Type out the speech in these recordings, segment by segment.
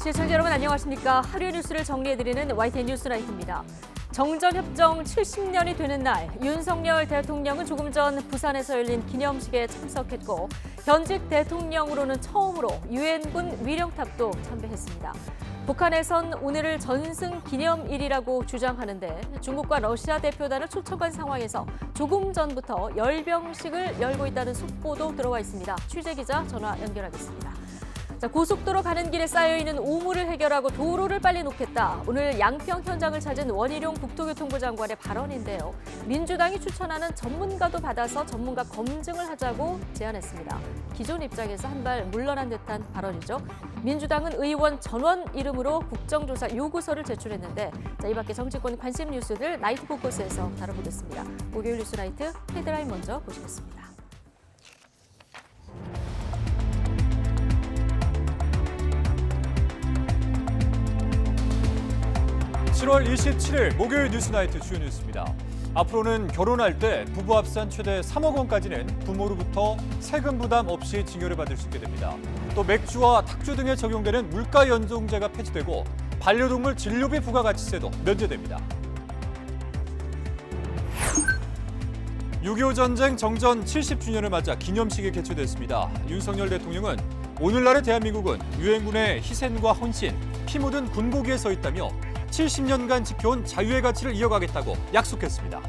시청자 여러분 안녕하십니까. 하루의 뉴스를 정리해드리는 YTN 뉴스라이트입니다. 정전협정 70년이 되는 날, 윤석열 대통령은 조금 전 부산에서 열린 기념식에 참석했고 현직 대통령으로는 처음으로 유엔군 위령탑도 참배했습니다. 북한에선 오늘을 전승 기념일이라고 주장하는데 중국과 러시아 대표단을 초청한 상황에서 조금 전부터 열병식을 열고 있다는 속보도 들어와 있습니다. 취재기자 전화 연결하겠습니다. 고속도로 가는 길에 쌓여있는 오물을 해결하고 도로를 빨리 놓겠다. 오늘 양평 현장을 찾은 원희룡 국토교통부 장관의 발언인데요. 민주당이 추천하는 전문가도 받아서 전문가 검증을 하자고 제안했습니다. 기존 입장에서 한 발 물러난 듯한 발언이죠. 민주당은 의원 전원 이름으로 국정조사 요구서를 제출했는데 이 밖에 정치권 관심 뉴스들 나이트 포커스에서 다뤄보겠습니다. 목요일 뉴스 나이트 헤드라인 먼저 보시겠습니다. 7월 27일 목요일 뉴스나이트 주요 뉴스입니다. 앞으로는 결혼할 때 부부 합산 최대 3억 원까지는 부모로부터 세금 부담 없이 증여를 받을 수 있게 됩니다. 또 맥주와 탁주 등에 적용되는 물가 연동제가 폐지되고 반려동물 진료비 부가가치세도 면제됩니다. 6.25 전쟁 정전 70주년을 맞아 기념식이 개최됐습니다. 윤석열 대통령은 오늘날의 대한민국은 유엔군의 희생과 헌신, 피 묻은 군복위에 서 있다며 70년간 지켜온 자유의 가치를 이어가겠다고 약속했습니다.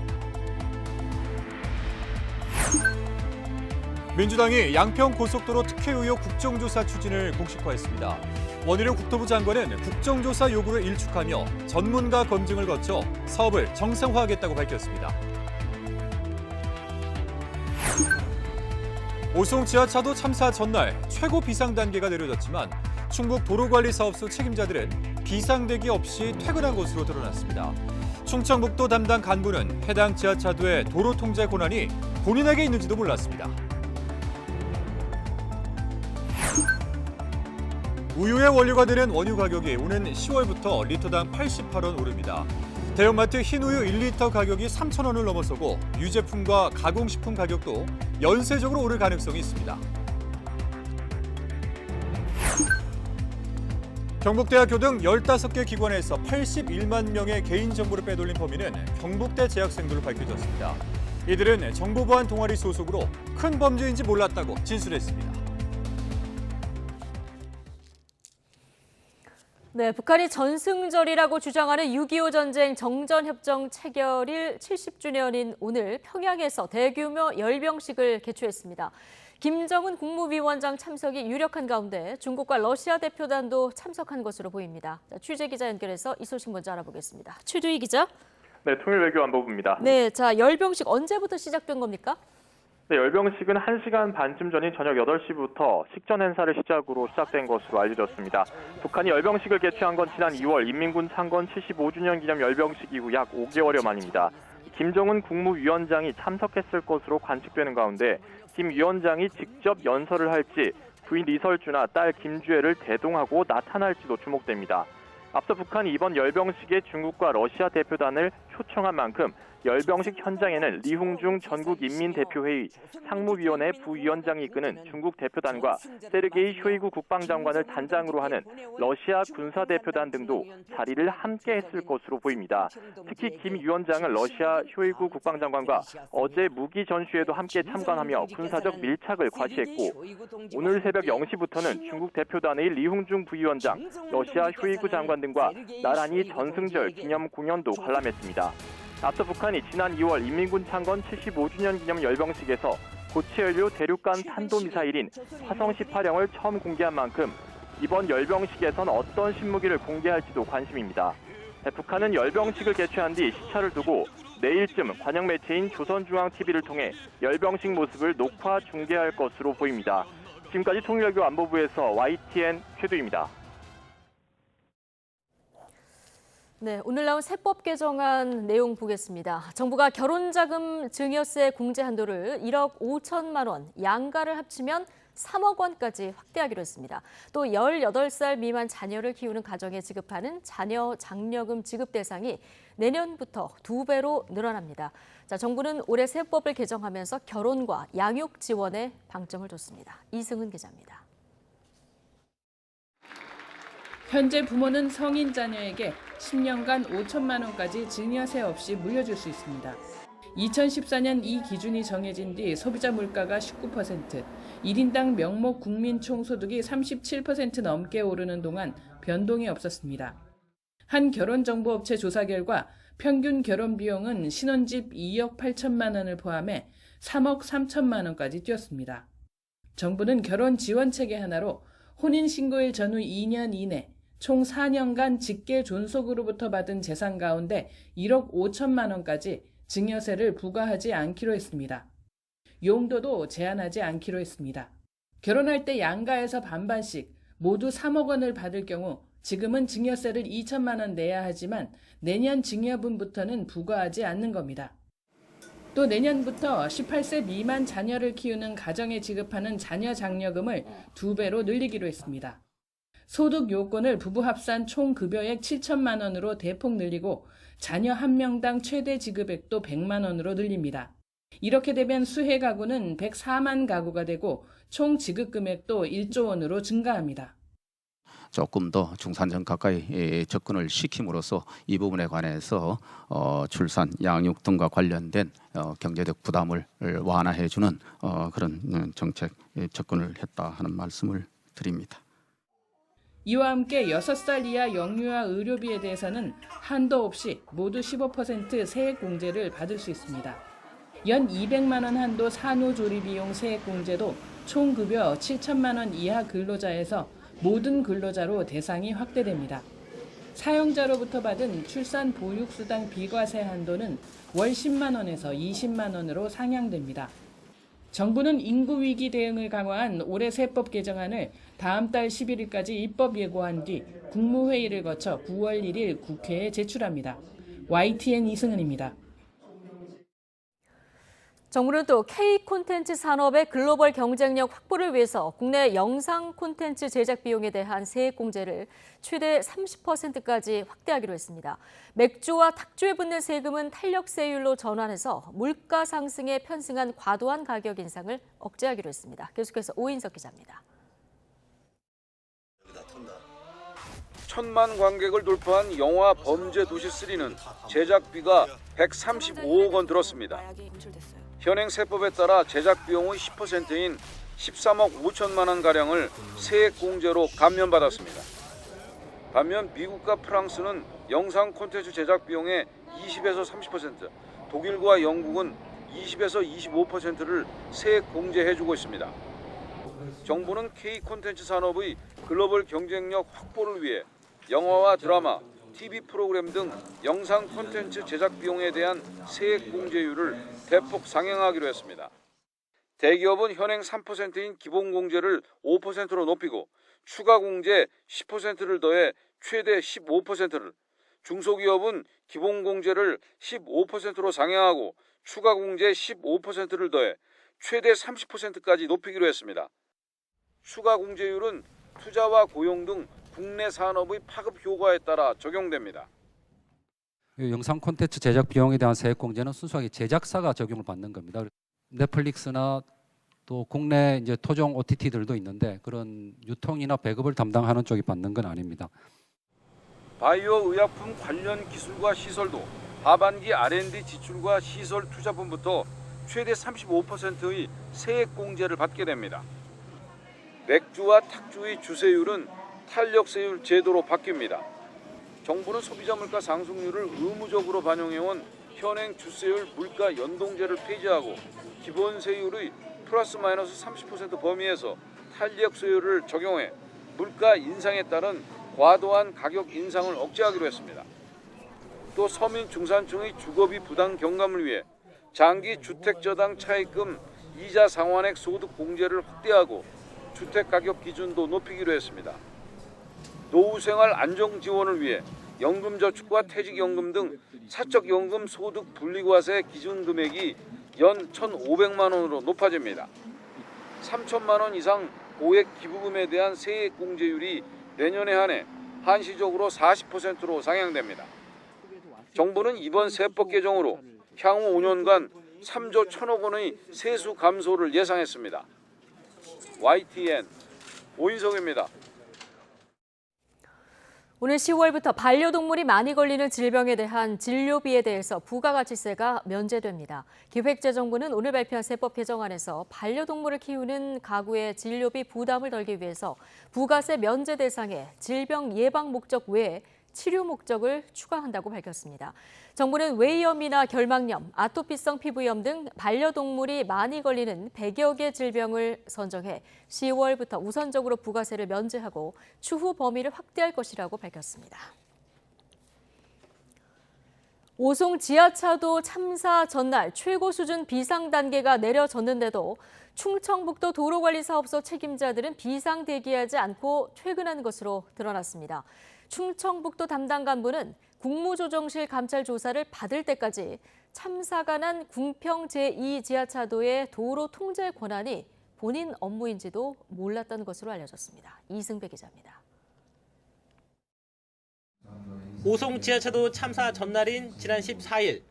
민주당이 양평 고속도로 특혜 의혹 국정조사 추진을 공식화했습니다. 원희룡 국토부 장관은 국정조사 요구를 일축하며 전문가 검증을 거쳐 사업을 정상화하겠다고 밝혔습니다. 오송 지하차도 참사 전날 최고 비상 단계가 내려졌지만 충북 도로관리사업소 책임자들은 비상대기 없이 퇴근한 것으로 드러났습니다. 충청북도 담당 간부는 해당 지하차도의 도로 통제 권한이 본인에게 있는지도 몰랐습니다. 우유의 원료가 되는 원유 가격이 오는 10월부터 리터당 88원 오릅니다. 대형마트 흰우유 1리터 가격이 3,000원을 넘어서고 유제품과 가공식품 가격도 연쇄적으로 오를 가능성이 있습니다. 경북대학교 등 15개 기관에서 81만 명의 개인정보를 빼돌린 범인은 경북대 재학생들로 밝혀졌습니다. 이들은 정보보안 동아리 소속으로 큰 범죄인지 몰랐다고 진술했습니다. 네, 북한이 전승절이라고 주장하는 6.25 전쟁 정전협정 체결일 70주년인 오늘 평양에서 대규모 열병식을 개최했습니다. 김정은 국무위원장 참석이 유력한 가운데 중국과 러시아 대표단도 참석한 것으로 보입니다. 취재기자 연결해서 이 소식 먼저 알아보겠습니다. 최두희 기자. 네, 통일외교안보부입니다. 네, 열병식 언제부터 시작된 겁니까? 네, 열병식은 1시간 반쯤 전인 저녁 8시부터 식전 행사를 시작으로 시작된 것으로 알려졌습니다. 북한이 열병식을 개최한 건 지난 2월 인민군 창건 75주년 기념 열병식 이후 약 5개월여 만입니다. 김정은 국무위원장이 참석했을 것으로 관측되는 가운데 김 위원장이 직접 연설을 할지 부인 리설주나 딸 김주애를 대동하고 나타날지도 주목됩니다. 앞서 북한이 이번 열병식에 중국과 러시아 대표단을 초청한 만큼 열병식 현장에는 리홍중 전국인민대표회의 상무위원회 부위원장이 이끄는 중국 대표단과 세르게이 쇼이구 국방장관을 단장으로 하는 러시아 군사대표단 등도 자리를 함께 했을 것으로 보입니다. 특히 김 위원장은 러시아 쇼이구 국방장관과 어제 무기 전시회도 함께 참관하며 군사적 밀착을 과시했고 오늘 새벽 0시부터는 중국 대표단의 리홍중 부위원장, 러시아 쇼이구 장관 등과 나란히 전승절 기념 공연도 관람했습니다. 앞서 북한이 지난 2월 인민군 창건 75주년 기념 열병식에서 고체연료 대륙간 탄도미사일인 화성 18형을 처음 공개한 만큼 이번 열병식에선 어떤 신무기를 공개할지도 관심입니다. 북한은 열병식을 개최한 뒤 시차를 두고 내일쯤 관영 매체인 조선중앙TV를 통해 열병식 모습을 녹화 중계할 것으로 보입니다. 지금까지 통일외교 안보부에서 YTN 최두입니다. 네, 오늘 나온 세법 개정안 내용 보겠습니다. 정부가 결혼자금 증여세 공제 한도를 1억 5천만 원, 양가를 합치면 3억 원까지 확대하기로 했습니다. 또 18살 미만 자녀를 키우는 가정에 지급하는 자녀 장려금 지급 대상이 내년부터 2배로 늘어납니다. 정부는 올해 세법을 개정하면서 결혼과 양육 지원에 방점을 뒀습니다. 이승은 기자입니다. 현재 부모는 성인 자녀에게 10년간 5천만 원까지 증여세 없이 물려줄 수 있습니다. 2014년 이 기준이 정해진 뒤 소비자 물가가 19%, 1인당 명목 국민 총소득이 37% 넘게 오르는 동안 변동이 없었습니다. 한 결혼정보업체 조사 결과 평균 결혼 비용은 신혼집 2억 8천만 원을 포함해 3억 3천만 원까지 뛰었습니다. 정부는 결혼 지원 체계 하나로 혼인신고일 전후 2년 이내 총 4년간 직계 존속으로부터 받은 재산 가운데 1억 5천만 원까지 증여세를 부과하지 않기로 했습니다. 용도도 제한하지 않기로 했습니다. 결혼할 때 양가에서 반반씩 모두 3억 원을 받을 경우 지금은 증여세를 2천만 원 내야 하지만 내년 증여분부터는 부과하지 않는 겁니다. 또 내년부터 18세 미만 자녀를 키우는 가정에 지급하는 자녀 장려금을 2배로 늘리기로 했습니다. 소득 요건을 부부 합산 총 급여액 7천만 원으로 대폭 늘리고 자녀 한 명당 최대 지급액도 100만 원으로 늘립니다. 이렇게 되면 수혜 가구는 104만 가구가 되고 총 지급 금액도 1조 원으로 증가합니다. 조금 더 중산층 가까이 접근을 시킴으로써 이 부분에 관해서 출산, 양육 등과 관련된 경제적 부담을 완화해주는 그런 정책 접근을 했다 하는 말씀을 드립니다. 이와 함께 6살 이하 영유아 의료비에 대해서는 한도 없이 모두 15% 세액공제를 받을 수 있습니다. 연 200만 원 한도 산후조리비용 세액공제도 총 급여 7천만 원 이하 근로자에서 모든 근로자로 대상이 확대됩니다. 사용자로부터 받은 출산 보육수당 비과세 한도는 월 10만 원에서 20만 원으로 상향됩니다. 정부는 인구위기 대응을 강화한 올해 세법 개정안을 다음 달 11일까지 입법 예고한 뒤 국무회의를 거쳐 9월 1일 국회에 제출합니다. YTN 이승은입니다. 정부는 또 K 콘텐츠 산업의 글로벌 경쟁력 확보를 위해서 국내 영상 콘텐츠 제작 비용에 대한 세액 공제를 최대 30%까지 확대하기로 했습니다. 맥주와 탁주에 붙는 세금은 탄력세율로 전환해서 물가 상승에 편승한 과도한 가격 인상을 억제하기로 했습니다. 계속해서 오인석 기자입니다. 1,000만 관객을 돌파한 영화 범죄도시3는 제작비가 135억 원 들었습니다. 현행 세법에 따라 제작 비용의 10%인 13억 5천만 원가량을 세액 공제로 감면받았습니다. 반면 미국과 프랑스는 영상 콘텐츠 제작 비용의 20에서 30%, 독일과 영국은 20에서 25%를 세액 공제해주고 있습니다. 정부는 K 콘텐츠 산업의 글로벌 경쟁력 확보를 위해 영화와 드라마, TV 프로그램 등 영상 콘텐츠 제작 비용에 대한 세액 공제율을 대폭 상향하기로 했습니다. 대기업은 현행 3%인 기본 공제를 5%로 높이고 추가 공제 10%를 더해 최대 15%를, 중소기업은 기본 공제를 15%로 상향하고 추가 공제 15%를 더해 최대 30%까지 높이기로 했습니다. 추가 공제율은 투자와 고용 등 국내 산업의 파급 효과에 따라 적용됩니다. 영상 콘텐츠 제작 비용에 대한 세액 공제는 순수하게 제작사가 적용을 받는 겁니다. 넷플릭스나 또 국내 이제 토종 OTT들도 있는데 그런 유통이나 배급을 담당하는 쪽이 받는 건 아닙니다. 바이오 의약품 관련 기술과 시설도 하반기 R&D 지출과 시설 투자분부터 최대 35%의 세액 공제를 받게 됩니다. 맥주와 탁주의 주세율은 탄력세율 제도로 바뀝니다. 정부는 소비자 물가 상승률을 의무적으로 반영해온 현행 주세율 물가 연동제를 폐지하고 기본 세율의 플러스 마이너스 30% 범위에서 탄력세율을 적용해 물가 인상에 따른 과도한 가격 인상을 억제하기로 했습니다. 또 서민 중산층의 주거비 부담 경감을 위해 장기 주택저당 차입금 이자 상환액 소득 공제를 확대하고 주택가격 기준도 높이기로 했습니다. 노후생활 안정 지원을 위해 연금저축과 퇴직연금 등 사적연금 소득 분리과세 기준 금액이 연 1,500만 원으로 높아집니다. 3천만 원 이상 고액 기부금에 대한 세액 공제율이 내년에 한해 한시적으로 40%로 상향됩니다. 정부는 이번 세법 개정으로 향후 5년간 3조 1,000억 원의 세수 감소를 예상했습니다. YTN 오인석입니다. 오늘 10월부터 반려동물이 많이 걸리는 질병에 대한 진료비에 대해서 부가가치세가 면제됩니다. 기획재정부는 오늘 발표한 세법 개정안에서 반려동물을 키우는 가구의 진료비 부담을 덜기 위해서 부가세 면제 대상에 질병 예방 목적 외에 치료 목적을 추가한다고 밝혔습니다. 정부는 웨이염이나 결막염, 아토피성 피부염 등 반려동물이 많이 걸리는 100여 개 질병을 선정해 10월부터 우선적으로 부가세를 면제하고 추후 범위를 확대할 것이라고 밝혔습니다. 오송 지하차도 참사 전날 최고 수준 비상 단계가 내려졌는데도 충청북도 도로관리사업소 책임자들은 비상 대기하지 않고 퇴근한 것으로 드러났습니다. 충청북도 담당 간부는 국무조정실 감찰 조사를 받을 때까지 참사가 난 궁평 제2지하차도의 도로 통제 권한이 본인 업무인지도 몰랐던 것으로 알려졌습니다. 이승배 기자입니다. 오송 지하차도 참사 전날인 지난 14일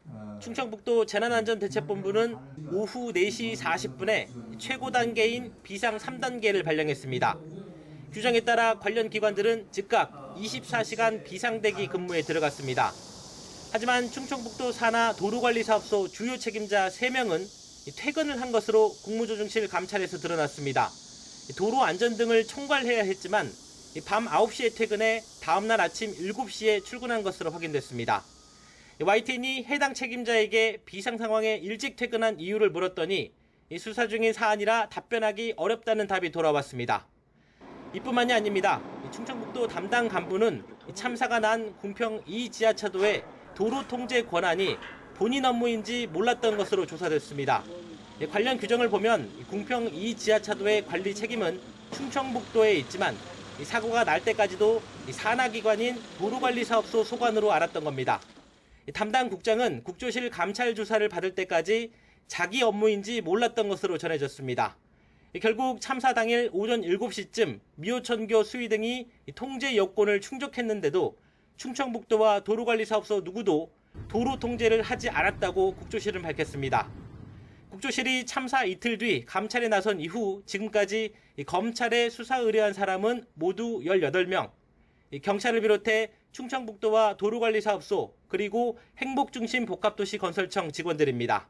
충청북도 재난안전대책본부는 오후 4시 40분에 최고 단계인 비상 3단계를 발령했습니다. 규정에 따라 관련 기관들은 즉각 24시간 비상대기 근무에 들어갔습니다. 하지만 충청북도 산하 도로관리사업소 주요 책임자 3명은 퇴근을 한 것으로 국무조정실 감찰에서 드러났습니다. 도로 안전 등을 총괄해야 했지만 밤 9시에 퇴근해 다음날 아침 7시에 출근한 것으로 확인됐습니다. YTN이 해당 책임자에게 비상 상황에 일찍 퇴근한 이유를 물었더니 수사 중인 사안이라 답변하기 어렵다는 답이 돌아왔습니다. 이뿐만이 아닙니다. 충청북도 담당 간부는 참사가 난 궁평 2지하차도의 도로 통제 권한이 본인 업무인지 몰랐던 것으로 조사됐습니다. 관련 규정을 보면 궁평 2지하차도의 관리 책임은 충청북도에 있지만 사고가 날 때까지도 산하기관인 도로관리사업소 소관으로 알았던 겁니다. 담당 국장은 국조실 감찰 조사를 받을 때까지 자기 업무인지 몰랐던 것으로 전해졌습니다. 결국 참사 당일 오전 7시쯤 미호천교 수위 등이 통제 여건을 충족했는데도 충청북도와 도로관리사업소 누구도 도로 통제를 하지 않았다고 국조실은 밝혔습니다. 국조실이 참사 이틀 뒤 감찰에 나선 이후 지금까지 검찰에 수사 의뢰한 사람은 모두 18명, 경찰을 비롯해 충청북도와 도로관리사업소 그리고 행복중심 복합도시 건설청 직원들입니다.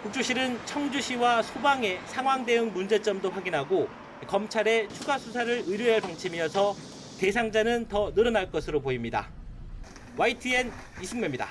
국조실은 청주시와 소방의 상황 대응 문제점도 확인하고 검찰에 추가 수사를 의뢰할 방침이어서 대상자는 더 늘어날 것으로 보입니다. YTN 이승매입니다.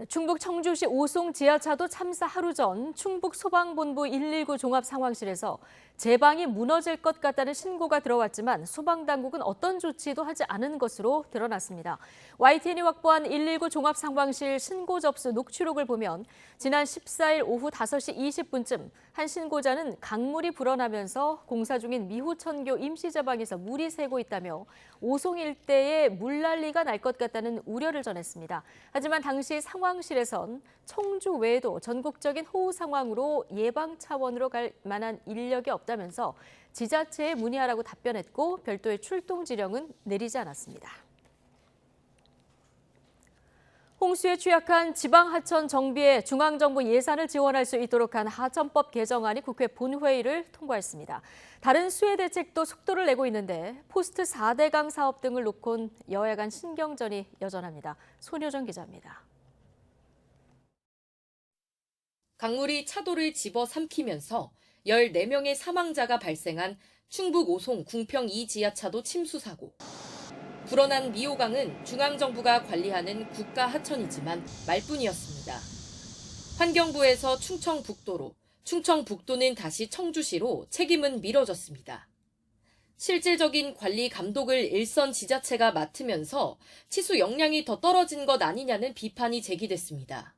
충북 청주시 오송 지하차도 참사 하루 전 충북 소방본부 119 종합상황실에서 제방이 무너질 것 같다는 신고가 들어왔지만 소방당국은 어떤 조치도 하지 않은 것으로 드러났습니다. YTN이 확보한 119 종합상황실 신고 접수 녹취록을 보면 지난 14일 오후 5시 20분쯤 한 신고자는 강물이 불어나면서 공사 중인 미호천교 임시제방에서 물이 새고 있다며 오송 일대에 물난리가 날 것 같다는 우려를 전했습니다. 하지만 당시 상황실에선 청주 외에도 전국적인 호우 상황으로 예방 차원으로 갈 만한 인력이 없다면서 지자체에 문의하라고 답변했고 별도의 출동 지령은 내리지 않았습니다. 홍수에 취약한 지방하천 정비에 중앙정부 예산을 지원할 수 있도록 한 하천법 개정안이 국회 본회의를 통과했습니다. 다른 수해 대책도 속도를 내고 있는데 포스트 4대강 사업 등을 놓곤 여야 간 신경전이 여전합니다. 손효정 기자입니다. 강물이 차도를 집어삼키면서 14명의 사망자가 발생한 충북 오송 궁평 2지하차도 침수 사고. 불어난 미호강은 중앙정부가 관리하는 국가하천이지만 말뿐이었습니다. 환경부에서 충청북도로, 충청북도는 다시 청주시로 책임은 미뤄졌습니다. 실질적인 관리 감독을 일선 지자체가 맡으면서 치수 역량이 더 떨어진 것 아니냐는 비판이 제기됐습니다.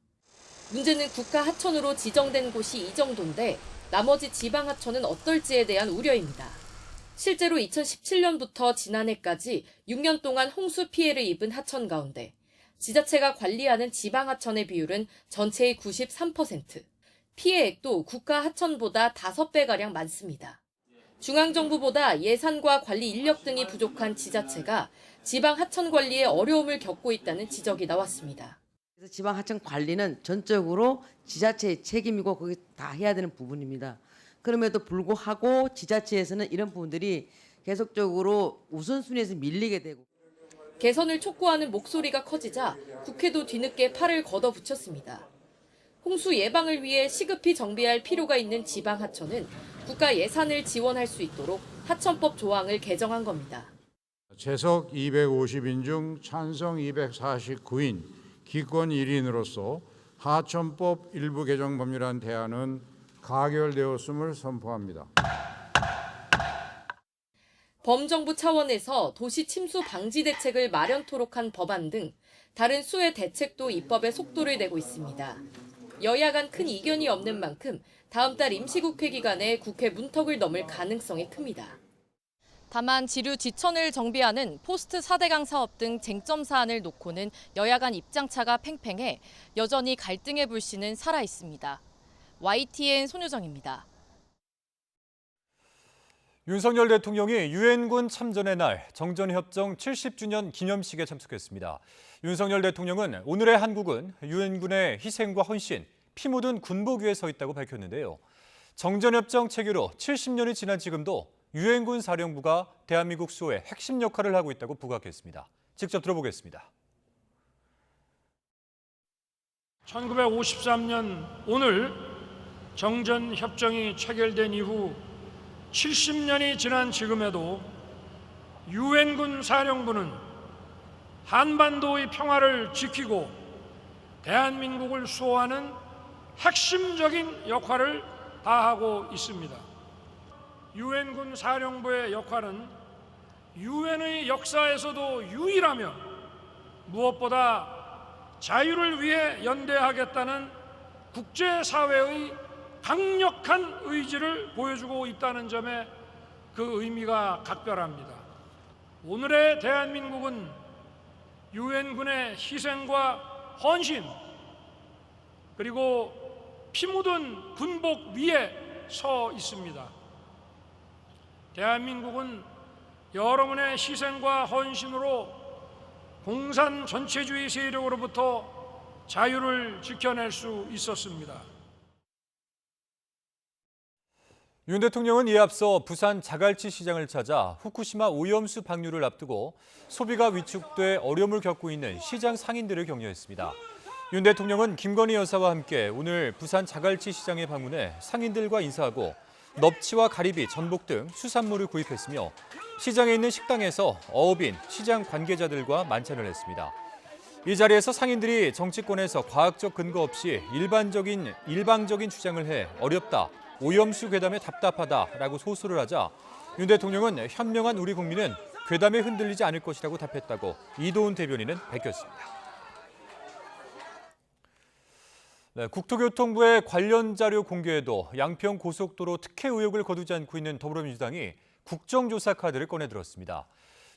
문제는 국가하천으로 지정된 곳이 이 정도인데 나머지 지방하천은 어떨지에 대한 우려입니다. 실제로 2017년부터 지난해까지 6년 동안 홍수 피해를 입은 하천 가운데 지자체가 관리하는 지방하천의 비율은 전체의 93%, 피해액도 국가하천보다 5배가량 많습니다. 중앙정부보다 예산과 관리 인력 등이 부족한 지자체가 지방하천 관리에 어려움을 겪고 있다는 지적이 나왔습니다. 그래서 지방하천 관리는 전적으로 지자체의 책임이고 그게 다 해야 되는 부분입니다. 그럼에도 불구하고 지자체에서는 이런 부분들이 계속적으로 우선순위에서 밀리게 되고 개선을 촉구하는 목소리가 커지자 국회도 뒤늦게 팔을 걷어붙였습니다. 홍수 예방을 위해 시급히 정비할 필요가 있는 지방하천은 국가 예산을 지원할 수 있도록 하천법 조항을 개정한 겁니다. 재석 250인 중 찬성 249인, 기권 1인으로서 하천법 일부 개정 법률안 대안은 가결되었음을 선포합니다. 범정부 차원에서 도시 침수 방지 대책을 마련토록 한 법안 등 다른 수의 대책도 입법에 속도를 내고 있습니다. 여야 간 큰 이견이 없는 만큼 다음 달 임시국회 기간에 국회 문턱을 넘을 가능성이 큽니다. 다만 지류 지천을 정비하는 포스트 4대강 사업 등 쟁점 사안을 놓고는 여야 간 입장차가 팽팽해 여전히 갈등의 불씨는 살아 있습니다. YTN 손유정입니다. 윤석열 대통령이 유엔군 참전의 날 정전협정 70주년 기념식에 참석했습니다. 윤석열 대통령은 오늘의 한국은 유엔군의 희생과 헌신, 피 묻은 군복 위에 서 있다고 밝혔는데요. 정전협정 체결로 70년이 지난 지금도 유엔군 사령부가 대한민국 수호의 핵심 역할을 하고 있다고 부각했습니다. 직접 들어보겠습니다. 1953년 오늘 정전협정이 체결된 이후 70년이 지난 지금에도 유엔군 사령부는 한반도의 평화를 지키고 대한민국을 수호하는 핵심적인 역할을 다하고 있습니다. 유엔군 사령부의 역할은 유엔의 역사에서도 유일하며 무엇보다 자유를 위해 연대하겠다는 국제사회의 강력한 의지를 보여주고 있다는 점에 그 의미가 각별합니다. 오늘의 대한민국은 유엔군의 희생과 헌신 그리고 피 묻은 군복 위에 서 있습니다. 대한민국은 여러분의 희생과 헌신으로 공산 전체주의 세력으로부터 자유를 지켜낼 수 있었습니다. 윤 대통령은 이에 앞서 부산 자갈치 시장을 찾아 후쿠시마 오염수 방류를 앞두고 소비가 위축돼 어려움을 겪고 있는 시장 상인들을 격려했습니다. 윤 대통령은 김건희 여사와 함께 오늘 부산 자갈치 시장에 방문해 상인들과 인사하고 넙치와 가리비, 전복 등 수산물을 구입했으며 시장에 있는 식당에서 어업인, 시장 관계자들과 만찬을 했습니다. 이 자리에서 상인들이 정치권에서 과학적 근거 없이 일방적인 주장을 해 어렵다, 오염수 괴담에 답답하다라고 소수를 하자 윤 대통령은 현명한 우리 국민은 괴담에 흔들리지 않을 것이라고 답했다고 이도훈 대변인은 밝혔습니다. 네, 국토교통부의 관련 자료 공개에도 양평 고속도로 특혜 의혹을 거두지 않고 있는 더불어민주당이 국정조사 카드를 꺼내들었습니다.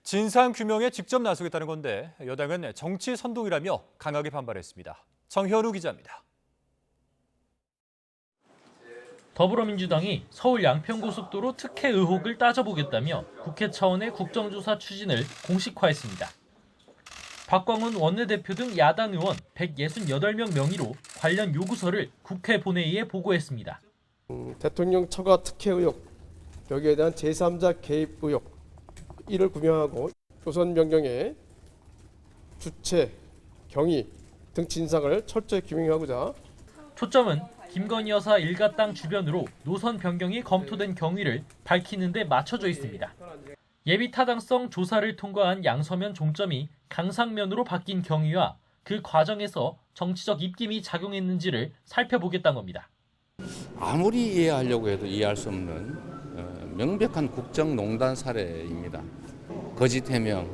진상 규명에 직접 나서겠다는 건데 여당은 정치 선동이라며 강하게 반발했습니다. 정현우 기자입니다. 더불어민주당이 서울 양평고속도로 특혜 의혹을 따져보겠다며 국회 차원의 국정조사 추진을 공식화했습니다. 박광훈 원내대표 등 야당 의원 168명 명의로 관련 요구서를 국회 본회의에 보고했습니다. 대통령 처가 특혜 의혹, 여기에 대한 제3자 개입 의혹, 이를 규명하고 조선 변경의 주체, 경위 등 진상을 철저히 규명하고자 초점은 김건희 여사 일가 땅 주변으로 노선 변경이 검토된 경위를 밝히는 데 맞춰져 있습니다. 예비 타당성 조사를 통과한 양서면 종점이 강상면으로 바뀐 경위와 그 과정에서 정치적 입김이 작용했는지를 살펴보겠다는 겁니다. 아무리 이해하려고 해도 이해할 수 없는 명백한 국정농단 사례입니다. 거짓 해명,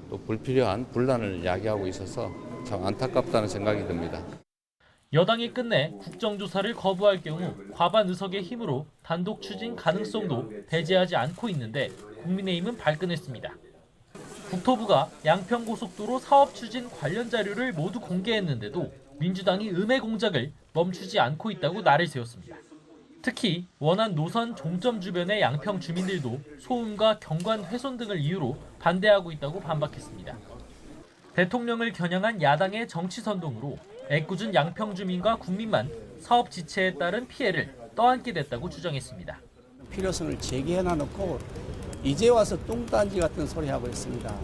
또 불필요한 분란을 야기하고 있어서 참 안타깝다는 생각이 듭니다. 여당이 끝내 국정조사를 거부할 경우 과반 의석의 힘으로 단독 추진 가능성도 배제하지 않고 있는데 국민의힘은 발끈했습니다. 국토부가 양평고속도로 사업 추진 관련 자료를 모두 공개했는데도 민주당이 음해 공작을 멈추지 않고 있다고 날을 세웠습니다. 특히 원안 노선 종점 주변의 양평 주민들도 소음과 경관 훼손 등을 이유로 반대하고 있다고 반박했습니다. 대통령을 겨냥한 야당의 정치 선동으로 애꿎은 양평 주민과 국민만 사업 지체에 따른 피해를 떠안게 됐다고 주장했습니다. 필요성을 제기해 놔놓고 이제 와서 뚱딴지 같은 소리 하고 있습니다.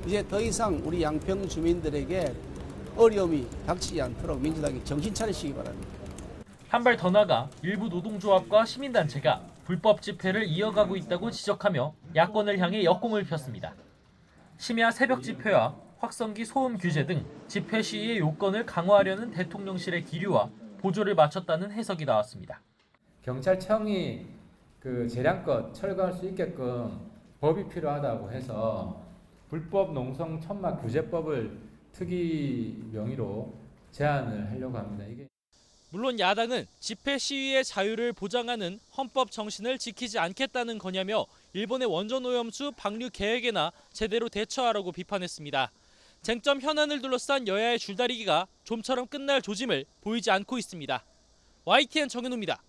이제 더 이상 우리 양평 주민들에게 어려움이 닥치지 않도록 민주당이 정신 차리시기 바랍니다. 한 발 더 나가 일부 노동조합과 시민단체가 불법 집회를 이어가고 있다고 지적하며 야권을 향해 역공을 폈습니다. 심야 새벽 집회와 확성기 소음 규제 등 집회 시위의 요건을 강화하려는 대통령실의 기류와 보조를 맞췄다는 해석이 나왔습니다. 경찰청이 재량껏 철거할 수 있게끔 법이 필요하다고 해서 불법 농성 천막 규제법을 특이 명의로 제안을 하려고 합니다. 물론 야당은 집회 시위의 자유를 보장하는 헌법 정신을 지키지 않겠다는 거냐며 일본의 원전오염수 방류 계획에나 제대로 대처하라고 비판했습니다. 쟁점 현안을 둘러싼 여야의 줄다리기가 좀처럼 끝날 조짐을 보이지 않고 있습니다. YTN 정현우입니다.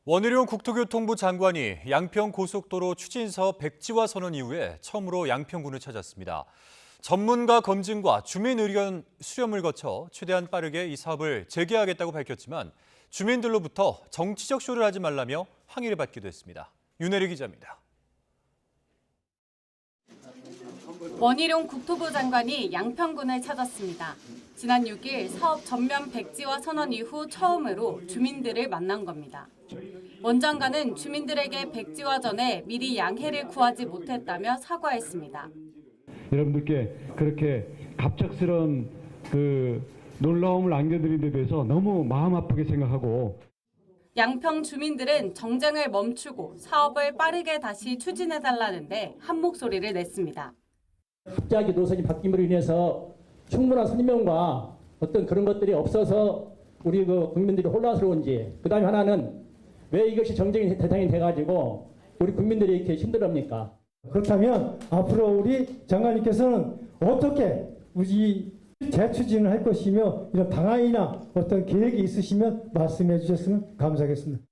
원희룡 국토교통부 장관이 양평 고속도로 추진사업 백지화 선언 이후에 처음으로 양평군을 찾았습니다. 전문가 검증과 주민 의견 수렴을 거쳐 최대한 빠르게 이 사업을 재개하겠다고 밝혔지만 주민들로부터 정치적 쇼를 하지 말라며 항의를 받기도 했습니다. 윤혜리 기자입니다. 원희룡 국토부 장관이 양평군을 찾았습니다. 지난 6일 사업 전면 백지화 선언 이후 처음으로 주민들을 만난 겁니다. 원 장관은 주민들에게 백지화 전에 미리 양해를 구하지 못했다며 사과했습니다. 여러분들께 그렇게 갑작스러운 놀라움을 안겨드린 데 대해서 너무 마음 아프게 생각하고 양평 주민들은 정쟁을 멈추고 사업을 빠르게 다시 추진해달라는데 한 목소리를 냈습니다. 갑자기 노선이 바뀜으로 인해서 충분한 설명과 어떤 그런 것들이 없어서 우리 국민들이 혼란스러운지, 그다음에 하나는 왜 이것이 정쟁의 대상이 돼가지고 우리 국민들이 이렇게 힘들합니까? 그렇다면 앞으로 우리 장관님께서는 어떻게 우리 재추진을 할 것이며 이런 방안이나 어떤 계획이 있으시면 말씀해 주셨으면 감사하겠습니다.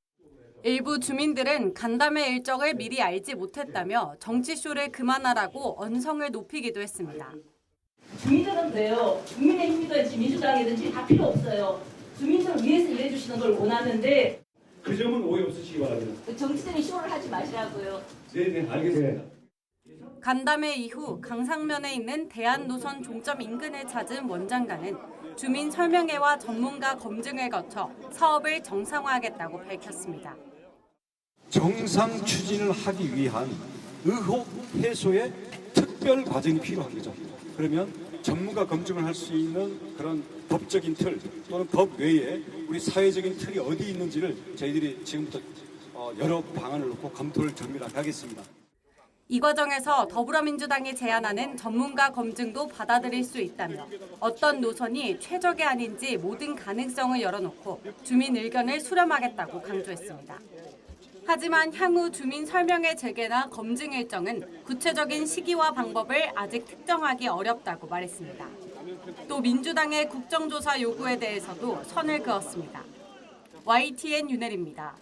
일부 주민들은 간담회 일정을 미리 알지 못했다며 정치쇼를 그만하라고 언성을 높이기도 했습니다. 주민들은 그래요. 국민의힘이든지 민주당이든지 다 필요 없어요. 주민들을 위해서 일해주시는 걸 원하는데 그 점은 오해 없으시기 바랍니다. 정치적인 쇼를 하지 마시라고요. 네, 알겠습니다. 간담회 이후 강상면에 있는 대한노선 종점 인근을 찾은 원 장관은 주민 설명회와 전문가 검증을 거쳐 사업을 정상화하겠다고 밝혔습니다. 정상 추진을 하기 위한 의혹 해소의 특별 과정이 필요한 거죠. 그러면 전문가 검증을 할 수 있는 그런 법적인 틀 또는 법 외에 우리 사회적인 틀이 어디 있는지를 저희들이 지금부터 여러 방안을 놓고 검토를 정밀하게 하겠습니다. 이 과정에서 더불어민주당이 제안하는 전문가 검증도 받아들일 수 있다며 어떤 노선이 최적의 안인지 모든 가능성을 열어놓고 주민 의견을 수렴하겠다고 강조했습니다. 하지만 향후 주민 설명회 재개나 검증 일정은 구체적인 시기와 방법을 아직 특정하기 어렵다고 말했습니다. 또 민주당의 국정조사 요구에 대해서도 선을 그었습니다. YTN 윤혜리입니다.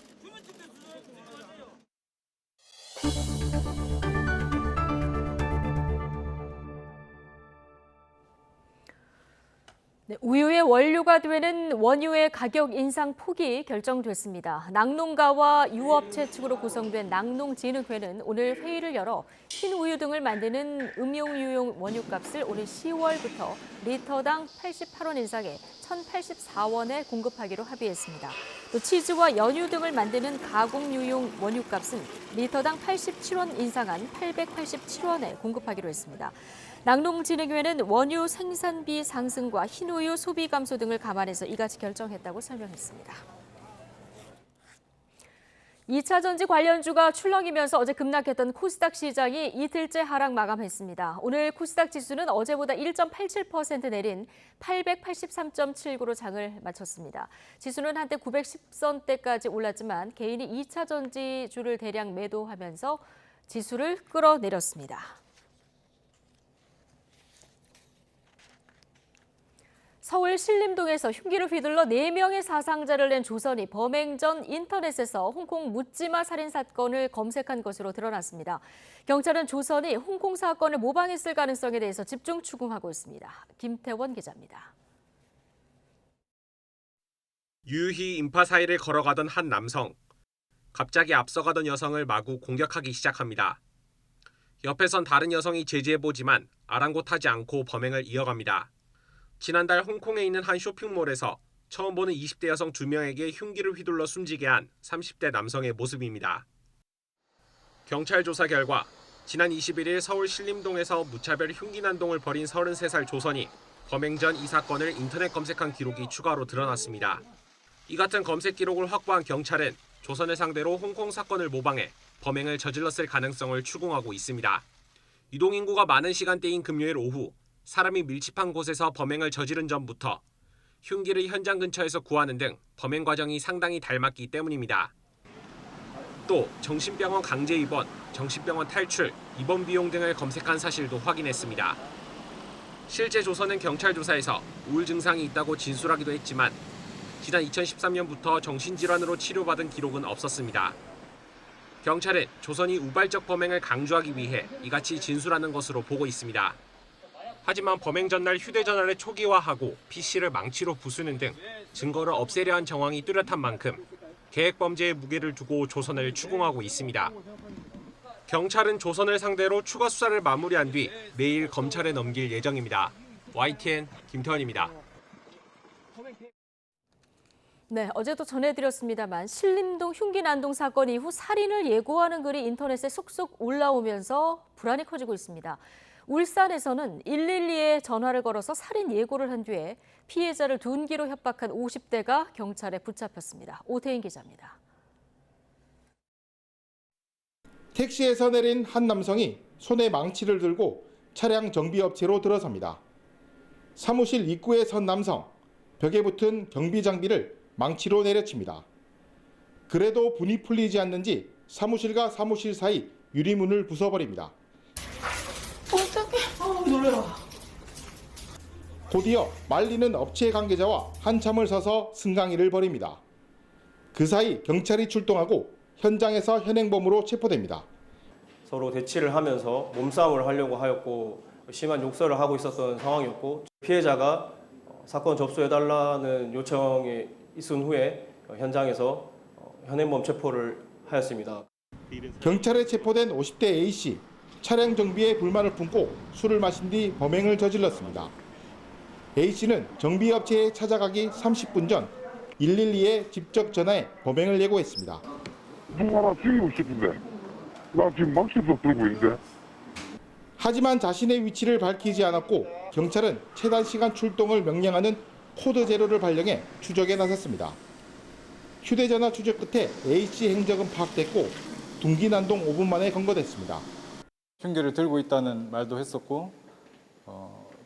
우유의 원료가 되는 원유의 가격 인상 폭이 결정됐습니다. 낙농가와 유업체 측으로 구성된 낙농진흥회는 오늘 회의를 열어 흰 우유 등을 만드는 음용유용 원유값을 오늘 10월부터 리터당 88원 인상해 1,084원에 공급하기로 합의했습니다. 또 치즈와 연유 등을 만드는 가공유용 원유값은 리터당 87원 인상한 887원에 공급하기로 했습니다. 낙농진흥회는 원유 생산비 상승과 흰우유 소비 감소 등을 감안해서 이같이 결정했다고 설명했습니다. 2차 전지 관련주가 출렁이면서 어제 급락했던 코스닥 시장이 이틀째 하락 마감했습니다. 오늘 코스닥 지수는 어제보다 1.87% 내린 883.79로 장을 마쳤습니다. 지수는 한때 910선대까지 올랐지만 개인이 2차 전지주를 대량 매도하면서 지수를 끌어내렸습니다. 서울 신림동에서 흉기를 휘둘러 4명의 사상자를 낸 조선이 범행 전 인터넷에서 홍콩 묻지마 살인 사건을 검색한 것으로 드러났습니다. 경찰은 조선이 홍콩 사건을 모방했을 가능성에 대해서 집중 추궁하고 있습니다. 김태원 기자입니다. 유유히 인파 사이를 걸어가던 한 남성. 갑자기 앞서가던 여성을 마구 공격하기 시작합니다. 옆에선 다른 여성이 제지해보지만 아랑곳하지 않고 범행을 이어갑니다. 지난달 홍콩에 있는 한 쇼핑몰에서 처음 보는 20대 여성 2명에게 흉기를 휘둘러 숨지게 한 30대 남성의 모습입니다. 경찰 조사 결과 지난 21일 서울 신림동에서 무차별 흉기 난동을 벌인 33살 조선이 범행 전 이 사건을 인터넷 검색한 기록이 추가로 드러났습니다. 이 같은 검색 기록을 확보한 경찰은 조선을 상대로 홍콩 사건을 모방해 범행을 저질렀을 가능성을 추궁하고 있습니다. 유동인구가 많은 시간대인 금요일 오후 사람이 밀집한 곳에서 범행을 저지른 전부터 흉기를 현장 근처에서 구하는 등 범행 과정이 상당히 닮았기 때문입니다. 또 정신병원 강제 입원, 정신병원 탈출, 입원 비용 등을 검색한 사실도 확인했습니다. 실제 조선은 경찰 조사에서 우울 증상이 있다고 진술하기도 했지만 지난 2013년부터 정신질환으로 치료받은 기록은 없었습니다. 경찰은 조선이 우발적 범행을 강조하기 위해 이같이 진술하는 것으로 보고 있습니다. 하지만 범행 전날 휴대전화를 초기화하고 PC를 망치로 부수는 등 증거를 없애려 한 정황이 뚜렷한 만큼 계획범죄의 무게를 두고 조선을 추궁하고 있습니다. 경찰은 조선을 상대로 추가 수사를 마무리한 뒤 내일 검찰에 넘길 예정입니다. YTN 김태원입니다. 네, 어제도 전해드렸습니다만 신림동 흉기 난동 사건 이후 살인을 예고하는 글이 인터넷에 속속 올라오면서 불안이 커지고 있습니다. 울산에서는 112에 전화를 걸어서 살인 예고를 한 뒤에 피해자를 둔기로 협박한 50대가 경찰에 붙잡혔습니다. 오태인 기자입니다. 택시에서 내린 한 남성이 손에 망치를 들고 차량 정비업체로 들어섭니다. 사무실 입구에 선 남성, 벽에 붙은 경비 장비를 망치로 내려칩니다. 그래도 분이 풀리지 않는지 사무실과 사무실 사이 유리문을 부숴버립니다. 어떡해, 놀래라. 곧이어 말리는 업체 관계자와 한참을 서서 승강이를 벌입니다. 그 사이 경찰이 출동하고 현장에서 현행범으로 체포됩니다. 서로 대치를 하면서 몸싸움을 하려고 하였고 심한 욕설을 하고 있었던 상황이었고 피해자가 사건 접수해달라는 요청이 있은 후에 현장에서 현행범 체포를 하였습니다. 경찰에 체포된 50대 A씨, 차량 정비에 불만을 품고 술을 마신 뒤 범행을 저질렀습니다. A씨는 정비업체에 찾아가기 30분 전 112에 직접 전화해 범행을 예고했습니다. 누가 나 죽이고 싶은데 나 지금 망치도 들고 있는데. 하지만 자신의 위치를 밝히지 않았고 경찰은 최단 시간 출동을 명령하는 코드 제로를 발령해 추적에 나섰습니다. 휴대전화 추적 끝에 A씨 행적은 파악됐고 둔기 난동 5분 만에 검거됐습니다. 흉기를 들고 있다는 말도 했었고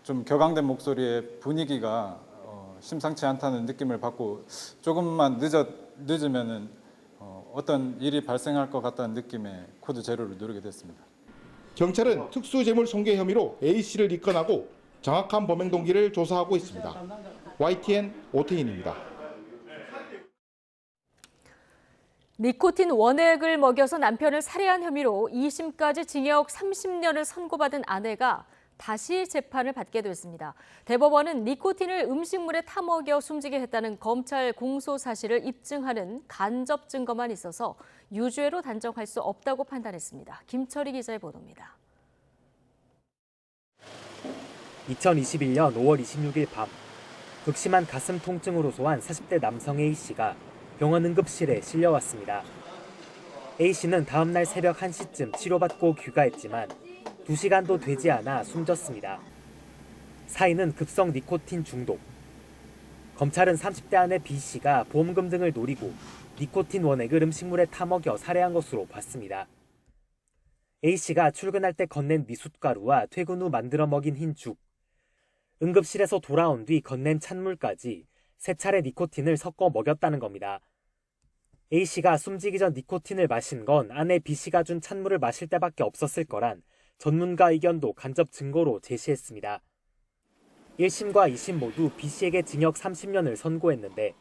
좀 격앙된 목소리에 분위기가 심상치 않다는 느낌을 받고 조금만 늦으면은 어떤 일이 발생할 것 같다는 느낌에 코드 제로를 누르게 됐습니다. 경찰은 특수재물 손괴 혐의로 A씨를 입건하고 정확한 범행 동기를 조사하고 있습니다. YTN 오태인입니다. 니코틴 원액을 먹여서 남편을 살해한 혐의로 2심까지 징역 30년을 선고받은 아내가 다시 재판을 받게 됐습니다. 대법원은 니코틴을 음식물에 타먹여 숨지게 했다는 검찰 공소 사실을 입증하는 간접 증거만 있어서 유죄로 단정할 수 없다고 판단했습니다. 김철희 기자의 보도입니다. 2021년 5월 26일 밤 극심한 가슴 통증으로 소한 40대 남성 A씨가 병원 응급실에 실려왔습니다. A씨는 다음 날 새벽 1시쯤 치료받고 귀가했지만 2시간도 되지 않아 숨졌습니다. 사인은 급성 니코틴 중독. 검찰은 30대 아내 B씨가 보험금 등을 노리고 니코틴 원액을 음식물에 타먹여 살해한 것으로 봤습니다. A씨가 출근할 때 건넨 미숫가루와 퇴근 후 만들어 먹인 흰 죽, 응급실에서 돌아온 뒤 건넨 찬물까지 3차례 니코틴을 섞어 먹였다는 겁니다. A씨가 숨지기 전 니코틴을 마신 건 아내 B씨가 준 찬물을 마실 때밖에 없었을 거란 전문가 의견도 간접 증거로 제시했습니다. 1심과 2심 모두 B씨에게 징역 30년을 선고했는데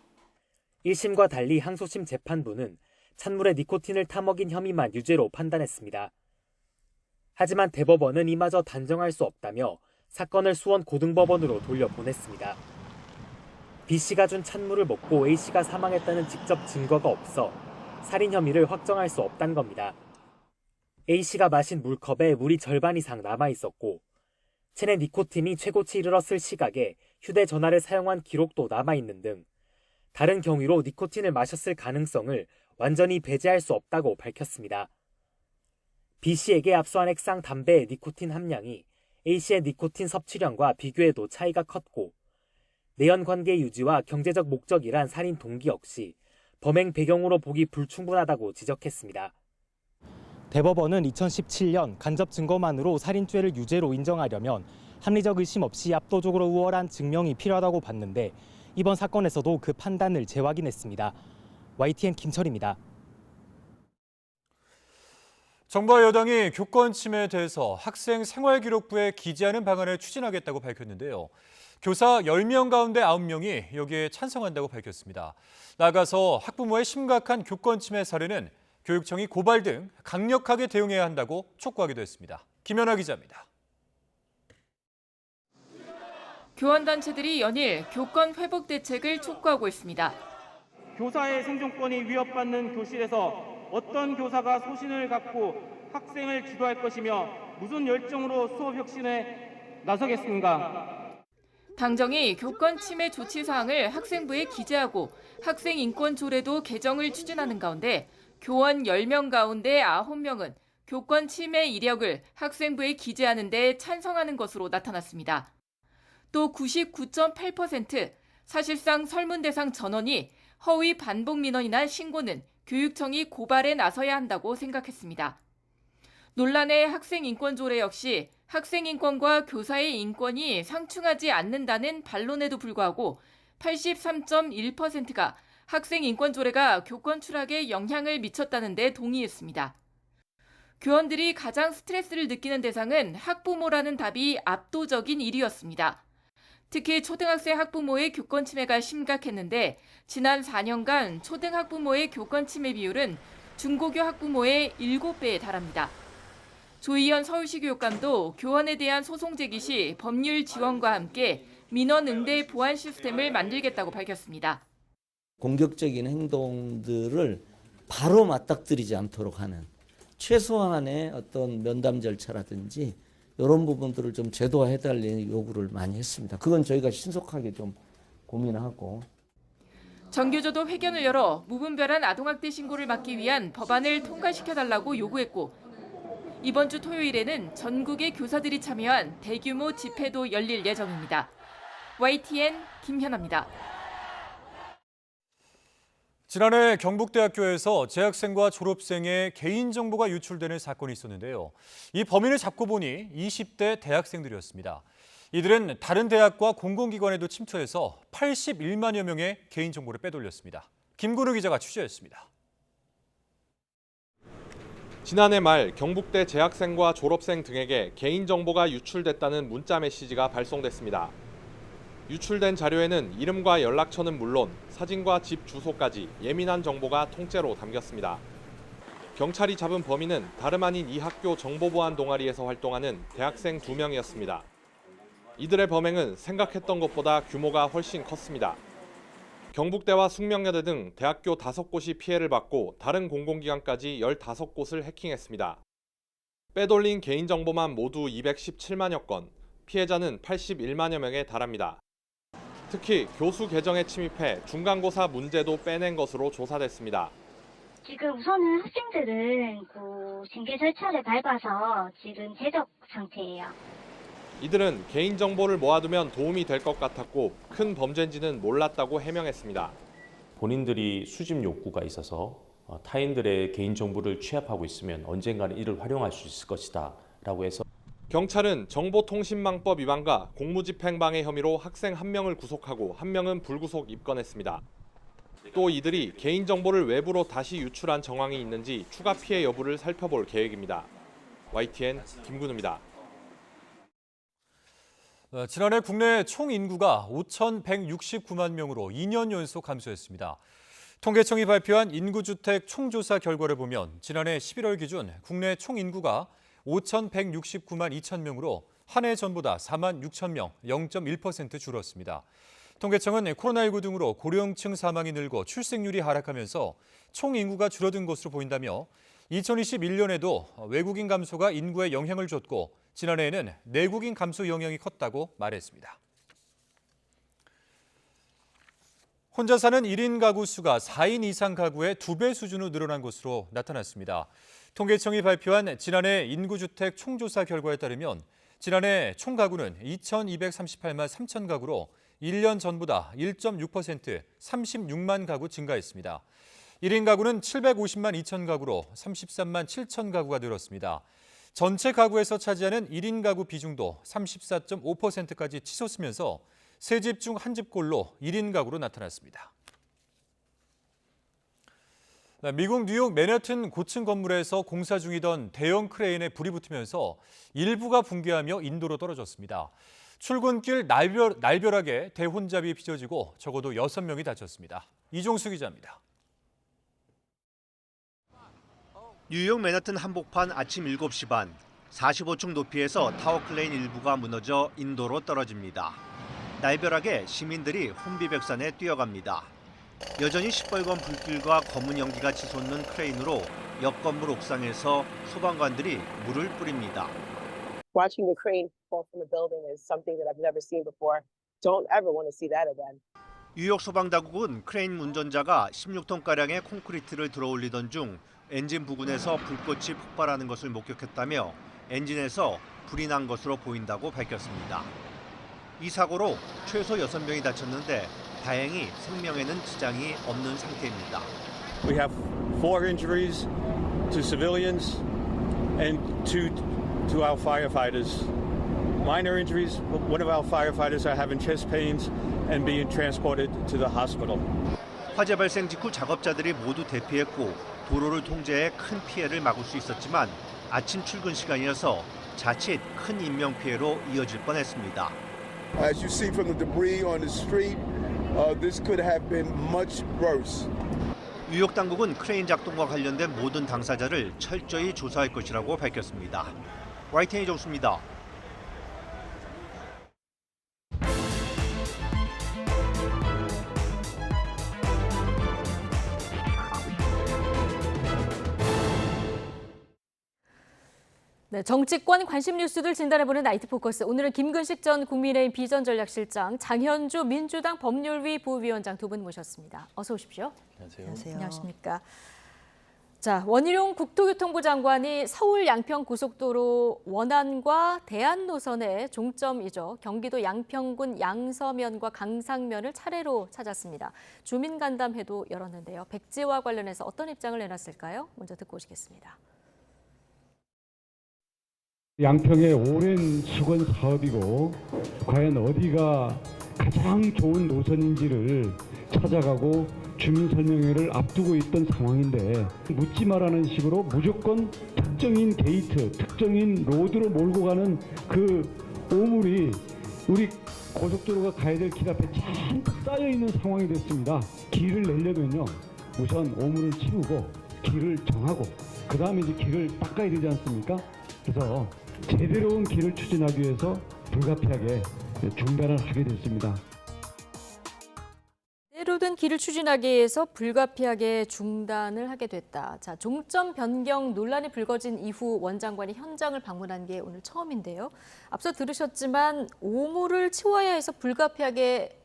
1심과 달리 항소심 재판부는 찬물에 니코틴을 타먹인 혐의만 유죄로 판단했습니다. 하지만 대법원은 이마저 단정할 수 없다며 사건을 수원 고등법원으로 돌려보냈습니다. B씨가 준 찬물을 먹고 A씨가 사망했다는 직접 증거가 없어 살인 혐의를 확정할 수 없다는 겁니다. A씨가 마신 물컵에 물이 절반 이상 남아 있었고 체내 니코틴이 최고치 이르렀을 시각에 휴대전화를 사용한 기록도 남아 있는 등 다른 경위로 니코틴을 마셨을 가능성을 완전히 배제할 수 없다고 밝혔습니다. B씨에게 압수한 액상 담배의 니코틴 함량이 A씨의 니코틴 섭취량과 비교해도 차이가 컸고 내연 관계 유지와 경제적 목적이란 살인 동기 역시 범행 배경으로 보기 불충분하다고 지적했습니다. 대법원은 2017년 간접 증거만으로 살인죄를 유죄로 인정하려면 합리적 의심 없이 압도적으로 우월한 증명이 필요하다고 봤는데 이번 사건에서도 그 판단을 재확인했습니다. YTN 김철입니다. 정부와 여당이 교권 침해에 대해서 학생 생활기록부에 기재하는 방안을 추진하겠다고 밝혔는데요. 교사 10명 가운데 9명이 여기에 찬성한다고 밝혔습니다. 나아가서 학부모의 심각한 교권 침해 사례는 교육청이 고발 등 강력하게 대응해야 한다고 촉구하기도 했습니다. 김연아 기자입니다. 교원단체들이 연일 교권 회복 대책을 촉구하고 있습니다. 교사의 생존권이 위협받는 교실에서 어떤 교사가 소신을 갖고 학생을 지도할 것이며 무슨 열정으로 수업 혁신에 나서겠습니까? 당정이 교권 침해 조치 사항을 학생부에 기재하고 학생 인권 조례도 개정을 추진하는 가운데 교원 10명 가운데 9명은 교권 침해 이력을 학생부에 기재하는 데 찬성하는 것으로 나타났습니다. 또 99.8%, 사실상 설문 대상 전원이 허위 반복 민원이나 신고는 교육청이 고발에 나서야 한다고 생각했습니다. 논란의 학생인권조례 역시 학생인권과 교사의 인권이 상충하지 않는다는 반론에도 불구하고 83.1%가 학생인권조례가 교권 추락에 영향을 미쳤다는 데 동의했습니다. 교원들이 가장 스트레스를 느끼는 대상은 학부모라는 답이 압도적인 1위였습니다. 특히 초등학생 학부모의 교권 침해가 심각했는데 지난 4년간 초등학부모의 교권 침해 비율은 중고교 학부모의 7배에 달합니다. 조희연 서울시 교육감도 교원에 대한 소송 제기 시 법률 지원과 함께 민원 응대 보완 시스템을 만들겠다고 밝혔습니다. 공격적인 행동들을 바로 맞닥뜨리지 않도록 하는 최소한의 어떤 면담 절차라든지 이런 부분들을 좀 제도화해달라는 요구를 많이 했습니다. 그건 저희가 신속하게 좀 고민하고. 정교조도 회견을 열어 무분별한 아동학대 신고를 막기 위한 법안을 통과시켜달라고 요구했고 이번 주 토요일에는 전국의 교사들이 참여한 대규모 집회도 열릴 예정입니다. YTN 김현아입니다. 지난해 경북대학교에서 재학생과 졸업생의 개인정보가 유출되는 사건이 있었는데요. 이 범인을 잡고 보니 20대 대학생들이었습니다. 이들은 다른 대학과 공공기관에도 침투해서 81만여 명의 개인정보를 빼돌렸습니다. 김근우 기자가 취재했습니다. 지난해 말 경북대 재학생과 졸업생 등에게 개인정보가 유출됐다는 문자 메시지가 발송됐습니다. 유출된 자료에는 이름과 연락처는 물론 사진과 집 주소까지 예민한 정보가 통째로 담겼습니다. 경찰이 잡은 범인은 다름 아닌 이 학교 정보보안 동아리에서 활동하는 대학생 2명이었습니다. 이들의 범행은 생각했던 것보다 규모가 훨씬 컸습니다. 경북대와 숙명여대 등 대학교 5곳이 피해를 받고 다른 공공기관까지 15곳을 해킹했습니다. 빼돌린 개인정보만 모두 217만여 건, 피해자는 81만여 명에 달합니다. 특히 교수 계정에 침입해 중간고사 문제도 빼낸 것으로 조사됐습니다. 지금 우선은 학생들은 징계 절차를 밟아서 지금 제적 상태예요. 이들은 개인정보를 모아두면 도움이 될 것 같았고 큰 범죄인지는 몰랐다고 해명했습니다. 본인들이 수집 욕구가 있어서 타인들의 개인정보를 취합하고 있으면 언젠가는 이를 활용할 수 있을 것이다 라고 해서 경찰은 정보통신망법 위반과 공무집행방해 혐의로 학생 1명을 구속하고 1명은 불구속 입건했습니다. 또 이들이 개인정보를 외부로 다시 유출한 정황이 있는지 추가 피해 여부를 살펴볼 계획입니다. YTN 김근우입니다. 지난해 국내 총 인구가 5,169만 명으로 2년 연속 감소했습니다. 통계청이 발표한 인구주택 총조사 결과를 보면 지난해 11월 기준 국내 총 인구가 5,169만 2천 명으로 한 해 전보다 4만 6천 명, 0.1% 줄었습니다. 통계청은 코로나19 등으로 고령층 사망이 늘고 출생률이 하락하면서 총 인구가 줄어든 것으로 보인다며 2021년에도 외국인 감소가 인구에 영향을 줬고 지난해에는 내국인 감소 영향이 컸다고 말했습니다. 혼자 사는 1인 가구 수가 4인 이상 가구의 2배 수준으로 늘어난 것으로 나타났습니다. 통계청이 발표한 지난해 인구주택 총조사 결과에 따르면 지난해 총 가구는 2,238만 3천 가구로 1년 전보다 1.6% 36만 가구 증가했습니다. 1인 가구는 750만 2천 가구로 33만 7천 가구가 늘었습니다. 전체 가구에서 차지하는 1인 가구 비중도 34.5%까지 치솟으면서 세 집 중 한 집꼴로 1인 가구로 나타났습니다. 미국 뉴욕 맨해튼 고층 건물에서 공사 중이던 대형 크레인에 불이 붙으면서 일부가 붕괴하며 인도로 떨어졌습니다. 출근길 날벼락에 대혼잡이 빚어지고 적어도 6명이 다쳤습니다. 이종수 기자입니다. 뉴욕 맨해튼 한복판 아침 7시 반, 45층 높이에서 타워 크레인 일부가 무너져 인도로 떨어집니다. 날벼락에 시민들이 혼비백산에 뛰어갑니다. 여전히 시뻘건 불길과 검은 연기가 치솟는 크레인으로 옆 건물 옥상에서 소방관들이 물을 뿌립니다. Watching the crane fall from the building is something that I've never seen before. Don't ever want to see that again. 뉴욕 소방당국은 크레인 운전자가 16톤가량의 콘크리트를 들어올리던 중 엔진 부근에서 불꽃이 폭발하는 것을 목격했다며 엔진에서 불이 난 것으로 보인다고 밝혔습니다. 이 사고로 최소 6명이 다쳤는데 다행히 생명에는 지장이 없는 상태입니다. We have 4 injuries to civilians and 2 to our firefighters. Minor injuries, one of our firefighters are having chest pains and being transported to the hospital. 화재 발생 직후 작업자들이 모두 대피했고 도로를 통제해 큰 피해를 막을 수 있었지만 아침 출근 시간이어서 자칫 큰 인명 피해로 이어질 뻔했습니다. As you see from the debris on the street, this could have been much worse. 뉴욕 당국은 크레인 작동과 관련된 모든 당사자를 철저히 조사할 것이라고 밝혔습니다. YTN 이종수입니다. 네, 정치권 관심 뉴스들 진단해보는 나이트 포커스. 오늘은 김근식 전 국민의힘 비전전략실장, 장현주 민주당 법률위 부위원장 두 분 모셨습니다. 어서 오십시오. 안녕하세요. 안녕하십니까. 자, 원희룡 국토교통부 장관이 서울 양평 고속도로 원안과 대안 노선의 종점이죠. 경기도 양평군 양서면과 강상면을 차례로 찾았습니다. 주민 간담회도 열었는데요. 백지와 관련해서 어떤 입장을 내놨을까요? 먼저 듣고 오시겠습니다. 양평의 오랜 수건 사업이고 과연 어디가 가장 좋은 노선인지를 찾아가고 주민 설명회를 앞두고 있던 상황인데 묻지 마라는 식으로 무조건 특정인 게이트, 특정인 로드로 몰고 가는 그 오물이 우리 고속도로가 가야 될 길 앞에 잔뜩 쌓여 있는 상황이 됐습니다. 길을 내려면요, 우선 오물을 치우고 길을 정하고 그 다음에 이제 길을 닦아야 되지 않습니까? 그래서 제대로 온 길을 추진하기 위해서 불가피하게 중단을 하게 됐습니다. 제대로 된 길을 추진하기 위해서 불가피하게 중단을 하게 됐다. 자, 종점 변경 논란이 불거진 이후 원 장관이 현장을 방문한 게 오늘 처음인데요. 앞서 들으셨지만 오물을 치워야 해서 불가피하게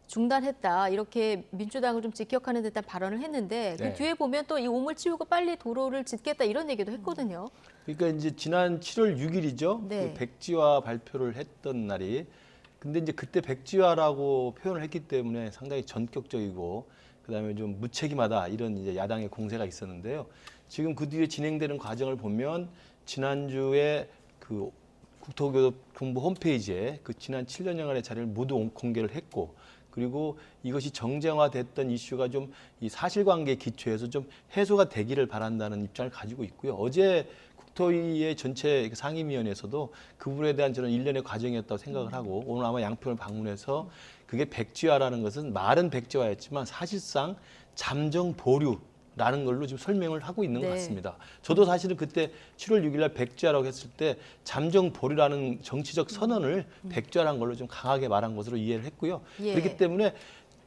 중단했다. 이렇게 민주당을 좀 직격하는 듯한 발언을 했는데 그 뒤에 보면 또 이 오물 치우고 빨리 도로를 짓겠다 이런 얘기도 했거든요. 그러니까 이제 지난 7월 6일이죠. 네. 그 백지화 발표를 했던 날이. 근데 이제 그때 백지화라고 표현을 했기 때문에 상당히 전격적이고 그다음에 좀 무책임하다 이런 이제 야당의 공세가 있었는데요. 지금 그 뒤에 진행되는 과정을 보면 지난주에 그 국토교통부 홈페이지에 그 지난 7년여간의 자료를 모두 공개를 했고, 그리고 이것이 정쟁화됐던 이슈가 좀 이 사실관계에 기초해서 좀 해소가 되기를 바란다는 입장을 가지고 있고요. 어제 국토위의 전체 상임위원회에서도 그 부분에 대한 저는 일련의 과정이었다고 생각을 하고, 오늘 아마 양평을 방문해서 그게 백지화라는 것은 말은 백지화였지만 사실상 잠정 보류 라는 걸로 지금 설명을 하고 있는 네. 것 같습니다. 저도 사실은 그때 7월 6일 날 백지화라고 했을 때 잠정 보류라는 정치적 선언을 백지화라는 걸로 좀 강하게 말한 것으로 이해를 했고요. 예. 그렇기 때문에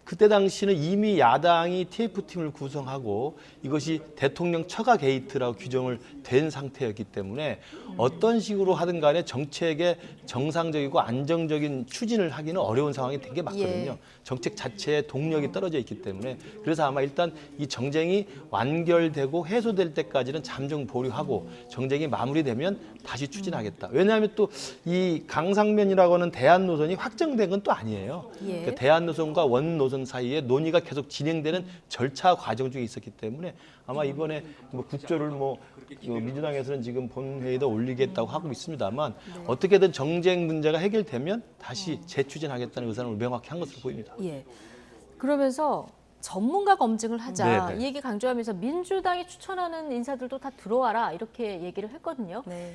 그때 당시는 이미 야당이 TF팀을 구성하고 이것이 대통령 처가 게이트라고 규정을 된 상태였기 때문에 어떤 식으로 하든 간에 정책의 정상적이고 안정적인 추진을 하기는 어려운 상황이 된 게 맞거든요. 예. 정책 자체의 동력이 떨어져 있기 때문에 그래서 아마 일단 이 정쟁이 완결되고 해소될 때까지는 잠정 보류하고 정쟁이 마무리되면 다시 추진하겠다. 왜냐하면 또 이 강상면이라고 하는 대안 노선이 확정된 건 또 아니에요. 예. 그러니까 대안 노선과 원 노선 사이에 논의가 계속 진행되는 절차 과정 중에 있었기 때문에 아마 이번에 뭐 국조를 민주당에서는 지금 본회의에다 올리겠다고 하고 있습니다만 어떻게든 정쟁 문제가 해결되면 다시 재추진하겠다는 의사를 명확히 한 것으로 보입니다. 예. 그러면서 전문가 검증을 하자 네네. 이 얘기 강조하면서 민주당이 추천하는 인사들도 다 들어와라 이렇게 얘기를 했거든요. 네.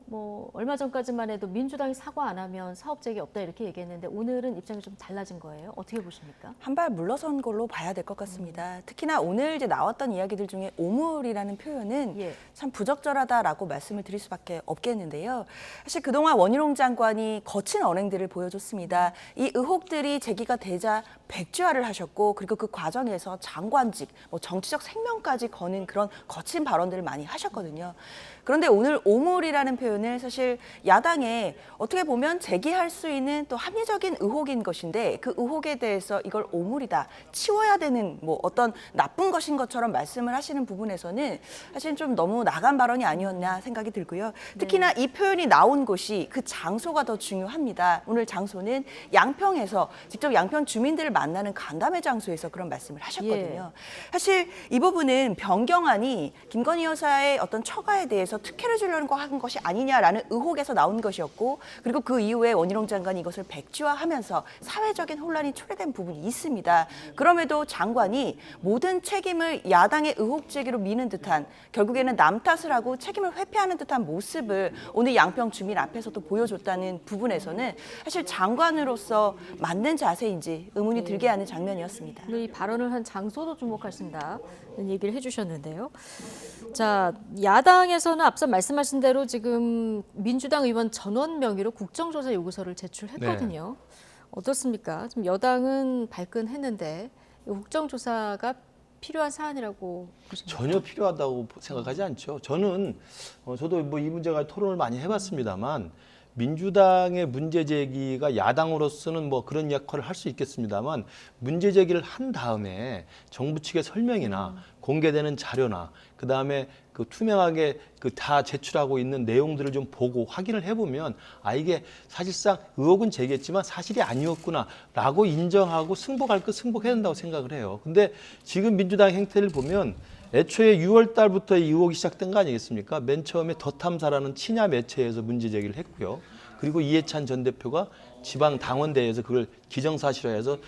뭐 얼마 전까지만 해도 민주당이 사과 안 하면 사업재개 없다 이렇게 얘기했는데 오늘은 입장이 좀 달라진 거예요. 어떻게 보십니까? 한 발 물러선 걸로 봐야 될 것 같습니다. 특히나 오늘 이제 나왔던 이야기들 중에 오물이라는 표현은 예. 참 부적절하다라고 말씀을 드릴 수밖에 없겠는데요. 사실 그동안 원희룡 장관이 거친 언행들을 보여줬습니다. 이 의혹들이 제기가 되자 백지화를 하셨고 그리고 그 과정에서 장관직, 정치적 생명까지 거는 그런 거친 발언들을 많이 하셨거든요. 그런데 오늘 오물이라는 표현을 사실 야당에 어떻게 보면 제기할 수 있는 또 합리적인 의혹인 것인데 그 의혹에 대해서 이걸 오물이다, 치워야 되는 어떤 나쁜 것인 것처럼 말씀을 하시는 부분에서는 사실 좀 너무 나간 발언이 아니었나 생각이 들고요. 특히나 이 표현이 나온 곳이 그 장소가 더 중요합니다. 오늘 장소는 양평에서 직접 양평 주민들을 만나는 간담회 장소에서 그런 말씀을 하셨거든요. 사실 이 부분은 변경안이 김건희 여사의 어떤 처가에 대해서 특혜를 주려고 한 것이 아니냐라는 의혹에서 나온 것이었고 그리고 그 이후에 원희룡 장관이 이것을 백지화하면서 사회적인 혼란이 초래된 부분이 있습니다. 그럼에도 장관이 모든 책임을 야당의 의혹 제기로 미는 듯한 결국에는 남 탓을 하고 책임을 회피하는 듯한 모습을 오늘 양평 주민 앞에서도 보여줬다는 부분에서는 사실 장관으로서 맞는 자세인지 의문이 들게 하는 장면이었습니다. 이 발언을 한 장소도 주목하신다는 얘기를 해주셨는데요. 자, 야당에서는 앞서 말씀하신 대로 지금 민주당 의원 전원 명의로 국정조사 요구서를 제출했거든요. 네. 어떻습니까? 지금 여당은 발끈했는데 국정조사가 필요한 사안이라고 보십니까? 전혀 필요하다고 생각하지 않죠. 저도 이 문제가 토론을 많이 해봤습니다만 민주당의 문제 제기가 야당으로서는 그런 역할을 할 수 있겠습니다만 문제 제기를 한 다음에 정부 측의 설명이나 공개되는 자료나 그다음에 그 투명하게 다 제출하고 있는 내용들을 좀 보고 확인을 해보면 이게 사실상 의혹은 제기했지만 사실이 아니었구나라고 인정하고 승복할 것 승복해야 된다고 생각을 해요. 근데 지금 민주당 행태를 보면 애초에 6월 달부터 이 의혹이 시작된 거 아니겠습니까? 맨 처음에 더 탐사라는 친야 매체에서 문제 제기를 했고요. 그리고 이해찬 전 대표가 지방 당원대회에서 그걸 기정사실화해서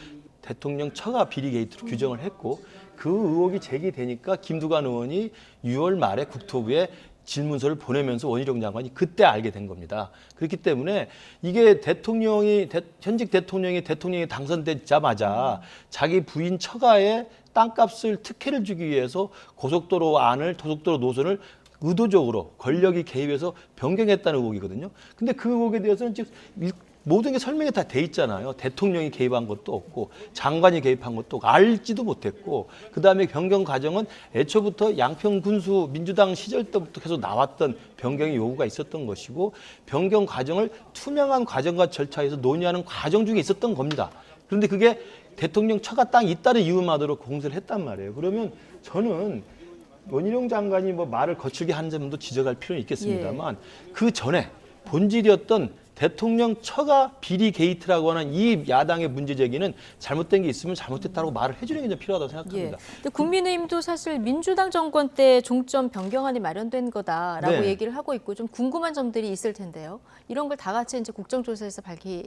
대통령 처가 비리 게이트로 규정을 했고 그 의혹이 제기되니까 김두관 의원이 6월 말에 국토부에 질문서를 보내면서 원희룡 장관이 그때 알게 된 겁니다. 그렇기 때문에 이게 현직 대통령이 당선되자마자 자기 부인 처가에 땅값을 특혜를 주기 위해서 고속도로 노선을 의도적으로 권력이 개입해서 변경했다는 의혹이거든요. 근데 그 의혹에 대해서는 지금 모든 게 설명이 다 돼 있잖아요. 대통령이 개입한 것도 없고 장관이 개입한 것도 없고 알지도 못했고 그다음에 변경 과정은 애초부터 양평 군수 민주당 시절 때부터 계속 나왔던 변경의 요구가 있었던 것이고 변경 과정을 투명한 과정과 절차에서 논의하는 과정 중에 있었던 겁니다. 그런데 그게 대통령 처가 땅이 있다는 이유만으로 공세를 했단 말이에요. 그러면 저는 원희룡 장관이 말을 거칠게 하는 점도 지적할 필요는 있겠습니다만 그 전에 본질이었던 대통령 처가 비리 게이트라고 하는 이 야당의 문제 제기는 잘못된 게 있으면 잘못됐다고 말을 해주는 게 좀 필요하다고 생각합니다. 근데 국민의힘도 사실 민주당 정권 때 종점 변경안이 마련된 거다라고 얘기를 하고 있고 좀 궁금한 점들이 있을 텐데요. 이런 걸 다 같이 이제 국정조사에서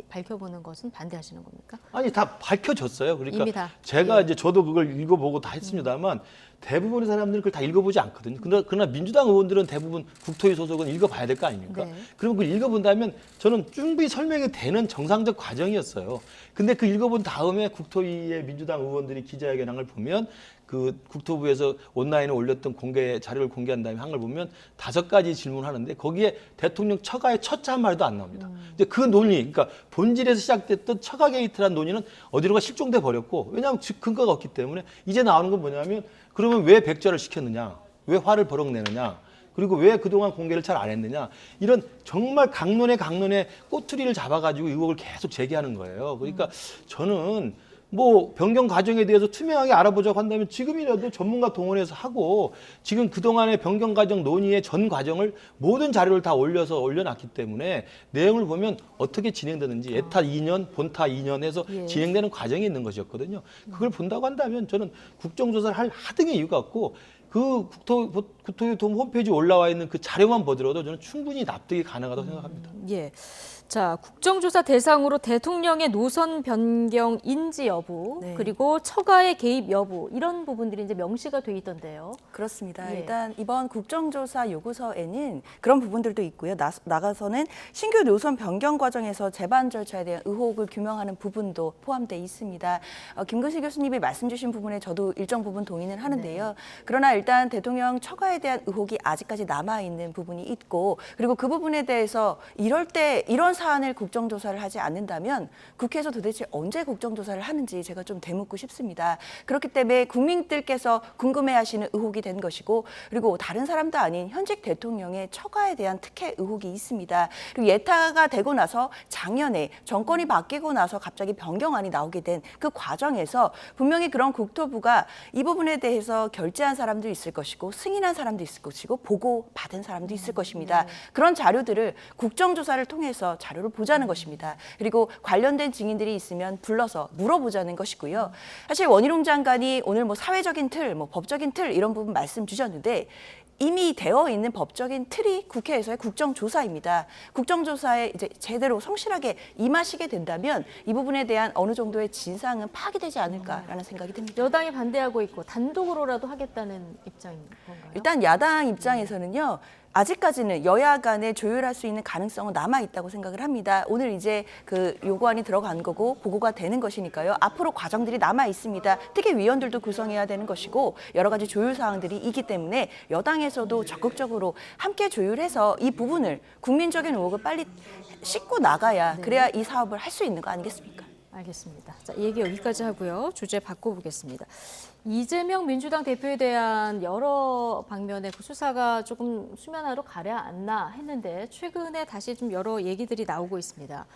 밝혀보는 것은 반대하시는 겁니까? 아니 다 밝혀졌어요. 그러니까 이미 다. 제가 이제 저도 그걸 읽어보고 다 했습니다만 대부분의 사람들은 그걸 다 읽어보지 않거든요. 그러나 민주당 의원들은 대부분 국토위 소속은 읽어봐야 될 거 아닙니까? 네. 그러면 그걸 읽어본다면 저는 충분히 설명이 되는 정상적 과정이었어요. 근데 그 읽어본 다음에 국토위의 민주당 의원들이 기자회견한 걸 보면 그 국토부에서 온라인에 올렸던 자료를 공개한 다음에 한 걸 보면 5가지 질문하는데 거기에 대통령 처가의 첫자 한 마디도 안 나옵니다. 이제 그 논의, 그러니까 본질에서 시작됐던 처가 게이트라는 논의는 어디론가 실종돼 버렸고, 왜냐하면 근거가 없기 때문에 이제 나오는 건 뭐냐면 그러면 왜 백지화를 시켰느냐, 왜 화를 버럭내느냐, 그리고 왜 그동안 공개를 잘 안 했느냐, 이런 정말 강론에 꼬투리를 잡아가지고 의혹을 계속 제기하는 거예요. 그러니까 저는 뭐 변경 과정에 대해서 투명하게 알아보자고 한다면 지금이라도 전문가 동원해서 하고, 지금 그동안의 변경 과정 논의의 전 과정을 모든 자료를 다 올려놨기 때문에 내용을 보면 어떻게 진행되는지 예타 2년, 본타 2년 해서 진행되는 과정이 있는 것이었거든요. 그걸 본다고 한다면 저는 국정조사를 할 하등의 이유가 없고, 그 국토교통 홈페이지에 올라와 있는 그 자료만 보더라도 저는 충분히 납득이 가능하다고 생각합니다. 예. 자, 국정조사 대상으로 대통령의 노선 변경 인지 여부, 그리고 처가의 개입 여부, 이런 부분들이 이제 명시가 돼 있던데요. 그렇습니다. 예. 일단 이번 국정조사 요구서에는 그런 부분들도 있고요. 나가서는 신규 노선 변경 과정에서 재반 절차에 대한 의혹을 규명하는 부분도 포함되어 있습니다. 김근식 교수님이 말씀 주신 부분에 저도 일정 부분 동의는 하는데요. 그러나 일단 대통령 처가에 대한 의혹이 아직까지 남아있는 부분이 있고, 그리고 그 부분에 대해서 이럴 때 이런 사안을 국정조사를 하지 않는다면 국회에서 도대체 언제 국정조사를 하는지 제가 좀 되묻고 싶습니다. 그렇기 때문에 국민들께서 궁금해하시는 의혹이 된 것이고, 그리고 다른 사람도 아닌 현직 대통령의 처가에 대한 특혜 의혹이 있습니다. 그리고 예타가 되고 나서 작년에 정권이 바뀌고 나서 갑자기 변경안이 나오게 된 그 과정에서 분명히 그런 국토부가 이 부분에 대해서 결재한 사람도 있을 것이고, 승인한 사람도 있을 것이고, 보고받은 사람도 있을 것입니다. 그런 자료들을 국정조사를 통해서 자료를 보자는 것입니다. 그리고 관련된 증인들이 있으면 불러서 물어보자는 것이고요. 사실 원희룡 장관이 오늘 뭐 사회적인 틀, 뭐 법적인 틀 이런 부분 말씀 주셨는데, 이미 되어 있는 법적인 틀이 국회에서의 국정조사입니다. 국정조사에 이제 제대로 성실하게 임하시게 된다면 이 부분에 대한 어느 정도의 진상은 파악되지 않을까라는 생각이 듭니다. 여당이 반대하고 있고 단독으로라도 하겠다는 입장인 건가요? 일단 야당 입장에서는요, 아직까지는 여야 간에 조율할 수 있는 가능성은 남아있다고 생각을 합니다. 오늘 이제 그 요구안이 들어간 거고 보고가 되는 것이니까요. 앞으로 과정들이 남아있습니다. 특위위원들도 구성해야 되는 것이고 여러 가지 조율 사항들이 있기 때문에 여당에서도 적극적으로 함께 조율해서 이 부분을, 국민적인 의혹을 빨리 씻고 나가야 그래야 이 사업을 할 수 있는 거 아니겠습니까? 알겠습니다. 자, 얘기 여기까지 하고요. 주제 바꿔보겠습니다. 이재명 민주당 대표에 대한 여러 방면의 그 수사가 조금 수면 아래로 가려앉나 했는데 최근에 다시 좀 여러 얘기들이 나오고 있습니다.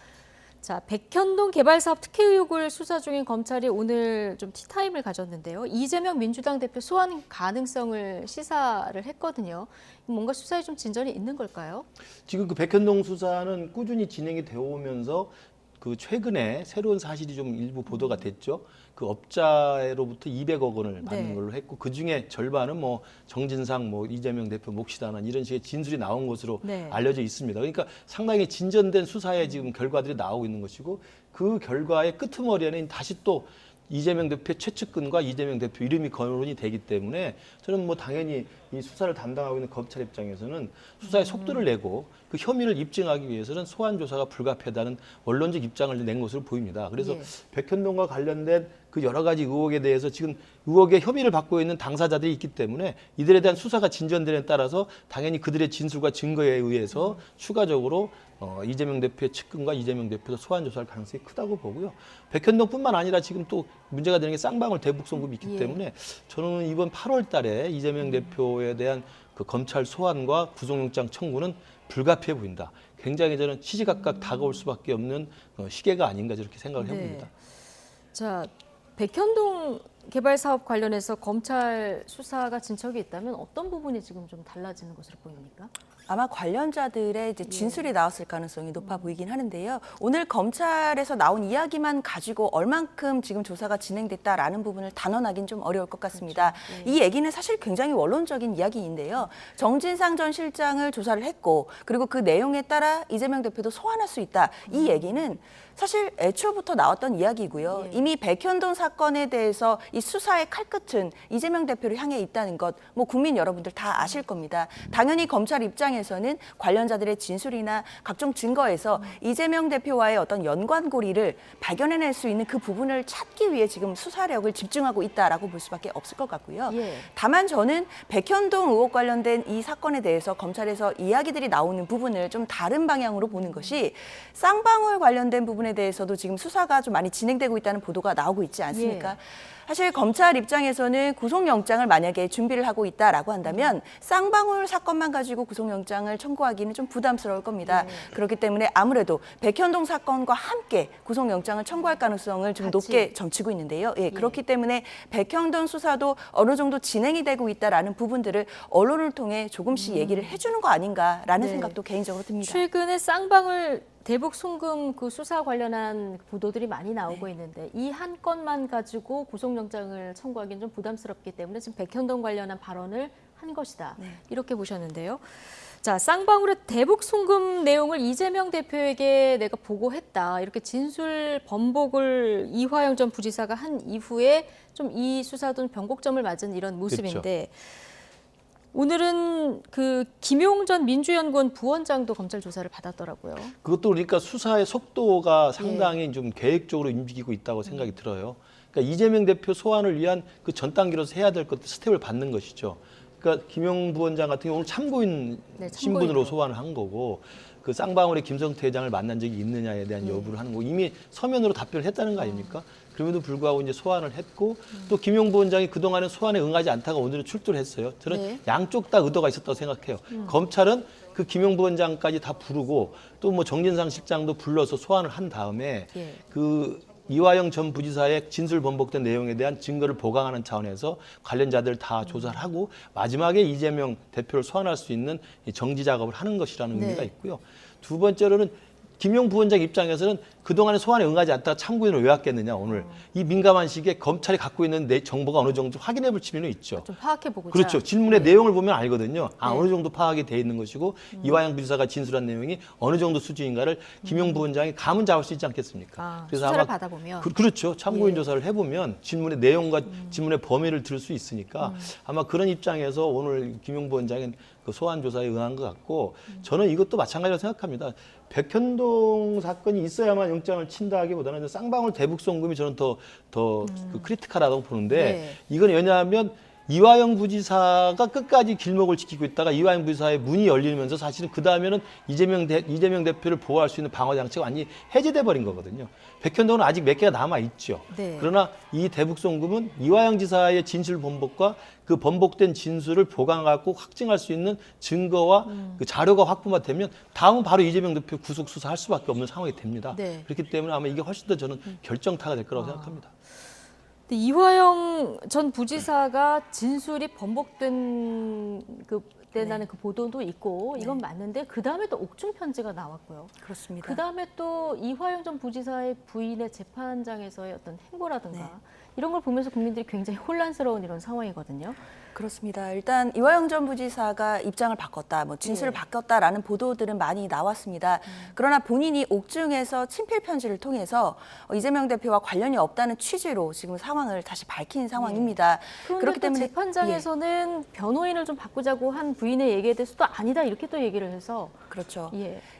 자, 백현동 개발사업 특혜 의혹을 수사 중인 검찰이 오늘 좀 티타임을 가졌는데요. 이재명 민주당 대표 소환 가능성을 시사를 했거든요. 뭔가 수사에 좀 진전이 있는 걸까요? 지금 그 백현동 수사는 꾸준히 진행이 되어 오면서 그 최근에 새로운 사실이 좀 일부 보도가 됐죠. 그 업자로부터 200억 원을 받는 걸로 했고, 그 중에 절반은 뭐 정진상, 뭐 이재명 대표 몫이다는 이런 식의 진술이 나온 것으로 알려져 있습니다. 그러니까 상당히 진전된 수사의 지금 결과들이 나오고 있는 것이고, 그 결과의 끄트머리에는 다시 또 이재명 대표 최측근과 이재명 대표 이름이 거론이 되기 때문에 저는 뭐 당연히 이 수사를 담당하고 있는 검찰 입장에서는 수사의 속도를 내고 그 혐의를 입증하기 위해서는 소환 조사가 불가피하다는 원론적 입장을 낸 것으로 보입니다. 그래서 백현동과 관련된 그 여러 가지 의혹에 대해서 지금 의혹의 혐의를 받고 있는 당사자들이 있기 때문에 이들에 대한 수사가 진전되는 데 따라서 당연히 그들의 진술과 증거에 의해서 추가적으로 이재명 대표의 측근과 이재명 대표도 소환 조사할 가능성이 크다고 보고요. 백현동뿐만 아니라 지금 또 문제가 되는 게 쌍방울 대북송금이 있기 때문에 저는 이번 8월 달에 이재명 대표에 대한 그 검찰 소환과 구속영장 청구는 불가피해 보인다. 굉장히 저는 시시각각 다가올 수밖에 없는 시계가 아닌가 저렇게 생각을 해봅니다. 자, 백현동 개발 사업 관련해서 검찰 수사가 진척이 있다면 어떤 부분이 지금 좀 달라지는 것으로 보입니까? 아마 관련자들의 이제 진술이 나왔을 가능성이 높아 보이긴 하는데요. 오늘 검찰에서 나온 이야기만 가지고 얼만큼 지금 조사가 진행됐다라는 부분을 단언하기는 좀 어려울 것 같습니다. 이 얘기는 사실 굉장히 원론적인 이야기인데요. 정진상 전 실장을 조사를 했고, 그리고 그 내용에 따라 이재명 대표도 소환할 수 있다. 이 얘기는 사실 애초부터 나왔던 이야기고요. 이미 백현동 사건에 대해서 이 이 수사의 칼끝은 이재명 대표를 향해 있다는 것, 뭐 국민 여러분들 다 아실 겁니다. 당연히 검찰 입장에서는 관련자들의 진술이나 각종 증거에서 이재명 대표와의 어떤 연관고리를 발견해낼 수 있는 그 부분을 찾기 위해 지금 수사력을 집중하고 있다라고 볼 수밖에 없을 것 같고요. 다만 저는 백현동 의혹 관련된 이 사건에 대해서 검찰에서 이야기들이 나오는 부분을 좀 다른 방향으로 보는 것이 쌍방울 관련된 부분에 대해서도 지금 수사가 좀 많이 진행되고 있다는 보도가 나오고 있지 않습니까? 사실 검찰 입장에서는 구속영장을 만약에 준비를 하고 있다라고 한다면 쌍방울 사건만 가지고 구속영장을 청구하기는 좀 부담스러울 겁니다. 그렇기 때문에 아무래도 백현동 사건과 함께 구속영장을 청구할 가능성을 좀 높게 점치고 있는데요. 그렇기 때문에 백현동 수사도 어느 정도 진행이 되고 있다라는 부분들을 언론을 통해 조금씩 얘기를 해주는 거 아닌가라는 생각도 개인적으로 듭니다. 최근에 쌍방울 대북 송금 그 수사 관련한 보도들이 많이 나오고 있는데 이 한 건만 가지고 구속영장을 청구하기는 좀 부담스럽기 때문에 지금 백현동 관련한 발언을 한 것이다. 이렇게 보셨는데요. 자, 쌍방울의 대북 송금 내용을 이재명 대표에게 내가 보고했다. 이렇게 진술 번복을 이화영 전 부지사가 한 이후에 좀 이 수사도 변곡점을 맞은 이런 모습인데 오늘은 그 김용 전 민주연구원 부원장도 검찰 조사를 받았더라고요. 그것도 그러니까 수사의 속도가 상당히 좀 계획적으로 움직이고 있다고 생각이 들어요. 그러니까 이재명 대표 소환을 위한 그 전 단계로서 해야 될 것들 스텝을 밟는 것이죠. 그러니까 김용 부원장 같은 경우는 참고인 신분으로 소환을 한 거고 그 쌍방울의 김성태 회장을 만난 적이 있느냐에 대한 여부를 하는 거고 이미 서면으로 답변을 했다는 거 아닙니까? 그럼에도 불구하고 이제 소환을 했고 또 김용 부원장이 그동안은 소환에 응하지 않다가 오늘은 출두를 했어요. 저는 양쪽 다 의도가 있었다고 생각해요. 검찰은 그 김용 부원장까지 다 부르고 또 뭐 정진상 실장도 불러서 소환을 한 다음에 그 이화영 전 부지사의 진술 번복된 내용에 대한 증거를 보강하는 차원에서 관련자들 다 조사를 하고 마지막에 이재명 대표를 소환할 수 있는 정지 작업을 하는 것이라는 의미가 있고요. 두 번째로는 김용 부원장 입장에서는 그동안에 소환에 응하지 않다가 참고인을 왜 왔겠느냐 오늘. 이 민감한 시기에 검찰이 갖고 있는 정보가 어느 정도 확인해 볼 필요는 있죠. 좀 파악해보고자. 그렇죠. 질문의 내용을 보면 알거든요. 어느 정도 파악이 돼 있는 것이고 이화영 부지사가 진술한 내용이 어느 정도 수준인가를 김용 부원장이 감은 잡을 수 있지 않겠습니까? 그래서 수사를 받아보면. 그렇죠. 참고인 조사를 해보면 질문의 내용과 질문의 범위를 들을 수 있으니까 아마 그런 입장에서 오늘 김용 부원장은 그 소환 조사에 응한 것 같고 저는 이것도 마찬가지로 생각합니다. 백현동 사건이 있어야만 영장을 친다기보다는 쌍방울 대북 송금이 저는 더 그 크리티컬하다고 보는데 이건 왜냐하면 이화영 부지사가 끝까지 길목을 지키고 있다가 이화영 부지사의 문이 열리면서 사실은 그 다음에는 이재명 대표를 보호할 수 있는 방어 장치가 완전히 해제돼 버린 거거든요. 백현동은 아직 몇 개가 남아 있죠. 그러나 이 대북 송금은 이화영 지사의 진술 번복과 그 번복된 진술을 보강하고 확증할 수 있는 증거와 그 자료가 확보가 되면 다음은 바로 이재명 대표 구속 수사할 수밖에 없는 상황이 됩니다. 그렇기 때문에 아마 이게 훨씬 더 저는 결정타가 될 거라고 생각합니다. 이화영 전 부지사가 진술이 번복된 때라는 그 보도도 있고 이건 맞는데 그 다음에 또 옥중 편지가 나왔고요. 그렇습니다. 그 다음에 또 이화영 전 부지사의 부인의 재판장에서의 어떤 행보라든가 이런 걸 보면서 국민들이 굉장히 혼란스러운 이런 상황이거든요. 그렇습니다. 일단 이화영 전 부지사가 입장을 바꿨다, 뭐 진술을 바꿨다라는 보도들은 많이 나왔습니다. 그러나 본인이 옥중에서 친필 편지를 통해서 이재명 대표와 관련이 없다는 취지로 지금 상황을 다시 밝힌 상황입니다. 그렇기 때문에 재판장에서는 변호인을 좀 바꾸자고 한 부인의 얘기에 대해서도 아니다 이렇게 또 얘기를 해서 그렇죠.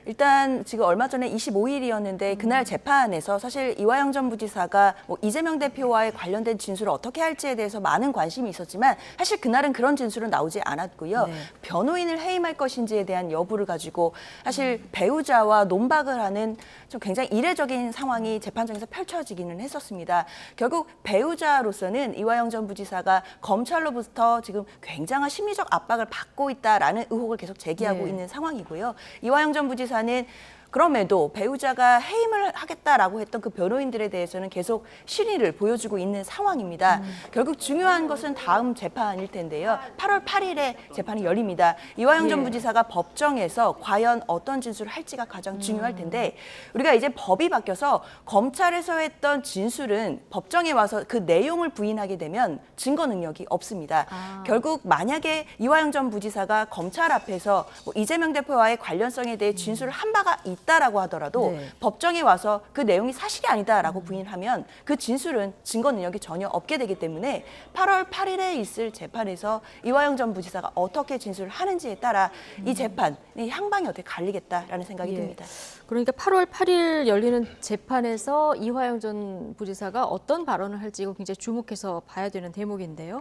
일단 지금 얼마 전에 25일이었는데 그날 재판에서 사실 이화영 전 부지사가 뭐 이재명 대표와의 관련된 진술을 어떻게 할지에 대해서 많은 관심이 있었지만 사실 그날은 그런 진술은 나오지 않았고요. 변호인을 해임할 것인지에 대한 여부를 가지고 사실 배우자와 논박을 하는 좀 굉장히 이례적인 상황이 재판장에서 펼쳐지기는 했었습니다. 결국 배우자로서는 이화영 전 부지사가 검찰로부터 지금 굉장한 심리적 압박을 받고 있다라는 의혹을 계속 제기하고 있는 상황이고요. 이화영 전 부지사는 그럼에도 배우자가 해임을 하겠다라고 했던 그 변호인들에 대해서는 계속 실의를 보여주고 있는 상황입니다. 결국 중요한 것은 다음 재판일 텐데요. 8월 8일에 재판이 열립니다. 이화영 전 부지사가 법정에서 과연 어떤 진술을 할지가 가장 중요할 텐데 우리가 이제 법이 바뀌어서 검찰에서 했던 진술은 법정에 와서 그 내용을 부인하게 되면 증거 능력이 없습니다. 결국 만약에 이화영 전 부지사가 검찰 앞에서 뭐 이재명 대표와의 관련성에 대해 진술을 한 바가 봤다라고 하더라도 네. 법정에 와서 그 내용이 사실이 아니다라고 부인하면 그 진술은 증거 능력이 전혀 없게 되기 때문에 8월 8일에 있을 재판에서 이화영 전 부지사가 어떻게 진술을 하는지에 따라 이 재판의 향방이 어떻게 갈리겠다라는 생각이 듭니다. 그러니까 8월 8일 열리는 재판에서 이화영 전 부지사가 어떤 발언을 할지 이거 굉장히 주목해서 봐야 되는 대목인데요.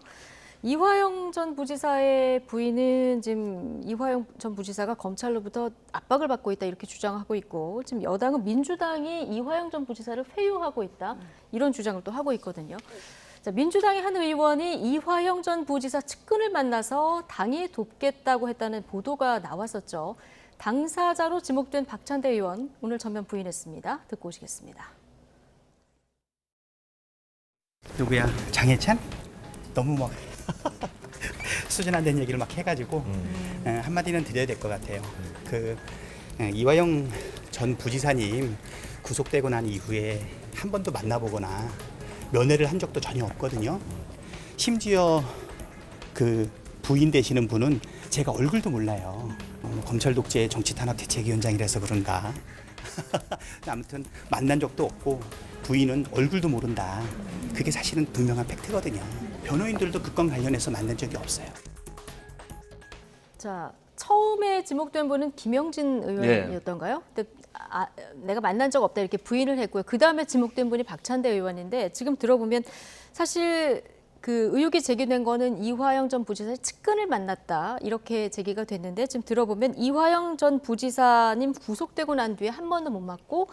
이화영 전 부지사의 부인은 지금 이화영 전 부지사가 검찰로부터 압박을 받고 있다 이렇게 주장하고 있고 지금 여당은 민주당이 이화영 전 부지사를 회유하고 있다 이런 주장을 또 하고 있거든요. 자, 민주당의 한 의원이 이화영 전 부지사 측근을 만나서 당이 돕겠다고 했다는 보도가 나왔었죠. 당사자로 지목된 박찬대 의원 오늘 전면 부인했습니다. 듣고 오시겠습니다. 누구야? 장혜찬? 너무 막 수준 안 된 얘기를 막 해가지고 한마디는 드려야 될 것 같아요. 이화영 전 부지사님 구속되고 난 이후에 한 번도 만나보거나 면회를 한 적도 전혀 없거든요. 심지어 그 부인 되시는 분은 제가 얼굴도 몰라요. 검찰 독재 정치 탄압 대책위원장이라서 그런가. 아무튼 만난 적도 없고 부인은 얼굴도 모른다. 그게 사실은 분명한 팩트거든요. 변호인들도 그 건 관련해서 만난 적이 없어요. 자, 처음에 지목된 분은 김영진 의원이었던가요? 근데 내가 만난 적 없다 이렇게 부인을 했고요. 그다음에 지목된 분이 박찬대 의원인데 지금 들어보면 사실 그 의혹이 제기된 거는 이화영 전 부지사의 측근을 만났다 이렇게 제기가 됐는데 지금 들어보면 이화영 전 부지사님 구속되고 난 뒤에 한 번도 못 맞고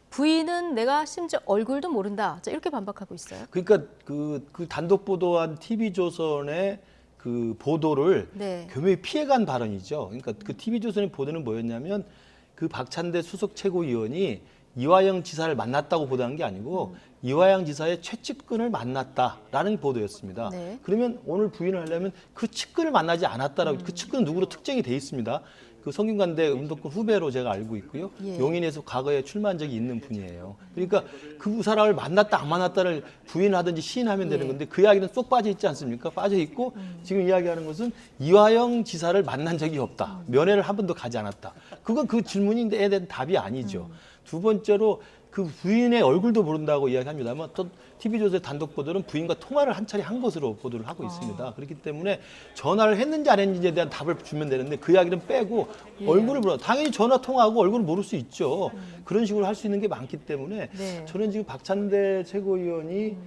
부인은 내가 심지어 얼굴도 모른다. 자, 이렇게 반박하고 있어요. 그러니까 그 단독 보도한 TV조선의 그 보도를 교묘히 피해간 발언이죠. 그러니까 그 TV조선의 보도는 뭐였냐면 그 박찬대 수석 최고위원이 이화영 지사를 만났다고 보도한 게 아니고 이화영 지사의 최측근을 만났다라는 보도였습니다. 그러면 오늘 부인을 하려면 그 측근을 만나지 않았다라고 그 측근은 누구로 특정이 돼 있습니다. 그 성균관대 운동권 후배로 제가 알고 있고요. 용인에서 과거에 출마한 적이 있는 분이에요. 그러니까 그 사람을 만났다 안 만났다를 부인하든지 시인하면 되는 건데 그 이야기는 쏙 빠져 있지 않습니까? 빠져 있고 지금 이야기하는 것은 이화영 지사를 만난 적이 없다. 면회를 한 번도 가지 않았다. 그건 그 질문인데 대한 답이 아니죠. 두 번째로 그 부인의 얼굴도 모른다고 이야기합니다만 또 TV조선의 단독 보도는 부인과 통화를 한 차례 한 것으로 보도를 하고 있습니다. 그렇기 때문에 전화를 했는지 안 했는지에 대한 답을 주면 되는데 그 이야기는 빼고 얼굴을 몰라. 당연히 전화 통화하고 얼굴을 모를 수 있죠. 그런 식으로 할 수 있는 게 많기 때문에 저는 지금 박찬대 최고위원이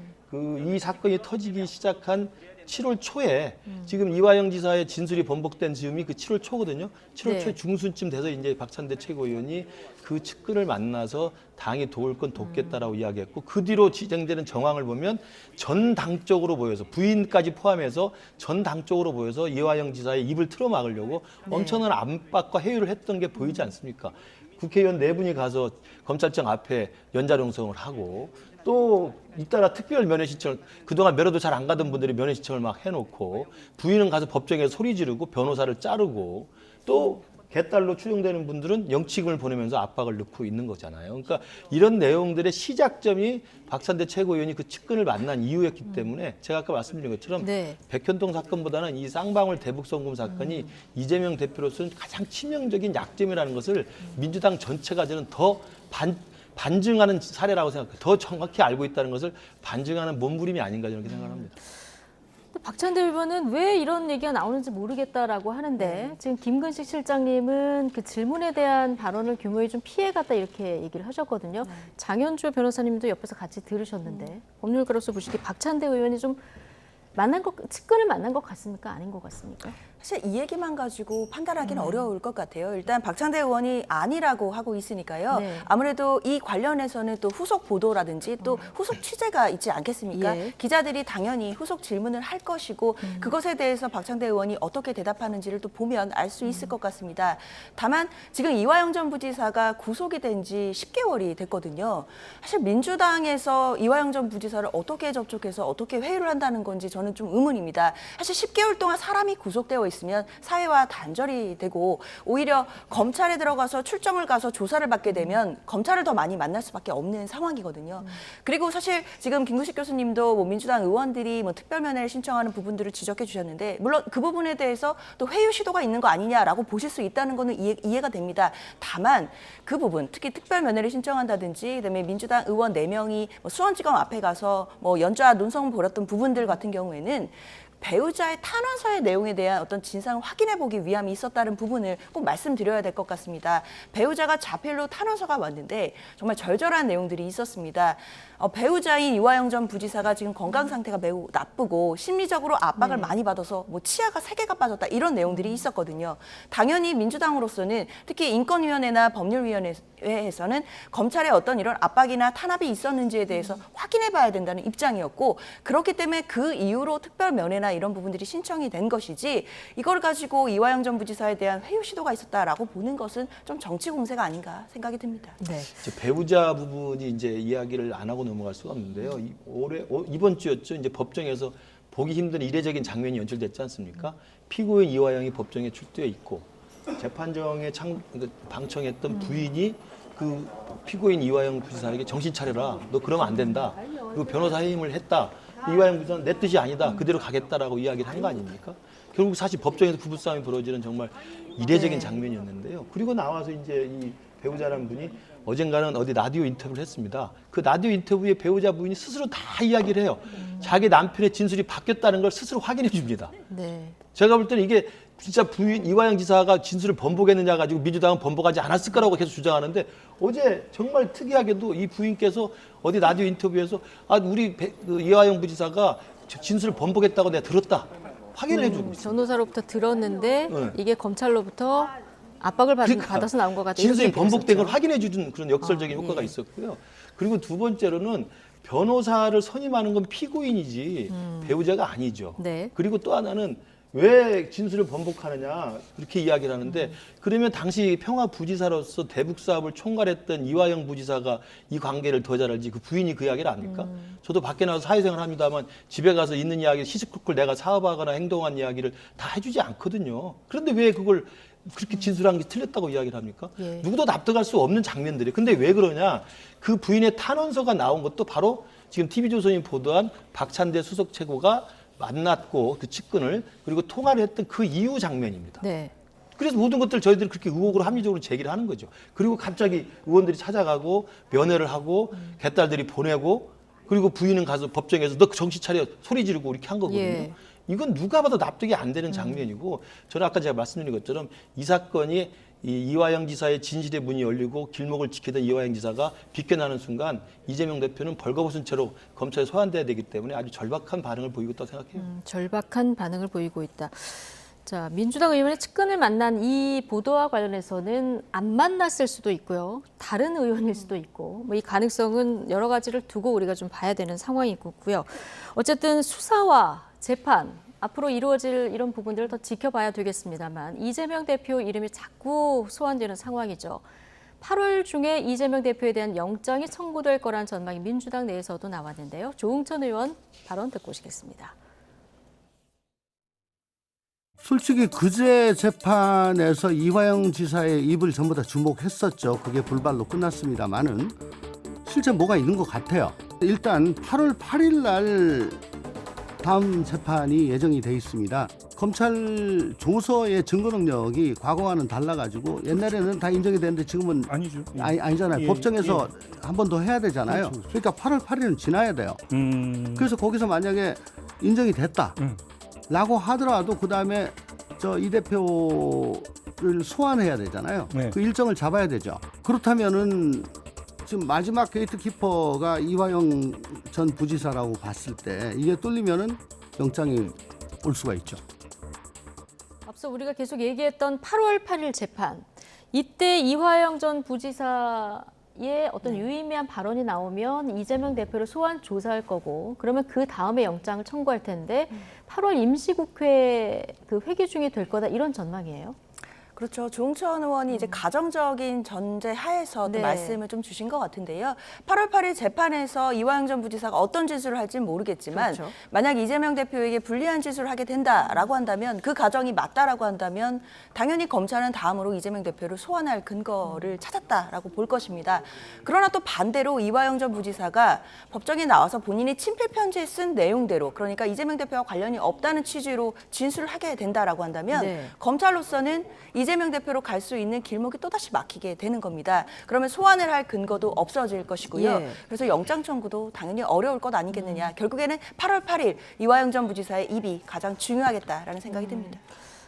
이 사건이 터지기 시작한 7월 초에 지금 이화영 지사의 진술이 번복된 즈음이 그 7월 초거든요. 7월 초 중순쯤 돼서 이제 박찬대 최고위원이 그 측근을 만나서 당이 도울 건 돕겠다라고 이야기했고 그 뒤로 진행되는 정황을 보면 전 당적으로 보여서 부인까지 포함해서 전 당적으로 보여서 이화영 지사의 입을 틀어막으려고 엄청난 압박과 회유를 했던 게 보이지 않습니까? 국회의원 4분이 가서 검찰청 앞에 연좌룡성을 하고 또 잇따라 특별 면회 신청 그동안 면회도 잘 안 가던 분들이 면회 신청을 막 해놓고 부인은 가서 법정에 소리 지르고 변호사를 자르고 또 개딸로 추정되는 분들은 영치금을 보내면서 압박을 넣고 있는 거잖아요. 그러니까 이런 내용들의 시작점이 박찬대 최고위원이 그 측근을 만난 이유였기 때문에 제가 아까 말씀드린 것처럼 백현동 사건보다는 이 쌍방울 대북송금 사건이 이재명 대표로서는 가장 치명적인 약점이라는 것을 민주당 전체가 저는 더 반증하는 사례라고 생각해요. 더 정확히 알고 있다는 것을 반증하는 몸부림이 아닌가 저는 그렇게 생각합니다. 박찬대 의원은 왜 이런 얘기가 나오는지 모르겠다라고 하는데 지금 김근식 실장님은 그 질문에 대한 발언을 교묘히 좀 피해갔다 이렇게 얘기를 하셨거든요. 장현주 변호사님도 옆에서 같이 들으셨는데 법률가로서 보시기에 박찬대 의원이 좀 측근을 만난 것 같습니까? 아닌 것 같습니까? 사실 이 얘기만 가지고 판단하기는 어려울 것 같아요. 일단 박찬대 의원이 아니라고 하고 있으니까요. 아무래도 이 관련해서는 또 후속 보도라든지 또 후속 취재가 있지 않겠습니까? 기자들이 당연히 후속 질문을 할 것이고 그것에 대해서 박찬대 의원이 어떻게 대답하는지를 또 보면 알 수 있을 것 같습니다. 다만 지금 이화영 전 부지사가 구속이 된 지 10개월이 됐거든요. 사실 민주당에서 이화영 전 부지사를 어떻게 접촉해서 어떻게 회유를 한다는 건지 저는 좀 의문입니다. 사실 10개월 동안 사람이 구속되어 되어 있으면 사회와 단절이 되고 오히려 검찰에 들어가서 출정을 가서 조사를 받게 되면 검찰을 더 많이 만날 수밖에 없는 상황이거든요. 그리고 사실 지금 김구식 교수님도 뭐 민주당 의원들이 뭐 특별면회를 신청하는 부분들을 지적해 주셨는데 물론 그 부분에 대해서 또 회유 시도가 있는 거 아니냐라고 보실 수 있다는 거는 이해가 됩니다. 다만 그 부분 특히 특별면회를 신청한다든지 그다음에 민주당 의원 4명이 뭐 수원지검 앞에 가서 뭐 연좌 논성 벌였던 부분들 같은 경우에는 배우자의 탄원서의 내용에 대한 어떤 진상을 확인해 보기 위함이 있었다는 부분을 꼭 말씀드려야 될 것 같습니다. 배우자가 자필로 탄원서가 왔는데 정말 절절한 내용들이 있었습니다. 배우자인 이화영 전 부지사가 지금 건강 상태가 매우 나쁘고 심리적으로 압박을 많이 받아서 뭐 치아가 3개가 빠졌다 이런 내용들이 있었거든요. 당연히 민주당으로서는 특히 인권위원회나 법률위원회에서는 검찰의 어떤 이런 압박이나 탄압이 있었는지에 대해서 확인해 봐야 된다는 입장이었고 그렇기 때문에 그 이후로 특별면회나 이런 부분들이 신청이 된 것이지 이걸 가지고 이화영 전 부지사에 대한 회유 시도가 있었다라고 보는 것은 좀 정치 공세가 아닌가 생각이 듭니다. 네. 배우자 부분이 이제 이야기를 안 하고 넘어갈 수가 없는데요. 이번 주였죠. 이제 법정에서 보기 힘든 이례적인 장면이 연출됐지 않습니까? 피고인 이화영이 법정에 출두해 있고 재판정에 방청했던 부인이 그 피고인 이화영 부지사에게 정신 차려라. 너 그러면 안 된다. 그리고 변호사 해임을 했다. 이화영 부지사는 내 뜻이 아니다. 그대로 가겠다라고 이야기를 한 거 아닙니까? 결국 사실 법정에서 부부싸움이 벌어지는 정말 이례적인 장면이었는데요. 그리고 나와서 이제 이 배우자라는 분이 어젠가는 어디 라디오 인터뷰를 했습니다. 그 라디오 인터뷰에 배우자 부인이 스스로 다 이야기를 해요. 자기 남편의 진술이 바뀌었다는 걸 스스로 확인해 줍니다. 네. 제가 볼 때는 이게 진짜 부인 이화영 지사가 진술을 번복했느냐 가지고 민주당은 번복하지 않았을 거라고 계속 주장하는데 어제 정말 특이하게도 이 부인께서 어디 라디오 인터뷰에서 우리 이화영 부지사가 진술을 번복했다고 내가 들었다. 확인을 해주고 있어요. 변호사로부터 들었는데 이게 검찰로부터 압박을 받아서 나온 것 같아요. 진술이 번복된 걸 확인해 주는 그런 역설적인 효과가 있었고요. 그리고 두 번째로는 변호사를 선임하는 건 피고인이지 배우자가 아니죠. 네. 그리고 또 하나는 왜 진술을 번복하느냐 이렇게 이야기를 하는데 그러면 당시 평화부지사로서 대북 사업을 총괄했던 이화영 부지사가 이 관계를 더 잘 알지 그 부인이 그 이야기를 압니까? 저도 밖에 나가서 사회생활 합니다만 집에 가서 있는 이야기 시시콜콜 내가 사업하거나 행동한 이야기를 다 해주지 않거든요. 그런데 왜 그걸 그렇게 진술한 게 틀렸다고 이야기를 합니까? 예. 누구도 납득할 수 없는 장면들이. 근데 왜 그러냐? 그 부인의 탄원서가 나온 것도 바로 지금 TV조선이 보도한 박찬대 수석 최고가 만났고 그 측근을 그리고 통화를 했던 그 이후 장면입니다. 네. 그래서 모든 것들 저희들이 그렇게 의혹으로 합리적으로 제기를 하는 거죠. 그리고 갑자기 의원들이 찾아가고 면회를 하고 개딸들이 보내고 그리고 부인은 가서 법정에서 너 정신 차려 소리 지르고 이렇게 한 거거든요. 예. 이건 누가 봐도 납득이 안 되는 장면이고 저는 아까 제가 말씀드린 것처럼 이 사건이 이화영 지사의 진실의 문이 열리고 길목을 지키던 이화영 지사가 비껴나는 순간 이재명 대표는 벌거벗은 채로 검찰에 소환돼야 되기 때문에 아주 절박한 반응을 보이고 있다고 생각해요. 절박한 반응을 보이고 있다. 자, 민주당 의원의 측근을 만난 이 보도와 관련해서는 안 만났을 수도 있고요. 다른 의원일 수도 있고 뭐 이 가능성은 여러 가지를 두고 우리가 좀 봐야 되는 상황이고요. 어쨌든 수사와 재판 앞으로 이루어질 이런 부분들을 더 지켜봐야 되겠습니다만 이재명 대표 이름이 자꾸 소환되는 상황이죠. 8월 중에 이재명 대표에 대한 영장이 청구될 거란 전망이 민주당 내에서도 나왔는데요. 조응천 의원 발언 듣고 오시겠습니다. 솔직히 그제 재판에서 이화영 지사의 입을 전부 다 주목했었죠. 그게 불발로 끝났습니다만은 실제 뭐가 있는 것 같아요. 일단 8월 8일 날 다음 재판이 예정이 돼 있습니다. 검찰 조서의 증거 능력이 과거와는 달라가지고 옛날에는 다 인정이 되는데 지금은 아니죠. 아니잖아요. 예, 법정에서 예. 한 번 더 해야 되잖아요. 그렇죠. 그러니까 8월 8일은 지나야 돼요. 그래서 거기서 만약에 인정이 됐다 라고 하더라도 그 다음에 이 대표를 소환해야 되잖아요. 네. 그 일정을 잡아야 되죠. 그렇다면은 지금 마지막 게이트키퍼가 이화영 전 부지사라고 봤을 때 이게 뚫리면은 영장이 올 수가 있죠. 앞서 우리가 계속 얘기했던 8월 8일 재판. 이때 이화영 전 부지사의 어떤 유의미한 발언이 나오면 이재명 대표를 소환 조사할 거고 그러면 그 다음에 영장을 청구할 텐데 8월 임시국회 그 회기 중이 될 거다 이런 전망이에요. 그렇죠. 조응천 의원이 이제 가정적인 전제 하에서 또 네. 말씀을 좀 주신 것 같은데요. 8월 8일 재판에서 이화영 전 부지사가 어떤 진술을 할지는 모르겠지만 그렇죠. 만약 이재명 대표에게 불리한 진술을 하게 된다라고 한다면 그 가정이 맞다라고 한다면 당연히 검찰은 다음으로 이재명 대표를 소환할 근거를 찾았다라고 볼 것입니다. 그러나 또 반대로 이화영 전 부지사가 법정에 나와서 본인이 친필 편지에 쓴 내용대로 그러니까 이재명 대표와 관련이 없다는 취지로 진술을 하게 된다라고 한다면 네. 검찰로서는 이재명 대표로 갈 수 있는 길목이 또다시 막히게 되는 겁니다. 그러면 소환을 할 근거도 없어질 것이고요. 예. 그래서 영장 청구도 당연히 어려울 것 아니겠느냐. 결국에는 8월 8일 이화영 전 부지사의 입이 가장 중요하겠다라는 생각이 듭니다.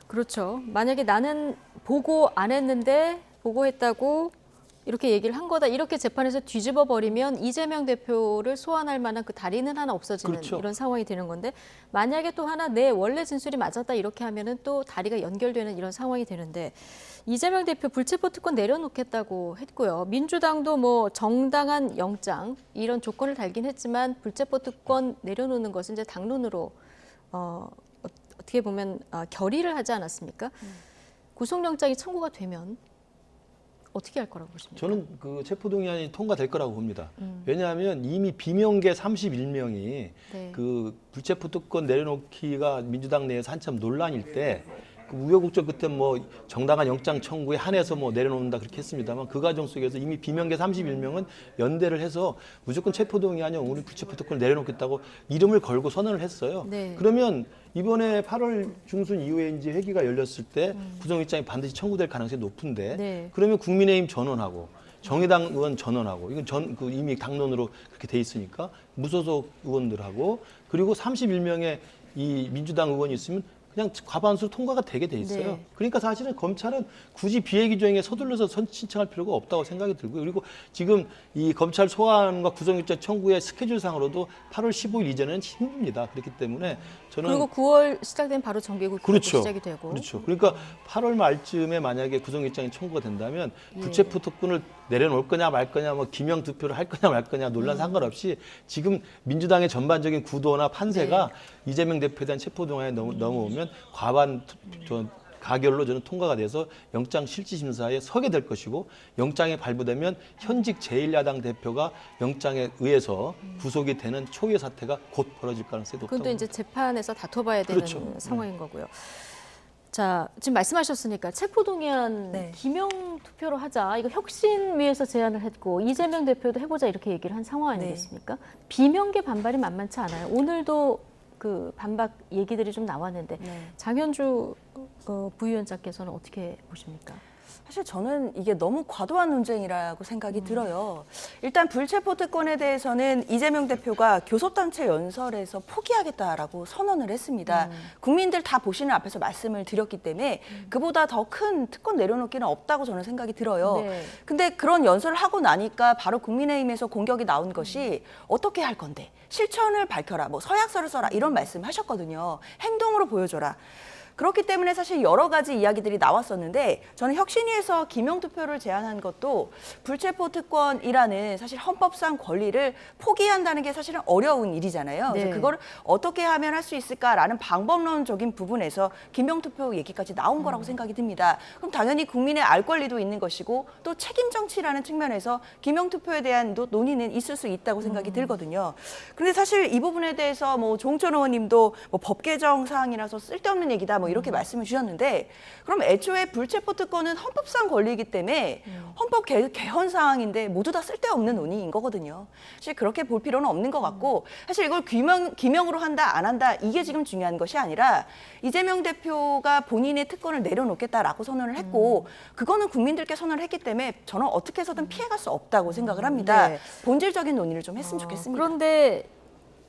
그렇죠. 만약에 나는 보고 안 했는데 보고했다고 이렇게 얘기를 한 거다. 이렇게 재판에서 뒤집어 버리면 이재명 대표를 소환할 만한 그 다리는 하나 없어지는 그렇죠. 이런 상황이 되는 건데 만약에 또 하나 내 원래 진술이 맞았다 이렇게 하면은 또 다리가 연결되는 이런 상황이 되는데 이재명 대표 불체포 특권 내려놓겠다고 했고요. 민주당도 뭐 정당한 영장 이런 조건을 달긴 했지만 불체포 특권 내려놓는 것은 이제 당론으로 어떻게 보면 결의를 하지 않았습니까? 구속영장이 청구가 되면 어떻게 할 거라고 보십니까? 저는 그 체포동의안이 통과될 거라고 봅니다. 왜냐하면 이미 비명계 31명이 네. 그 불체포 특권 내려놓기가 민주당 내에서 한참 논란일 때 그 우여곡절 끝에 뭐 정당한 영장 청구에 한해서 뭐 내려놓는다 그렇게 했습니다만 그 과정 속에서 이미 비명계 31명은 연대를 해서 무조건 체포동의안이 오늘 불체포 특권을 내려놓겠다고 이름을 걸고 선언을 했어요. 네. 그러면 이번에 8월 중순 이후에 이제 회기가 열렸을 때 구속영장이 반드시 청구될 가능성이 높은데 네. 그러면 국민의힘 전원하고 정의당 의원 전원하고 이건 그 이미 당론으로 그렇게 돼 있으니까 무소속 의원들하고 그리고 31명의 이 민주당 의원이 있으면 그냥 과반수로 통과가 되게 돼 있어요. 네. 그러니까 사실은 검찰은 굳이 비핵기조항에 서둘러서 신청할 필요가 없다고 생각이 들고요. 그리고 지금 이 검찰 소환과 구속영장 청구의 스케줄상으로도 8월 15일 이전에는 힘듭니다. 그렇기 때문에 저는 그리고 9월 시작되면 바로 정기국 그렇죠. 시작이 되고 그렇죠. 그러니까 8월 말쯤에 만약에 구속영장이 청구가 된다면 예. 불체포 특권을 내려놓을 거냐 말 거냐 뭐 기명 투표를 할 거냐 말 거냐 논란 상관없이 지금 민주당의 전반적인 구도나 판세가 이재명 대표에 대한 체포동의안에 넘어오면 과반 가결로 저는 통과가 돼서 영장 실질심사에 서게 될 것이고 영장에 발부되면 현직 제1야당 대표가 영장에 의해서 구속이 되는 초유의 사태가 곧 벌어질 가능성이 높다고 그건 또 이제 재판에서 다퉈봐야 되는 그렇죠. 상황인 거고요. 자, 지금 말씀하셨으니까 체포동의안 네. 기명 투표로 하자. 이거 혁신위에서 제안을 했고 이재명 대표도 해보자 이렇게 얘기를 한 상황 아니겠습니까? 비명계 반발이 만만치 않아요. 오늘도 그 반박 얘기들이 좀 나왔는데 장현주 부위원장께서는 어떻게 보십니까? 사실 저는 이게 너무 과도한 논쟁이라고 생각이 들어요. 일단 불체포 특권에 대해서는 이재명 대표가 교섭단체 연설에서 포기하겠다라고 선언을 했습니다. 국민들 다 보시는 앞에서 말씀을 드렸기 때문에 그보다 더 큰 특권 내려놓기는 없다고 저는 생각이 들어요. 네. 근데 그런 연설을 하고 나니까 바로 국민의힘에서 공격이 나온 것이 어떻게 할 건데 실천을 밝혀라, 뭐 서약서를 써라 이런 말씀 하셨거든요. 행동으로 보여줘라. 그렇기 때문에 사실 여러 가지 이야기들이 나왔었는데 저는 혁신위에서 기명투표를 제안한 것도 불체포 특권이라는 사실 헌법상 권리를 포기한다는 게 사실은 어려운 일이잖아요. 그래서 네. 그걸 어떻게 하면 할 수 있을까라는 방법론적인 부분에서 기명투표 얘기까지 나온 거라고 생각이 듭니다. 그럼 당연히 국민의 알 권리도 있는 것이고 또 책임 정치라는 측면에서 기명투표에 대한 논의는 있을 수 있다고 생각이 들거든요. 그런데 사실 이 부분에 대해서 뭐 조응천 의원님도 뭐 법 개정 사항이라서 쓸데없는 얘기다 뭐 이렇게 말씀을 주셨는데 그럼 애초에 불체포 특권은 헌법상 권리이기 때문에 헌법 개헌 사항인데 모두 다 쓸데없는 논의인 거거든요. 사실 그렇게 볼 필요는 없는 것 같고 사실 이걸 기명으로 한다 안 한다 이게 지금 중요한 것이 아니라 이재명 대표가 본인의 특권을 내려놓겠다라고 선언을 했고 그거는 국민들께 선언을 했기 때문에 저는 어떻게 해서든 피해갈 수 없다고 생각을 합니다. 네. 본질적인 논의를 좀 했으면 좋겠습니다. 그런데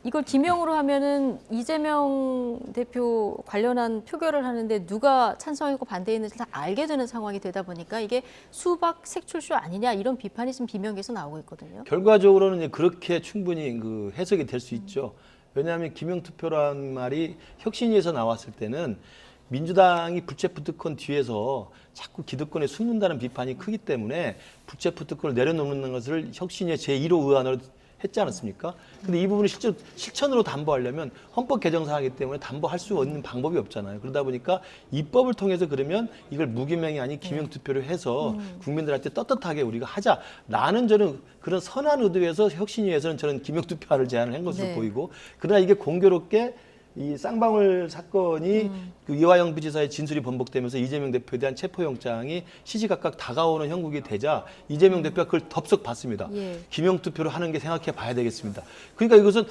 이걸 기명으로 하면은 이재명 대표 관련한 표결을 하는데 누가 찬성하고 반대했는지 다 알게 되는 상황이 되다 보니까 이게 수박 색출쇼 아니냐 이런 비판이 지금 비명계에서 나오고 있거든요. 결과적으로는 이제 그렇게 충분히 그 해석이 될 수 있죠. 왜냐하면 기명투표라는 말이 혁신위에서 나왔을 때는 민주당이 불체포 특권 뒤에서 자꾸 기득권에 숨는다는 비판이 크기 때문에 불체포 특권을 내려놓는 것을 혁신위의 제1호 의안으로 했지 않았습니까? 근데 이 부분을 실천으로 담보하려면 헌법 개정 사항이기 때문에 담보할 수 있는 방법이 없잖아요. 그러다 보니까 입법을 통해서 그러면 이걸 무기명이 아닌 기명투표를 해서 국민들한테 떳떳하게 우리가 하자라는 저는 그런 선한 의도에서 혁신위에서는 저는 기명투표를 제안을 한 것으로 네. 보이고, 그러나 이게 공교롭게 이 쌍방울 사건이 그 이화영 부지사의 진술이 번복되면서 이재명 대표에 대한 체포영장이 시시각각 다가오는 형국이 되자 이재명 대표가 그걸 덥석 봤습니다. 예. 기명투표를 하는 게 생각해 봐야 되겠습니다. 그러니까 이것은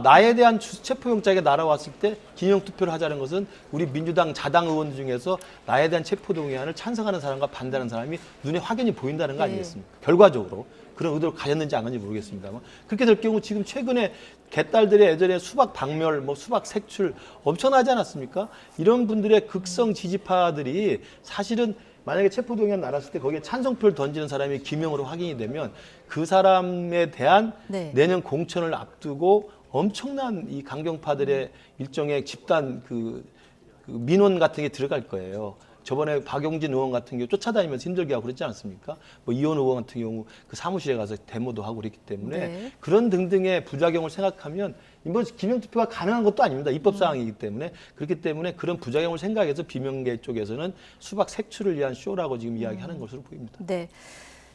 나에 대한 체포영장이 날아왔을 때 기명투표를 하자는 것은 우리 민주당 자당 의원 중에서 나에 대한 체포동의안을 찬성하는 사람과 반대하는 사람이 눈에 확연히 보인다는 거 아니겠습니까? 결과적으로. 그런 의도를 가졌는지 안 가졌는지 모르겠습니다만, 그렇게 될 경우 지금 최근에 개딸들의 예전에 수박 박멸, 수박 색출 엄청나지 않았습니까? 이런 분들의 극성 지지파들이 사실은 만약에 체포동의안 나왔을 때 거기에 찬성표를 던지는 사람이 기명으로 확인이 되면 그 사람에 대한 내년 공천을 앞두고 엄청난 이 강경파들의 일종의 집단 그 민원 같은 게 들어갈 거예요. 저번에 박용진 의원 같은 경우 쫓아다니면서 힘들게 하고 그랬지 않습니까? 이원 의원 같은 경우 그 사무실에 가서 데모도 하고 그랬기 때문에 그런 등등의 부작용을 생각하면 기명투표가 가능한 것도 아닙니다. 입법사항이기 때문에. 그렇기 때문에 그런 부작용을 생각해서 비명계 쪽에서는 수박 색출을 위한 쇼라고 지금 이야기하는 것으로 보입니다. 네.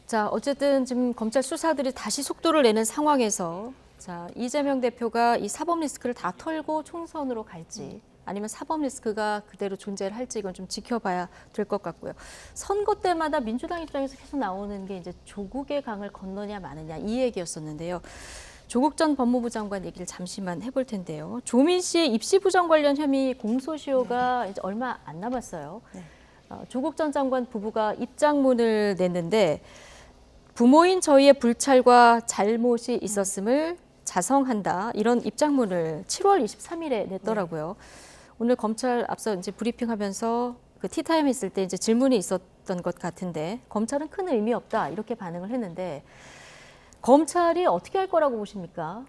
자, 어쨌든 지금 검찰 수사들이 다시 속도를 내는 상황에서 자, 이재명 대표가 이 사법 리스크를 다 털고 총선으로 갈지 아니면 사법 리스크가 그대로 존재를 할지 이건 좀 지켜봐야 될 것 같고요. 선거 때마다 민주당 입장에서 계속 나오는 게 이제 조국의 강을 건너냐 마느냐 이 얘기였었는데요. 조국 전 법무부 장관 얘기를 잠시만 해볼 텐데요. 조민 씨의 입시 부정 관련 혐의 공소시효가 이제 얼마 안 남았어요. 조국 전 장관 부부가 입장문을 냈는데 부모인 저희의 불찰과 잘못이 있었음을 자성한다 이런 입장문을 7월 23일에 냈더라고요. 오늘 검찰 앞서 이제 브리핑하면서 그 티타임 했을 때 이제 질문이 있었던 것 같은데 검찰은 큰 의미 없다 이렇게 반응을 했는데 검찰이 어떻게 할 거라고 보십니까?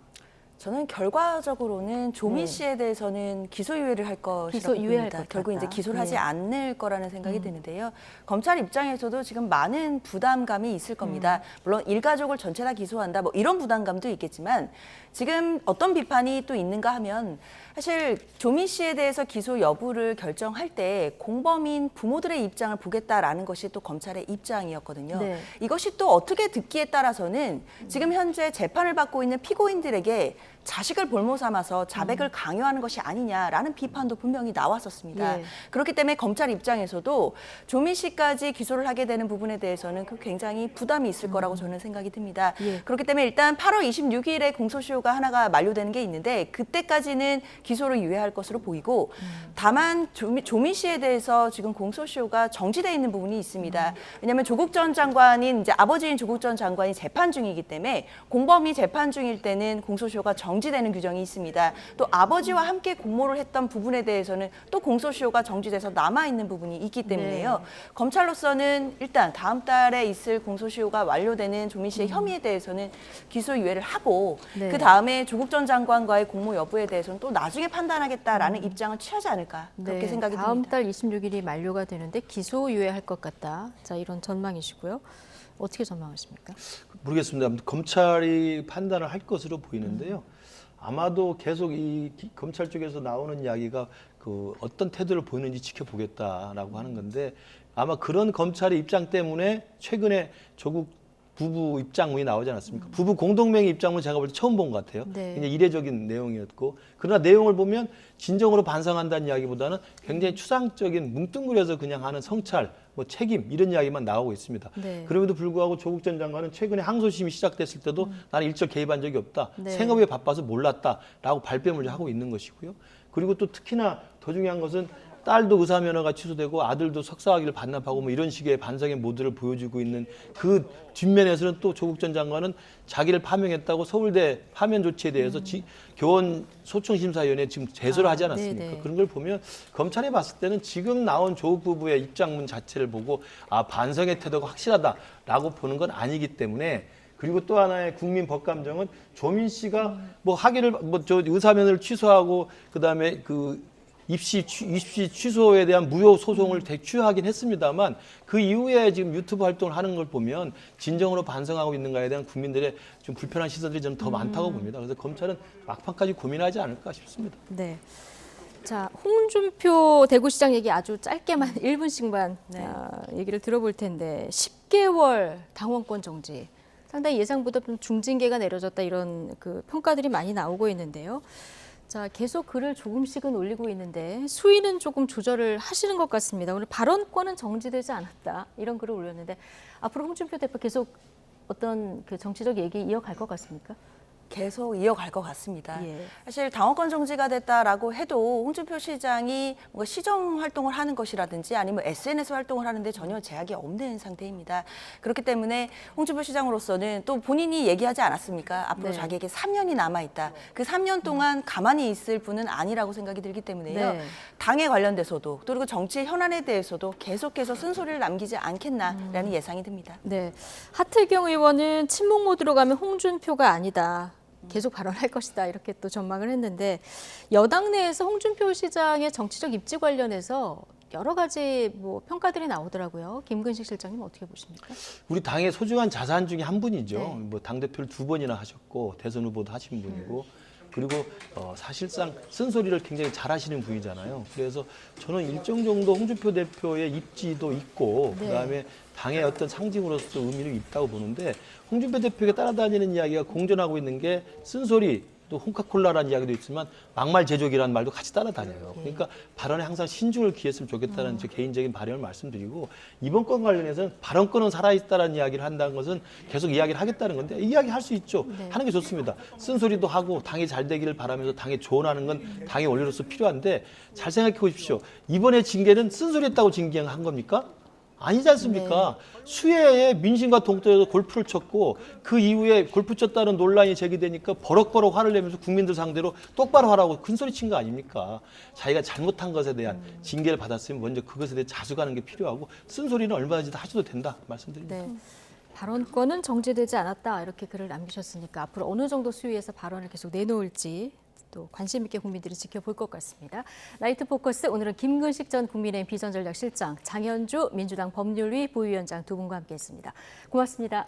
저는 결과적으로는 조민 씨에 대해서는 기소유예를 할 것이라고 봅니다. 결국 이제 기소를 하지 않을 거라는 생각이 드는데요. 검찰 입장에서도 지금 많은 부담감이 있을 겁니다. 물론 일가족을 전체 다 기소한다 이런 부담감도 있겠지만 지금 어떤 비판이 또 있는가 하면 사실 조민 씨에 대해서 기소 여부를 결정할 때 공범인 부모들의 입장을 보겠다라는 것이 또 검찰의 입장이었거든요. 이것이 또 어떻게 듣기에 따라서는 지금 현재 재판을 받고 있는 피고인들에게 자식을 볼모 삼아서 자백을 강요하는 것이 아니냐라는 비판도 분명히 나왔었습니다. 그렇기 때문에 검찰 입장에서도 조민 씨까지 기소를 하게 되는 부분에 대해서는 굉장히 부담이 있을 거라고 저는 생각이 듭니다. 그렇기 때문에 일단 8월 26일에 공소시효가 하나가 만료되는 게 있는데 그때까지는 기소를 유예할 것으로 보이고 다만 조민 씨에 대해서 지금 공소시효가 정지돼 있는 부분이 있습니다. 왜냐하면 조국 전 장관인 이제 아버지인 조국 전 장관이 재판 중이기 때문에 공범이 재판 중일 때는 공소시효가 정지되는 규정이 있습니다. 또 아버지와 함께 공모를 했던 부분에 대해서는 또 공소시효가 정지돼서 남아있는 부분이 있기 때문에요. 검찰로서는 일단 다음 달에 있을 공소시효가 완료되는 조민 씨의 혐의에 대해서는 기소유예를 하고 그 다음에 조국 전 장관과의 공모 여부에 대해서는 또 나중에 판단하겠다라는 입장을 취하지 않을까 그렇게 생각이 듭니다. 다음 달 26일이 만료가 되는데 기소유예할 것 같다. 자, 이런 전망이시고요. 어떻게 전망하십니까? 모르겠습니다. 검찰이 판단을 할 것으로 보이는데요. 아마도 계속 이 검찰 쪽에서 나오는 이야기가 그 어떤 태도를 보이는지 지켜보겠다라고 하는 건데 아마 그런 검찰의 입장 때문에 최근에 조국 부부 입장문이 나오지 않았습니까? 부부 공동명의 입장문 제가 볼 때 처음 본 것 같아요. 굉장히 이례적인 내용이었고 그러나 내용을 보면 진정으로 반성한다는 이야기보다는 굉장히 추상적인 뭉뚱그려서 그냥 하는 성찰, 책임 이런 이야기만 나오고 있습니다. 그럼에도 불구하고 조국 전 장관은 최근에 항소심이 시작됐을 때도 나는 일절 개입한 적이 없다. 생업에 바빠서 몰랐다라고 발뺌을 하고 있는 것이고요. 그리고 또 특히나 더 중요한 것은 딸도 의사면허가 취소되고 아들도 석사학위를 반납하고 이런 식의 반성의 모드를 보여주고 있는 그 뒷면에서는 또 조국 전 장관은 자기를 파면했다고 서울대 파면 조치에 대해서 교원 소청심사위원회에 지금 제소를 하지 않았습니까? 그런 걸 보면 검찰에 봤을 때는 지금 나온 조국 부부의 입장문 자체를 보고 반성의 태도가 확실하다라고 보는 건 아니기 때문에 그리고 또 하나의 국민 법감정은 조민 씨가 학위를 의사면허를 취소하고 그다음에 입시 취소에 대한 무효 소송을 취하긴 했습니다만 그 이후에 지금 유튜브 활동을 하는 걸 보면 진정으로 반성하고 있는가에 대한 국민들의 좀 불편한 시선들이 좀 더 많다고 봅니다. 그래서 검찰은 막판까지 고민하지 않을까 싶습니다. 네. 자, 홍준표 대구시장 얘기 아주 짧게만 1분씩만 얘기를 들어볼 텐데 10개월 당원권 정지. 상당히 예상보다 좀 중징계가 내려졌다 이런 그 평가들이 많이 나오고 있는데요. 자, 계속 글을 조금씩은 올리고 있는데 수위는 조금 조절을 하시는 것 같습니다. 오늘 발언권은 정지되지 않았다 이런 글을 올렸는데 앞으로 홍준표 대표 계속 어떤 그 정치적 얘기 이어갈 것 같습니까? 계속 이어갈 것 같습니다. 예. 사실 당원권 정지가 됐다라고 해도 홍준표 시장이 뭔가 시정 활동을 하는 것이라든지 아니면 SNS 활동을 하는데 전혀 제약이 없는 상태입니다. 그렇기 때문에 홍준표 시장으로서는 또 본인이 얘기하지 않았습니까? 앞으로 네. 자기에게 3년이 남아있다. 그 3년 동안 가만히 있을 분은 아니라고 생각이 들기 때문에요. 네. 당에 관련돼서도 그리고 정치의 현안에 대해서도 계속해서 쓴소리를 남기지 않겠나라는 예상이 듭니다. 네, 하태경 의원은 침묵 모드로 가면 홍준표가 아니다. 계속 발언할 것이다 이렇게 또 전망을 했는데 여당 내에서 홍준표 시장의 정치적 입지 관련해서 여러 가지 뭐 평가들이 나오더라고요. 김근식 실장님 어떻게 보십니까? 우리 당의 소중한 자산 중에 한 분이죠. 네. 뭐 당대표를 2번이나 하셨고 대선 후보도 하신 분이고 그리고 사실상 쓴소리를 굉장히 잘하시는 분이잖아요. 그래서 저는 일정 정도 홍준표 대표의 입지도 있고 네. 그다음에 당의 어떤 상징으로서 의미는 있다고 보는데 홍준표 대표에게 따라다니는 이야기가 공존하고 있는 게 쓴소리 또 홍카콜라라는 이야기도 있지만 막말 제조기라는 말도 같이 따라다녀요. 그러니까 발언에 항상 신중을 기했으면 좋겠다는 제 개인적인 바람을 말씀드리고 이번 건 관련해서는 발언권은 살아있다라는 이야기를 한다는 것은 계속 이야기를 하겠다는 건데 이야기할 수 있죠. 네. 하는 게 좋습니다. 쓴소리도 하고 당이 잘 되기를 바라면서 당에 조언하는 건 당의 원리로서 필요한데 잘 생각해 보십시오. 이번에 징계는 쓴소리했다고 징계한 겁니까? 아니지 않습니까? 네. 수해에 민심과 동떨어져서 골프를 쳤고 그 이후에 골프 쳤다는 논란이 제기되니까 버럭버럭 화를 내면서 국민들 상대로 똑바로 하라고 큰소리 친 거 아닙니까? 자기가 잘못한 것에 대한 징계를 받았으면 먼저 그것에 대해 자수하는 게 필요하고 쓴소리는 얼마든지 다 하셔도 된다 말씀드립니다. 네. 발언권은 정지되지 않았다 이렇게 글을 남기셨으니까 앞으로 어느 정도 수위에서 발언을 계속 내놓을지 또 관심 있게 국민들이 지켜볼 것 같습니다. 라이트 포커스 오늘은 김근식 전 국민의힘 비전전략실장, 장현주 민주당 법률위 부위원장 두 분과 함께했습니다. 고맙습니다.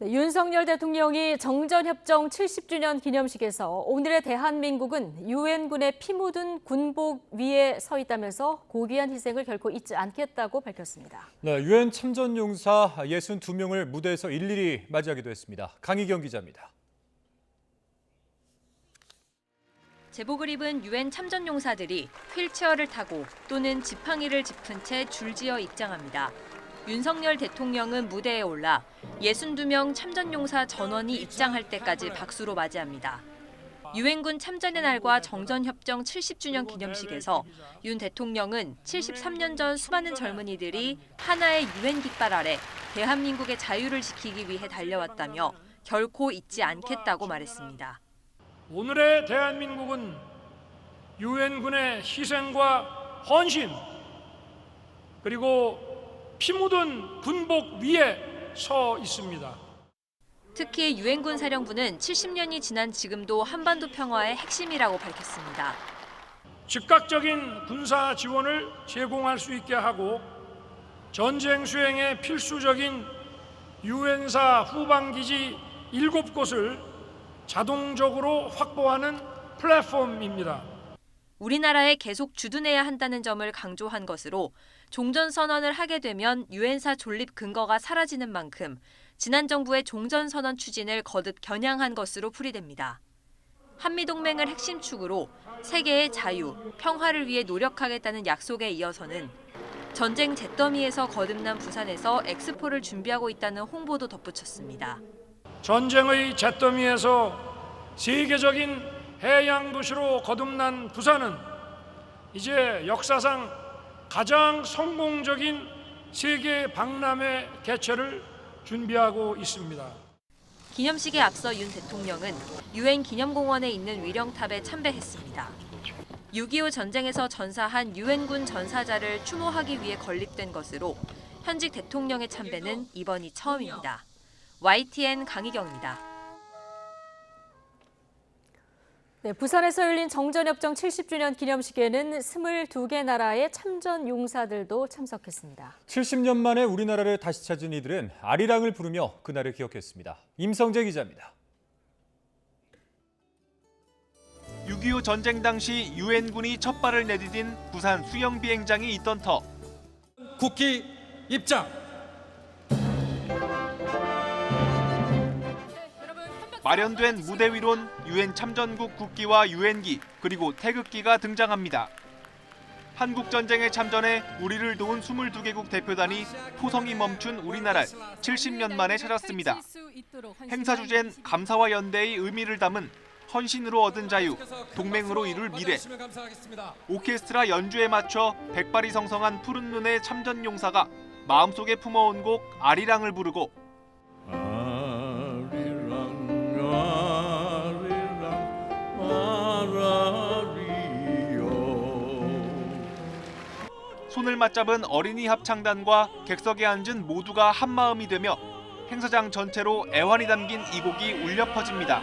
네, 윤석열 대통령이 정전협정 70주년 기념식에서 오늘의 대한민국은 유엔군의 피 묻은 군복 위에 서 있다면서 고귀한 희생을 결코 잊지 않겠다고 밝혔습니다. 네, 유엔 참전용사 62명을 무대에서 일일이 맞이하기도 했습니다. 강희경 기자입니다. 제복을 입은 유엔 참전용사들이 휠체어를 타고 또는 지팡이를 짚은 채 줄지어 입장합니다. 윤석열 대통령은 무대에 올라 62명 참전용사 전원이 입장할 때까지 박수로 맞이합니다. 유엔군 참전의 날과 정전협정 70주년 기념식에서 윤 대통령은 73년 전 수많은 젊은이들이 하나의 유엔 깃발 아래 대한민국의 자유를 지키기 위해 달려왔다며 결코 잊지 않겠다고 말했습니다. 오늘의 대한민국은 유엔군의 희생과 헌신 그리고 피 묻은 군복 위에 서 있습니다. 특히 유엔군 사령부는 70년이 지난 지금도 한반도 평화의 핵심이라고 밝혔습니다. 즉각적인 군사 지원을 제공할 수 있게 하고 전쟁 수행에 필수적인 유엔사 후방기지 7곳을 자동적으로 확보하는 플랫폼입니다. 우리나라에 계속 주둔해야 한다는 점을 강조한 것으로 종전선언을 하게 되면 유엔사 존립 근거가 사라지는 만큼 지난 정부의 종전선언 추진을 거듭 겨냥한 것으로 풀이됩니다. 한미동맹을 핵심 축으로 세계의 자유, 평화를 위해 노력하겠다는 약속에 이어서는 전쟁 잿더미에서 거듭난 부산에서 엑스포를 준비하고 있다는 홍보도 덧붙였습니다. 전쟁의 잿더미에서 세계적인 해양 도시로 거듭난 부산은 이제 역사상 가장 성공적인 세계 박람회 개최를 준비하고 있습니다. 기념식에 앞서 윤 대통령은 유엔 기념공원에 있는 위령탑에 참배했습니다. 6.25 전쟁에서 전사한 유엔군 전사자를 추모하기 위해 건립된 것으로 현직 대통령의 참배는 이번이 처음입니다. YTN 강희경입니다. 네, 부산에서 열린 정전협정 70주년 기념식에는 22개 나라의 참전 용사들도 참석했습니다. 70년 만에 우리나라를 다시 찾은 이들은 아리랑을 부르며 그날을 기억했습니다. 임성재 기자입니다. 6.25 전쟁 당시 유엔군이 첫 발을 내디딘 부산 수영비행장이 있던 터. 국기 입장. 마련된 무대 위론 유엔 참전국 국기와 유엔기 그리고 태극기가 등장합니다. 한국 전쟁에 참전해 우리를 도운 22개국 대표단이 포성이 멈춘 우리나라를 70년 만에 찾았습니다. 행사 주제는 감사와 연대의 의미를 담은 헌신으로 얻은 자유, 동맹으로 이룰 미래. 오케스트라 연주에 맞춰 백발이 성성한 푸른 눈의 참전 용사가 마음속에 품어온 곡 아리랑을 부르고 손을 맞잡은 어린이 합창단과 객석에 앉은 모두가 한마음이 되며 행사장 전체로 애환이 담긴 이 곡이 울려 퍼집니다.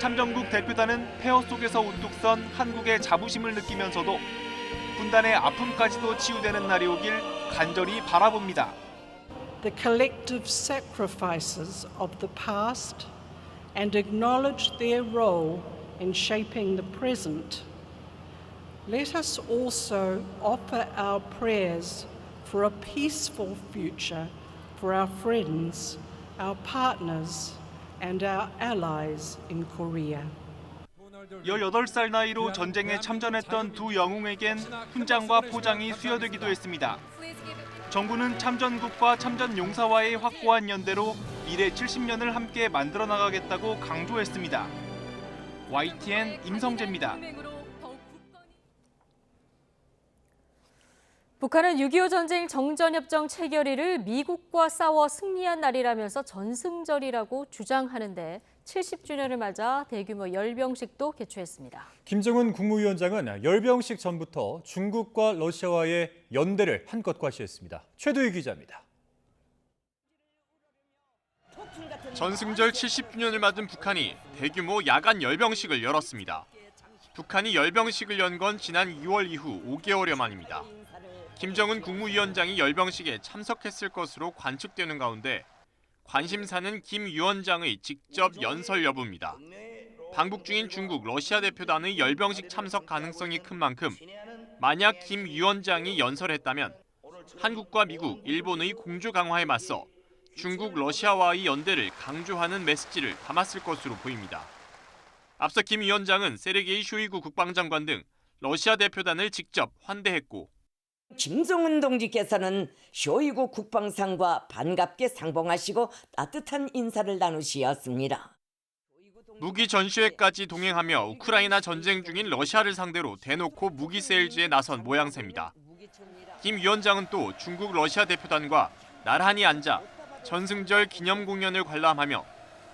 참전국 대표단은 폐허 속에서 우뚝 선 한국의 자부심을 느끼면서도 분단의 아픔까지도 치유되는 날이 오길 간절히 바라봅니다. The collective sacrifices of the past and acknowledge their role in shaping the present. Let us also offer our prayers for a peaceful future for our friends, our partners, and our allies in Korea. 18살 나이로 전쟁에 참전했던 두 영웅에겐 훈장과 포장이 수여되기도 했습니다. 정부는 참전국과 참전 용사와의 확고한 연대로 미래 70년을 함께 만들어 나가겠다고 강조했습니다. YTN 임성재입니다. 북한은 6.25 전쟁 정전협정 체결일을 미국과 싸워 승리한 날이라면서 전승절이라고 주장하는데 70주년을 맞아 대규모 열병식도 개최했습니다. 김정은 국무위원장은 열병식 전부터 중국과 러시아와의 연대를 한껏 과시했습니다. 최도희 기자입니다. 전승절 70주년을 맞은 북한이 대규모 야간 열병식을 열었습니다. 북한이 열병식을 연 건 지난 2월 이후 5개월여 만입니다. 김정은 국무위원장이 열병식에 참석했을 것으로 관측되는 가운데 관심사는 김 위원장의 직접 연설 여부입니다. 방북 중인 중국, 러시아 대표단의 열병식 참석 가능성이 큰 만큼 만약 김 위원장이 연설했다면 한국과 미국, 일본의 공조 강화에 맞서 중국, 러시아와의 연대를 강조하는 메시지를 담았을 것으로 보입니다. 앞서 김 위원장은 세르게이 쇼이구 국방장관 등 러시아 대표단을 직접 환대했고 김정은 동지께서는 쇼이구 국방상과 반갑게 상봉하시고 따뜻한 인사를 나누시었습니다. 무기 전시회까지 동행하며 우크라이나 전쟁 중인 러시아를 상대로 대놓고 무기 세일즈에 나선 모양새입니다. 김 위원장은 또 중국, 러시아 대표단과 나란히 앉아 전승절 기념 공연을 관람하며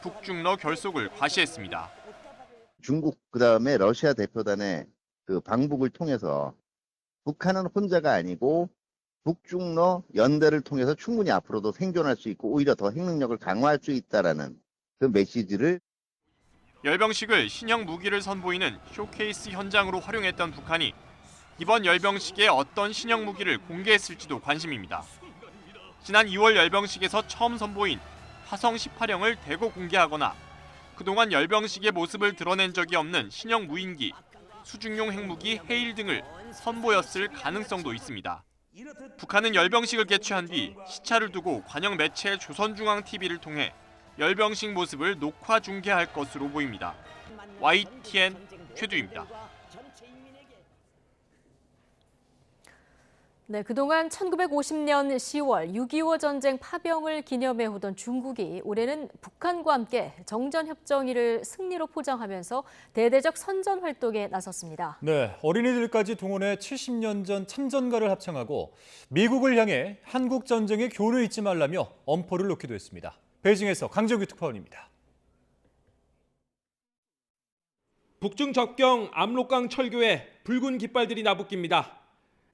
북중러 결속을 과시했습니다. 중국 그다음에 러시아 대표단의 그 방북을 통해서 북한은 혼자가 아니고 북중러 연대를 통해서 충분히 앞으로도 생존할 수 있고 오히려 더 핵능력을 강화할 수 있다라는 그 메시지를 열병식을 신형 무기를 선보이는 쇼케이스 현장으로 활용했던 북한이 이번 열병식에 어떤 신형 무기를 공개했을지도 관심입니다. 지난 2월 열병식에서 처음 선보인 화성 18형을 대거 공개하거나 그동안 열병식의 모습을 드러낸 적이 없는 신형 무인기, 수중용 핵무기 헤일 등을 선보였을 가능성도 있습니다. 북한은 열병식을 개최한 뒤 시차를 두고 관영 매체 조선중앙TV를 통해 열병식 모습을 녹화 중계할 것으로 보입니다. YTN 최두입니다. 네, 그동안 1950년 10월 6.25 전쟁 파병을 기념해 오던 중국이 올해는 북한과 함께 정전협정일을 승리로 포장하면서 대대적 선전 활동에 나섰습니다. 네, 어린이들까지 동원해 70년 전 참전가를 합창하고 미국을 향해 한국 전쟁의 교훈을 잊지 말라며 엄포를 놓기도 했습니다. 베이징에서 강정규 특파원입니다. 북중 접경 압록강 철교에 붉은 깃발들이 나부낍니다.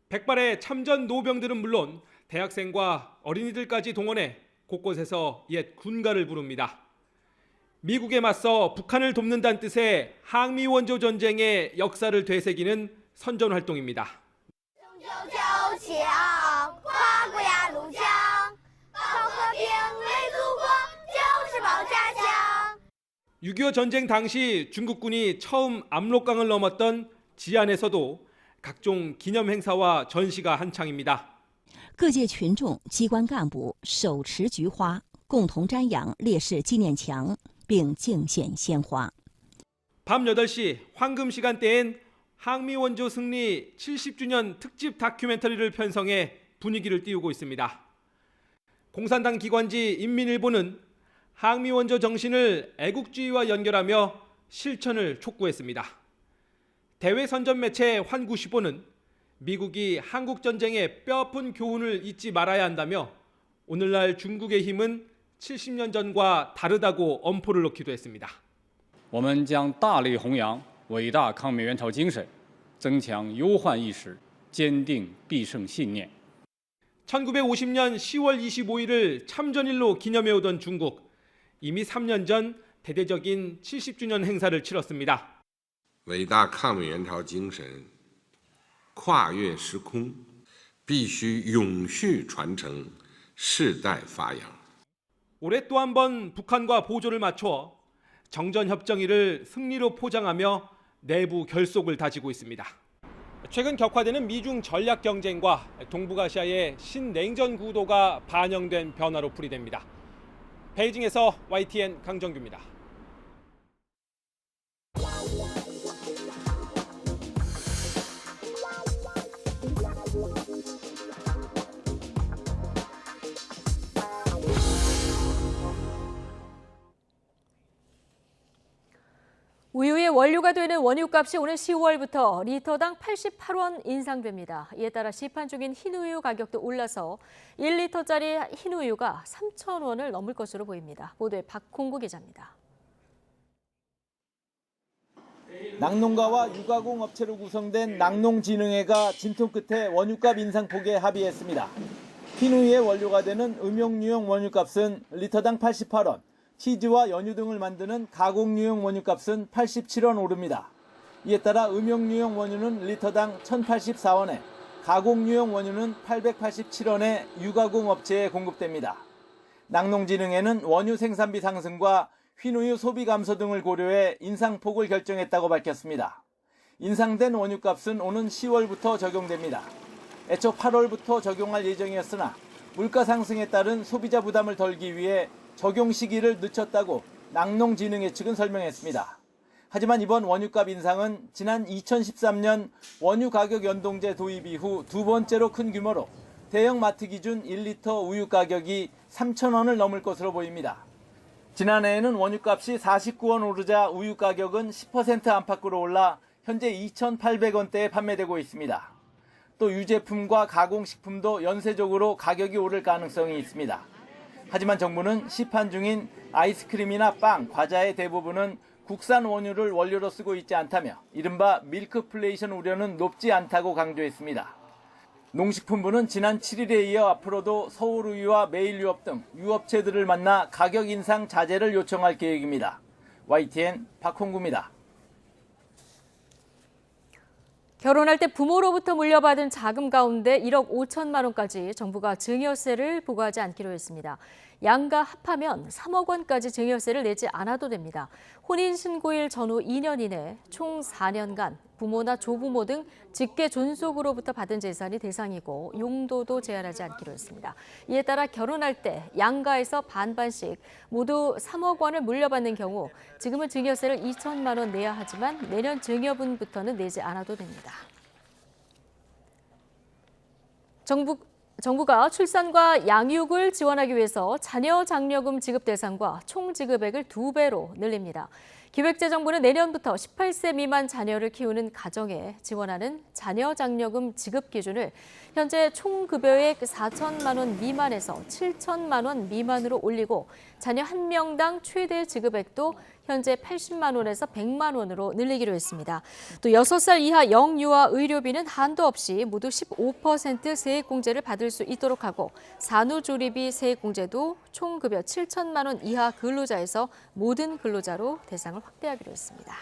백발의 참전 노병들은 물론 대학생과 어린이들까지 동원해 곳곳에서 옛 군가를 부릅니다. 미국에 맞서 북한을 돕는다는 뜻의 항미 원조 전쟁의 역사를 되새기는 선전 활동입니다. 6.25 전쟁 당시 중국군이 처음 압록강을 넘었던 지안에서도 각종 기념 행사와 전시가 한창입니다. 各界群众、机关干部手持菊花，共同瞻仰烈士纪念墙，并敬献鲜花。 밤 8시 황금 시간대엔 항미 원조 승리 70주년 특집 다큐멘터리를 편성해 분위기를 띄우고 있습니다. 공산당 기관지 인민일보는 항미 원조 정신을 애국주의와 연결하며 실천을 촉구했습니다. 대외 선전 매체 환구시보는 미국이 한국 전쟁의 뼈아픈 교훈을 잊지 말아야 한다며 오늘날 중국의 힘은 70년 전과 다르다고 엄포를 놓기도 했습니다. 我们将大力弘扬伟大抗美援朝精神，增强忧患意识，坚定必胜信念。 1950년 10월 25일을 참전일로 기념해오던 중국. 이미 3년 전 대대적인 70주년 행사를 치렀습니다. 伟大抗美援朝精神跨越时空，必须永续传承，世代发扬。 올해 또 한 번 북한과 보조를 맞춰 정전협정일을 승리로 포장하며 내부 결속을 다지고 있습니다. 최근 격화되는 미중 전략 경쟁과 동북아시아의 신냉전 구도가 반영된 변화로 풀이됩니다. 베이징에서 YTN 강정규입니다. 우유의 원료가 되는 원유값이 오는 10월부터 리터당 88원 인상됩니다. 이에 따라 시판 중인 흰우유 가격도 올라서 1리터짜리 흰우유가 3,000원을 넘을 것으로 보입니다. 보도에 박홍구 기자입니다. 낙농가와 유가공 업체로 구성된 낙농진흥회가 진통 끝에 원유값 인상폭에 합의했습니다. 흰우유의 원료가 되는 음용유용 원유값은 리터당 88원, 치즈와 연유 등을 만드는 가공유용 원유값은 87원 오릅니다. 이에 따라 음용유용 원유는 리터당 1,084원에 가공유용 원유는 887원에 유가공 업체에 공급됩니다. 낙농진흥회는 원유 생산비 상승과 흰우유 소비 감소 등을 고려해 인상폭을 결정했다고 밝혔습니다. 인상된 원유값은 오는 10월부터 적용됩니다. 애초 8월부터 적용할 예정이었으나 물가 상승에 따른 소비자 부담을 덜기 위해 적용 시기를 늦췄다고 낙농진흥회 측은 설명했습니다. 하지만 이번 원유값 인상은 지난 2013년 원유 가격 연동제 도입 이후 두 번째로 큰 규모로 대형 마트 기준 1리터 우유 가격이 3,000원을 넘을 것으로 보입니다. 지난해에는 원유값이 49원 오르자 우유 가격은 10% 안팎으로 올라 현재 2,800원대에 판매되고 있습니다. 또 유제품과 가공식품도 연쇄적으로 가격이 오를 가능성이 있습니다. 하지만 정부는 시판 중인 아이스크림이나 빵, 과자의 대부분은 국산 원유를 원료로 쓰고 있지 않다며 이른바 밀크플레이션 우려는 높지 않다고 강조했습니다. 농식품부는 지난 7일에 이어 앞으로도 서울우유와 매일유업 등 유업체들을 만나 가격 인상 자제를 요청할 계획입니다. YTN 박홍구입니다. 결혼할 때 부모로부터 물려받은 자금 가운데 1억 5천만 원까지 정부가 증여세를 부과하지 않기로 했습니다. 양가 합하면 3억 원까지 증여세를 내지 않아도 됩니다. 혼인신고일 전후 2년 이내 총 4년간 부모나 조부모 등 직계 존속으로부터 받은 재산이 대상이고 용도도 제한하지 않기로 했습니다. 이에 따라 결혼할 때 양가에서 반반씩 모두 3억 원을 물려받는 경우 지금은 증여세를 2천만 원 내야 하지만 내년 증여분부터는 내지 않아도 됩니다. 정부가 출산과 양육을 지원하기 위해서 자녀 장려금 지급 대상과 총 지급액을 2배로 늘립니다. 기획재정부는 내년부터 18세 미만 자녀를 키우는 가정에 지원하는 자녀 장려금 지급 기준을 현재 총 급여액 4천만 원 미만에서 7천만 원 미만으로 올리고 자녀 1명당 최대 지급액도 현재 80만 원에서 100만 원으로 늘리기로 했습니다. 또 6살 이하 영유아 의료비는 한도 없이 모두 15% 세액공제를 받을 수 있도록 하고 산후조리비 세액공제도 총 급여 7천만 원 이하 근로자에서 모든 근로자로 대상을 확대하기로 했습니다.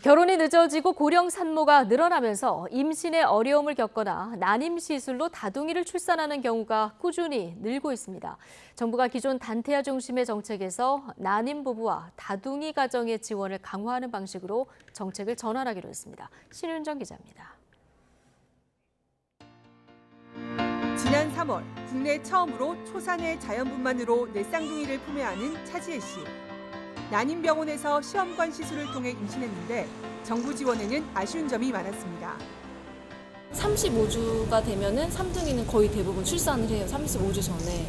결혼이 늦어지고 고령 산모가 늘어나면서 임신에 어려움을 겪거나 난임 시술로 다둥이를 출산하는 경우가 꾸준히 늘고 있습니다. 정부가 기존 단태아 중심의 정책에서 난임 부부와 다둥이 가정의 지원을 강화하는 방식으로 정책을 전환하기로 했습니다. 신윤정 기자입니다. 지난 3월 국내 처음으로 초산의 자연분만으로 넷쌍둥이를 품에 안은 차지혜 씨. 난임병원에서 시험관 시술을 통해 임신했는데 정부 지원에는 아쉬운 점이 많았습니다. 35주가 되면은 쌍둥이는 거의 대부분 출산을 해요. 35주 전에.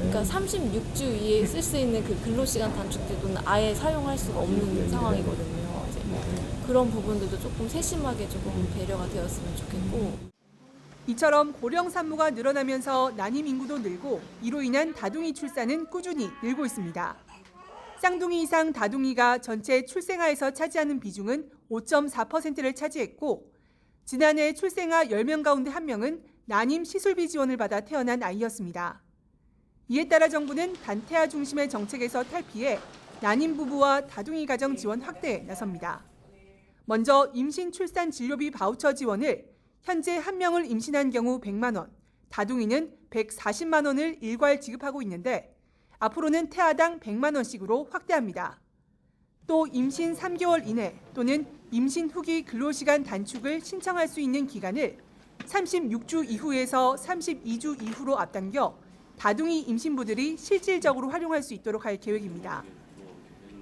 그러니까 36주 이에 쓸 수 있는 그 근로시간 단축 제도는 아예 사용할 수가 없는 상황이거든요. 이제 그런 부분들도 조금 세심하게 조금 배려가 되었으면 좋겠고. 이처럼 고령 산모가 늘어나면서 난임 인구도 늘고 이로 인한 다둥이 출산은 꾸준히 늘고 있습니다. 쌍둥이 이상 다둥이가 전체 출생아에서 차지하는 비중은 5.4%를 차지했고 지난해 출생아 10명 가운데 1명은 난임 시술비 지원을 받아 태어난 아이였습니다. 이에 따라 정부는 단태아 중심의 정책에서 탈피해 난임 부부와 다둥이 가정 지원 확대에 나섭니다. 먼저 임신 출산 진료비 바우처 지원을 현재 1명을 임신한 경우 100만 원, 다둥이는 140만 원을 일괄 지급하고 있는데 앞으로는 태아당 100만 원씩으로 확대합니다. 또 임신 3개월 이내 또는 임신 후기 근로시간 단축을 신청할 수 있는 기간을 36주 이후에서 32주 이후로 앞당겨 다둥이 임신부들이 실질적으로 활용할 수 있도록 할 계획입니다.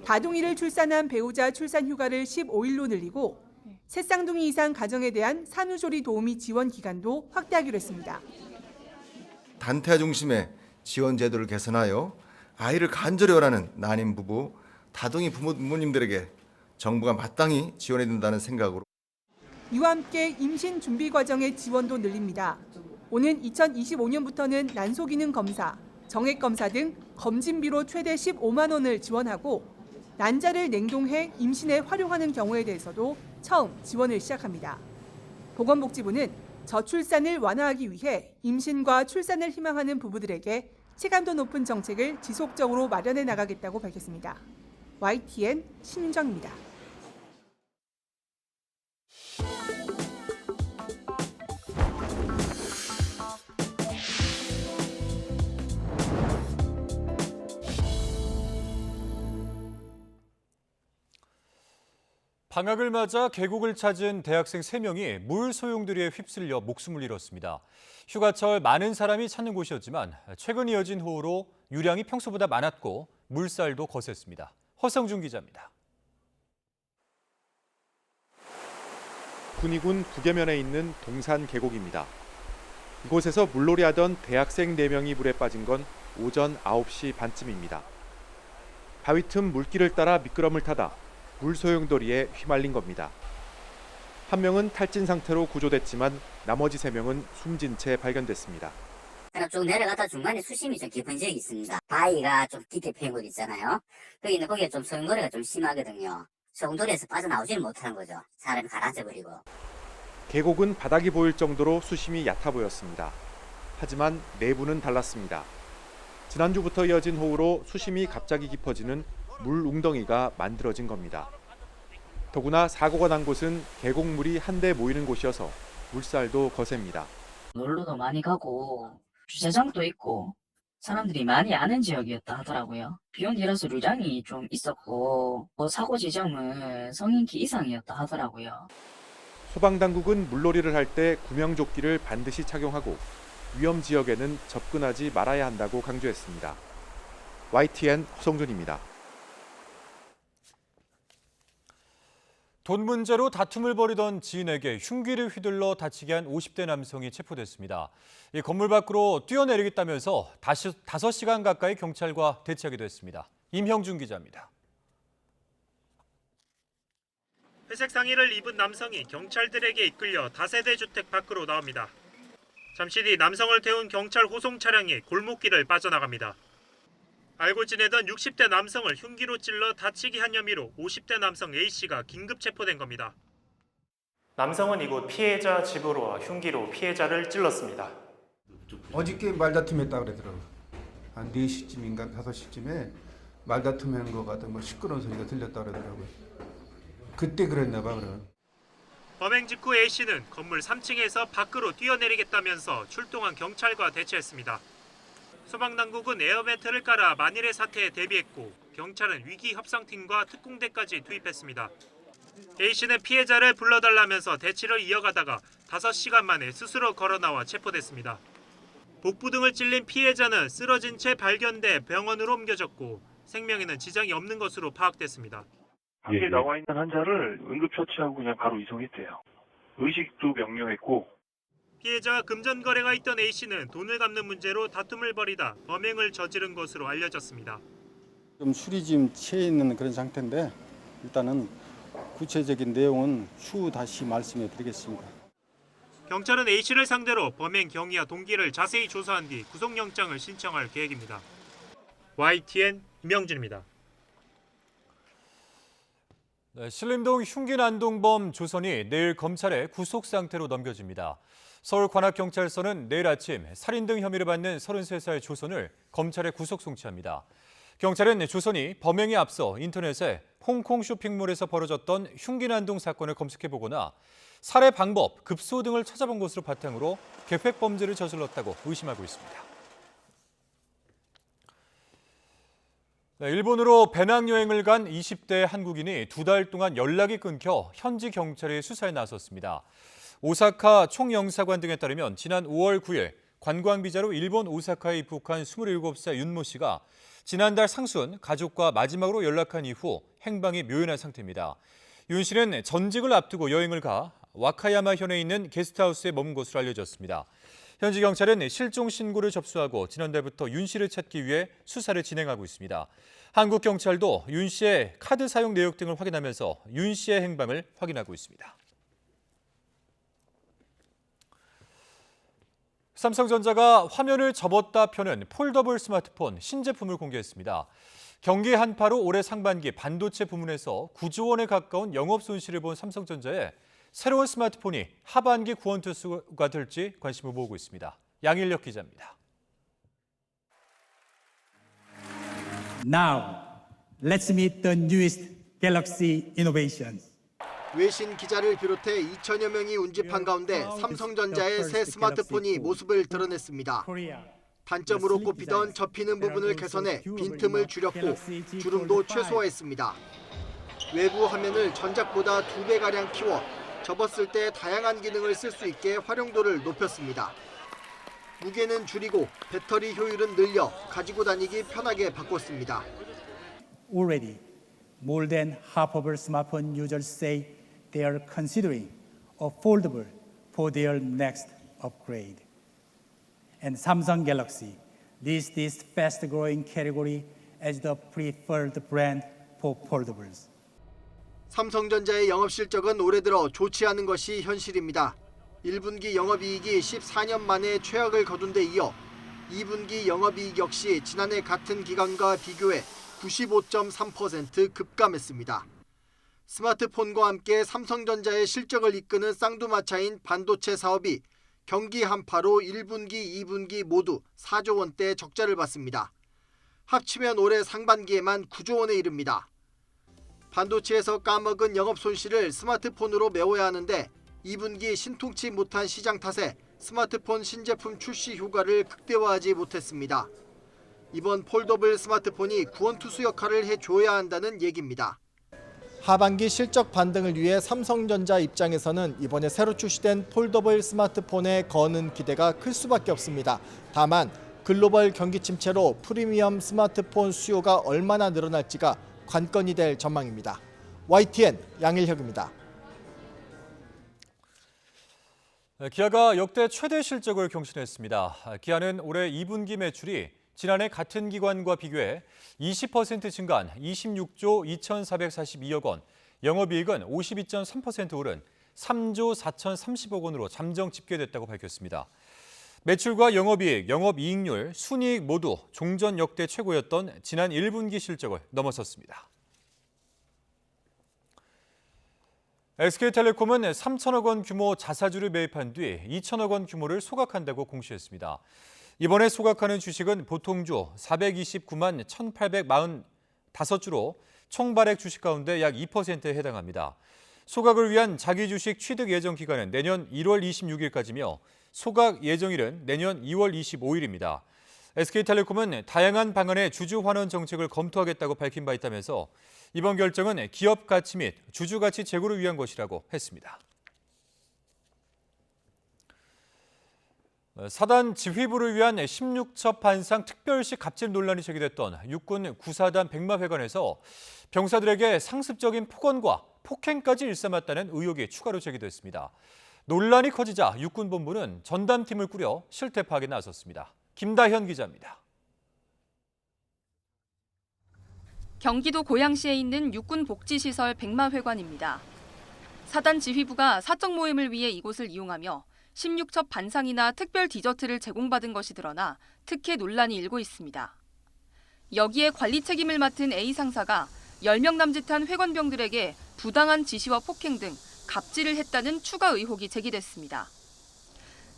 다둥이를 출산한 배우자 출산 휴가를 15일로 늘리고 새쌍둥이 이상 가정에 대한 산후조리 도우미 지원 기간도 확대하기로 했습니다. 단태아 중심의 지원 제도를 개선하여 아이를 간절히 원하는 난임 부부, 다둥이 부모님들에게 정부가 마땅히 지원해야 된다는 생각으로. 이와 함께 임신 준비 과정의 지원도 늘립니다. 오는 2025년부터는 난소기능 검사, 정액 검사 등 검진비로 최대 15만 원을 지원하고 난자를 냉동해 임신에 활용하는 경우에 대해서도 처음 지원을 시작합니다. 보건복지부는 저출산을 완화하기 위해 임신과 출산을 희망하는 부부들에게 체감도 높은 정책을 지속적으로 마련해 나가겠다고 밝혔습니다. YTN 신윤정입니다. 방학을 맞아 계곡을 찾은 대학생 3명이 물 소용돌이에 휩쓸려 목숨을 잃었습니다. 휴가철 많은 사람이 찾는 곳이었지만 최근 이어진 호우로 유량이 평소보다 많았고 물살도 거셌습니다. 허성준 기자입니다. 군위군 북해면에 있는 동산 계곡입니다. 이곳에서 물놀이하던 대학생 4명이 물에 빠진 건 오전 9시 반쯤입니다. 바위 틈 물길을 따라 미끄럼을 타다 물소용돌이에 휘말린 겁니다. 한 명은 탈진 상태로 구조됐지만 나머지 3명은 숨진 채 발견됐습니다. 그냥 쭉 내려가다 중간에 수심이 좀 깊은 지역이 있습니다. 바위가 좀 깊게 패인 곳 있잖아요. 거기에 좀 소용돌이가 좀 심하거든요. 소용돌이에서 빠져나오지는 못하는 거죠. 사람이 가라앉아버리고. 계곡은 바닥이 보일 정도로 수심이 얕아 보였습니다. 하지만 내부는 달랐습니다. 지난주부터 이어진 호우로 수심이 갑자기 깊어지는 물 웅덩이가 만들어진 겁니다. 더구나 사고가 난 곳은 계곡물이 한데 모이는 곳이어서 물살도 거셉니다. 놀러도 많이 가고 주차장도 있고 사람들이 많이 아는 지역이었다 하더라고요. 비온 뒤라서 루장이 좀 있었고 사고 지점은 성인기 이상이었다 하더라고요. 소방당국은 물놀이를 할 때 구명조끼를 반드시 착용하고 위험 지역에는 접근하지 말아야 한다고 강조했습니다. YTN 허성준입니다. 돈 문제로 다툼을 벌이던 지인에게 흉기를 휘둘러 다치게 한 50대 남성이 체포됐습니다. 이 건물 밖으로 뛰어내리겠다면서 5시간 가까이 경찰과 대치하기도 했습니다. 임형준 기자입니다. 회색 상의를 입은 남성이 경찰들에게 이끌려 다세대 주택 밖으로 나옵니다. 잠시 뒤 남성을 태운 경찰 호송 차량이 골목길을 빠져나갑니다. 알고 지내던 60대 남성을 흉기로 찔러 다치게 한 혐의로 50대 남성 A씨가 긴급 체포된 겁니다. 남성은 이곳 피해자 집으로 와 흉기로 피해자를 찔렀습니다. 어저께 말다툼했다 그러더라고요. 한 4시쯤인가 5시쯤에 말다툼한 거 같은 뭐 시끄러운 소리가 들렸다 그러더라고요. 그때 그랬나 봐 그럼. 범행 직후 A씨는 건물 3층에서 밖으로 뛰어내리겠다면서 출동한 경찰과 대치했습니다. 소방당국은 에어매트를 깔아 만일의 사태에 대비했고 경찰은 위기협상팀과 특공대까지 투입했습니다. A씨는 피해자를 불러달라면서 대치를 이어가다가 5시간 만에 스스로 걸어나와 체포됐습니다. 복부 등을 찔린 피해자는 쓰러진 채 발견돼 병원으로 옮겨졌고 생명에는 지장이 없는 것으로 파악됐습니다. 밖에 나와 있는 환자를 응급처치하고 그냥 바로 이송했대요. 의식도 명료했고. 피해자와 금전 거래가 있던 A씨는 돈을 갚는 문제로 다툼을 벌이다 범행을 저지른 것으로 알려졌습니다. 좀 술이 지금 취해 있는 그런 상태인데 일단은 구체적인 내용은 추후 다시 말씀해 드리겠습니다. 경찰은 A씨를 상대로 범행 경위와 동기를 자세히 조사한 뒤 구속영장을 신청할 계획입니다. YTN 임영준입니다. 네, 신림동 흉기 난동범 조선이 내일 검찰에 구속 상태로 넘겨집니다. 서울관악경찰서는 내일 아침 살인 등 혐의를 받는 33살 조선을 검찰에 구속 송치합니다. 경찰은 조선이 범행에 앞서 인터넷에 홍콩 쇼핑몰에서 벌어졌던 흉기 난동 사건을 검색해보거나 살해 방법, 급소 등을 찾아본 것으로 바탕으로 계획 범죄를 저질렀다고 의심하고 있습니다. 네, 일본으로 배낭여행을 간 20대 한국인이 2달 동안 연락이 끊겨 현지 경찰이 수사에 나섰습니다. 오사카 총영사관 등에 따르면 지난 5월 9일 관광비자로 일본 오사카에 입국한 27살 윤모 씨가 지난달 상순 가족과 마지막으로 연락한 이후 행방이 묘연한 상태입니다. 윤 씨는 전직을 앞두고 여행을 가 와카야마 현에 있는 게스트하우스에 머문 것으로 알려졌습니다. 현지 경찰은 실종 신고를 접수하고 지난달부터 윤 씨를 찾기 위해 수사를 진행하고 있습니다. 한국 경찰도 윤 씨의 카드 사용 내역 등을 확인하면서 윤 씨의 행방을 확인하고 있습니다. 삼성전자가 화면을 접었다 펴는 폴더블 스마트폰 신제품을 공개했습니다. 경기 한파로 올해 상반기 반도체 부문에서 9조 원에 가까운 영업 손실을 본 삼성전자에 새로운 스마트폰이 하반기 구원투수가 될지 관심을 모으고 있습니다. 양일혁 기자입니다. Now, let's meet the newest Galaxy innovations. 외신 기자를 비롯해 2천여 명이 운집한 가운데 삼성전자의 새 스마트폰이 모습을 드러냈습니다. 단점으로 꼽히던 접히는 부분을 개선해 빈틈을 줄였고 주름도 최소화했습니다. 외부 화면을 전작보다 2배가량 키워 접었을 때 다양한 기능을 쓸 수 있게 활용도를 높였습니다. 무게는 줄이고 배터리 효율은 늘려 가지고 다니기 편하게 바꿨습니다. Already, more than half of our smartphone users say they are considering a foldable for their next upgrade. And Samsung Galaxy leads this fast-growing category as the preferred brand for foldables. 삼성전자의 영업 실적은 올해 들어 좋지 않은 것이 현실입니다. 1분기 영업이익이 14년 만에 최악을 거둔 데 이어 2분기 영업이익 역시 지난해 같은 기간과 비교해 95.3% 급감했습니다. 스마트폰과 함께 삼성전자의 실적을 이끄는 쌍두마차인 반도체 사업이 경기 한파로 1분기, 2분기 모두 4조 원대 적자를 봤습니다. 합치면 올해 상반기에만 9조 원에 이릅니다. 반도체에서 까먹은 영업 손실을 스마트폰으로 메워야 하는데 2분기 신통치 못한 시장 탓에 스마트폰 신제품 출시 효과를 극대화하지 못했습니다. 이번 폴더블 스마트폰이 구원투수 역할을 해줘야 한다는 얘기입니다. 하반기 실적 반등을 위해 삼성전자 입장에서는 이번에 새로 출시된 폴더블 스마트폰에 거는 기대가 클 수밖에 없습니다. 다만 글로벌 경기 침체로 프리미엄 스마트폰 수요가 얼마나 늘어날지가 관건이 될 전망입니다. YTN 양일혁입니다. 기아가 역대 최대 실적을 경신했습니다. 기아는 올해 2분기 매출이 지난해 같은 기간과 비교해 20% 증가한 26조 2,442억 원, 영업이익은 52.3% 오른 3조 4,030억 원으로 잠정 집계됐다고 밝혔습니다. 매출과 영업이익, 영업이익률, 순이익 모두 종전 역대 최고였던 지난 1분기 실적을 넘어섰습니다. SK텔레콤은 3천억 원 규모 자사주를 매입한 뒤 2천억 원 규모를 소각한다고 공시했습니다. 이번에 소각하는 주식은 보통주 429만 1,845주로 총 발행 주식 가운데 약 2%에 해당합니다. 소각을 위한 자기 주식 취득 예정 기간은 내년 1월 26일까지며 소각 예정일은 내년 2월 25일입니다. SK텔레콤은 다양한 방안의 주주 환원 정책을 검토하겠다고 밝힌 바 있다면서 이번 결정은 기업 가치 및 주주 가치 제고를 위한 것이라고 했습니다. 사단 지휘부를 위한 16첩 반상 특별시 갑질 논란이 제기됐던 육군 구사단 백마회관에서 병사들에게 상습적인 폭언과 폭행까지 일삼았다는 의혹이 추가로 제기됐습니다. 논란이 커지자 육군본부는 전담팀을 꾸려 실태 파악에 나섰습니다. 김다현 기자입니다. 경기도 고양시에 있는 육군복지시설 백마회관입니다. 사단 지휘부가 사적 모임을 위해 이곳을 이용하며 16첩 반상이나 특별 디저트를 제공받은 것이 드러나 특혜 논란이 일고 있습니다. 여기에 관리 책임을 맡은 A 상사가 10명 남짓한 회관병들에게 부당한 지시와 폭행 등 갑질을 했다는 추가 의혹이 제기됐습니다.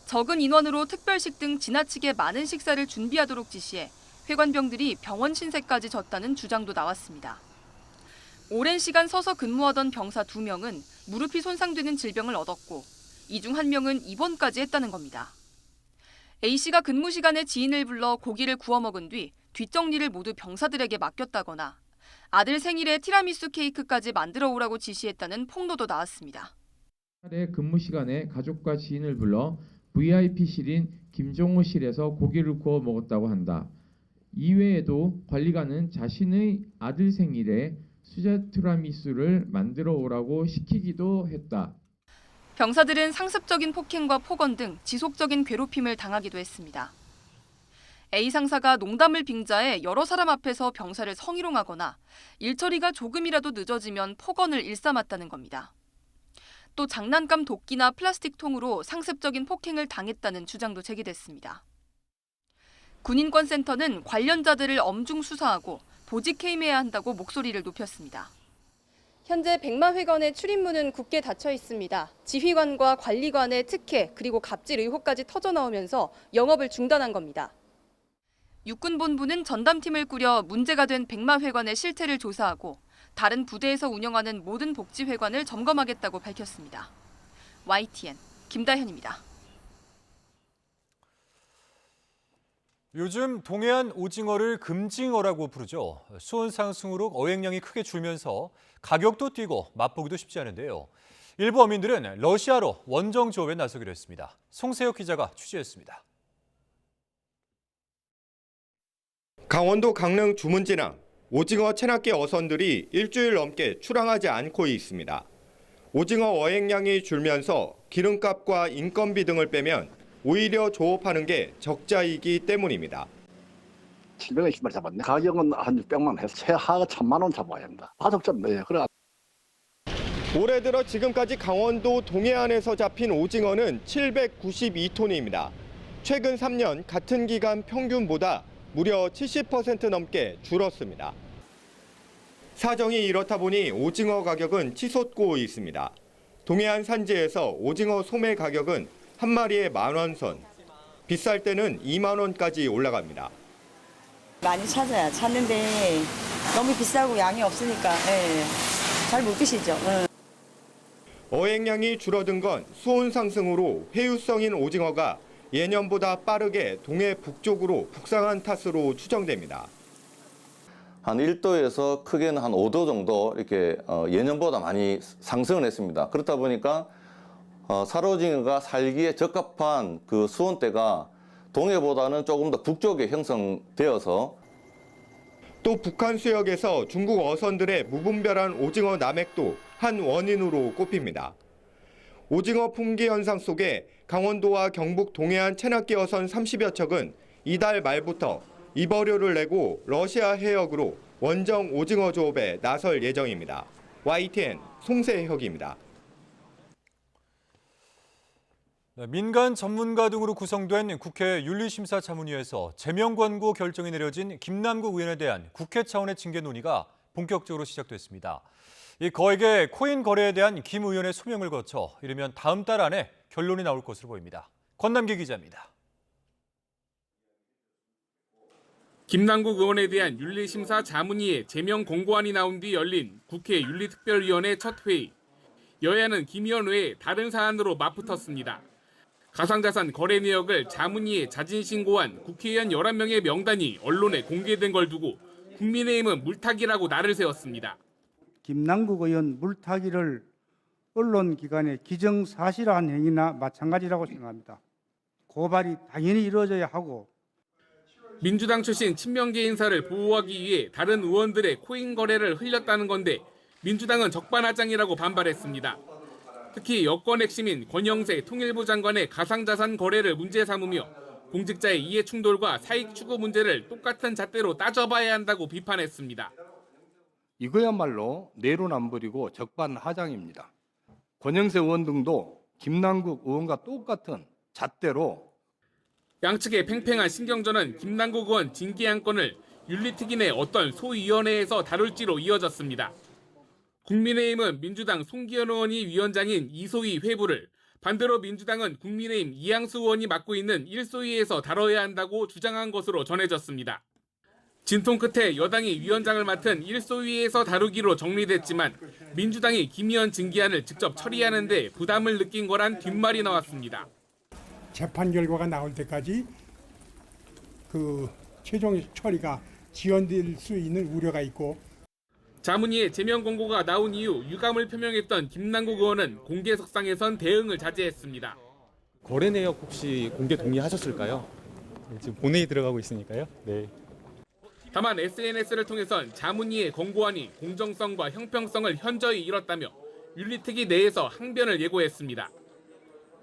적은 인원으로 특별식 등 지나치게 많은 식사를 준비하도록 지시해 회관병들이 병원 신세까지 졌다는 주장도 나왔습니다. 오랜 시간 서서 근무하던 병사 2명은 무릎이 손상되는 질병을 얻었고 이 중 1명은 입원까지 했다는 겁니다. A씨가 근무 시간에 지인을 불러 고기를 구워 먹은 뒤 뒷정리를 모두 병사들에게 맡겼다거나 아들 생일에 티라미수 케이크까지 만들어 오라고 지시했다는 폭로도 나왔습니다. 근무 시간에 가족과 지인을 불러 VIP실인 김종호실에서 고기를 구워 먹었다고 한다. 이외에도 관리관은 자신의 아들 생일에 수제 티라미수를 만들어 오라고 시키기도 했다. 병사들은 상습적인 폭행과 폭언 등 지속적인 괴롭힘을 당하기도 했습니다. A 상사가 농담을 빙자해 여러 사람 앞에서 병사를 성희롱하거나 일처리가 조금이라도 늦어지면 폭언을 일삼았다는 겁니다. 또 장난감 도끼나 플라스틱 통으로 상습적인 폭행을 당했다는 주장도 제기됐습니다. 군인권센터는 관련자들을 엄중 수사하고 보직해임해야 한다고 목소리를 높였습니다. 현재 백마회관의 출입문은 굳게 닫혀 있습니다. 지휘관과 관리관의 특혜 그리고 갑질 의혹까지 터져나오면서 영업을 중단한 겁니다. 육군본부는 전담팀을 꾸려 문제가 된 백마회관의 실태를 조사하고 다른 부대에서 운영하는 모든 복지회관을 점검하겠다고 밝혔습니다. YTN 김다현입니다. 요즘 동해안 오징어를 금징어라고 부르죠. 수온 상승으로 어획량이 크게 줄면서 가격도 뛰고 맛보기도 쉽지 않은데요. 일부 어민들은 러시아로 원정 조업에 나서기로 했습니다. 송세혁 기자가 취재했습니다. 강원도 강릉 주문진항 오징어 체납기 어선들이 일주일 넘게 출항하지 않고 있습니다. 오징어 어획량이 줄면서 기름값과 인건비 등을 빼면 오히려 조업하는 게 적자이기 때문입니다. 720마리 잡았네. 가격은 한 600만 원 해서 최하가 1000만 원 잡아야 합니다. 가족점네. 그래. 올해 들어 지금까지 강원도 동해안에서 잡힌 오징어는 792톤입니다. 최근 3년 같은 기간 평균보다 무려 70% 넘게 줄었습니다. 사정이 이렇다 보니 오징어 가격은 치솟고 있습니다. 동해안 산지에서 오징어 소매 가격은 한 마리에 10,000원 선, 비쌀 때는 2만 원까지 올라갑니다. 많이 찾는데 너무 비싸고 양이 없으니까 잘 못 드시죠. 어획량이 줄어든 건 수온 상승으로 회유성인 오징어가 예년보다 빠르게 동해 북쪽으로 북상한 탓으로 추정됩니다. 한 1도에서 크게는 한 5도 정도 이렇게 예년보다 많이 상승을 했습니다. 그렇다 보니까 살오징어가 살기에 적합한 그 수온대가 동해보다는 조금 더 북쪽에 형성되어서 또 북한 수역에서 중국 어선들의 무분별한 오징어 남획도 한 원인으로 꼽힙니다. 오징어 품귀 현상 속에 강원도와 경북 동해안 체납기 어선 30여 척은 이달 말부터 입어료를 내고 러시아 해역으로 원정 오징어 조업에 나설 예정입니다. YTN 송세혁입니다. 민간 전문가 등으로 구성된 국회 윤리심사자문위에서 제명 권고 결정이 내려진 김남국 의원에 대한 국회 차원의 징계 논의가 본격적으로 시작됐습니다. 이 거액의 코인 거래에 대한 김 의원의 소명을 거쳐 이르면 다음 달 안에 결론이 나올 것으로 보입니다. 권남기 기자입니다. 김남국 의원에 대한 윤리심사 자문위의 제명 공고안이 나온 뒤 열린 국회 윤리특별위원회 첫 회의. 여야는 김 의원 외에 다른 사안으로 맞붙었습니다. 가상자산 거래 내역을 자문위에 자진신고한 국회의원 11명의 명단이 언론에 공개된 걸 두고 국민의힘은 물타기라고 날을 세웠습니다. 김남국 의원 물타기를 언론기관의 기정사실한 행위나 마찬가지라고 생각합니다. 고발이 당연히 이루어져야 하고 민주당 출신 친명계 인사를 보호하기 위해 다른 의원들의 코인 거래를 흘렸다는 건데 민주당은 적반하장이라고 반발했습니다. 특히 여권 핵심인 권영세 통일부 장관의 가상자산 거래를 문제 삼으며 공직자의 이해충돌과 사익 추구 문제를 똑같은 잣대로 따져봐야 한다고 비판했습니다. 이거야말로 내로남불이고 적반하장입니다. 권영세 의원 등도 김남국 의원과 똑같은 잣대로 양측의 팽팽한 신경전은 김남국 의원 징계 안건을 윤리특위 내 어떤 소위원회에서 다룰지로 이어졌습니다. 국민의힘은 민주당 송기현 의원이 위원장인 2소위 회부를, 반대로 민주당은 국민의힘 이양수 의원이 맡고 있는 1소위에서 다뤄야 한다고 주장한 것으로 전해졌습니다. 진통 끝에 여당이 위원장을 맡은 1소위에서 다루기로 정리됐지만 민주당이 김 의원 징계안을 직접 처리하는 데 부담을 느낀 거란 뒷말이 나왔습니다. 재판 결과가 나올 때까지 그 최종 처리가 지연될 수 있는 우려가 있고 자문위에 제명 공고가 나온 이후 유감을 표명했던 김남국 의원은 공개석상에선 대응을 자제했습니다. 거래 내역 혹시 공개 동의하셨을까요? 지금 본회의 들어가고 있으니까요. 네. 다만 SNS를 통해선 자문위의 공고안이 공정성과 형평성을 현저히 잃었다며 윤리특위 내에서 항변을 예고했습니다.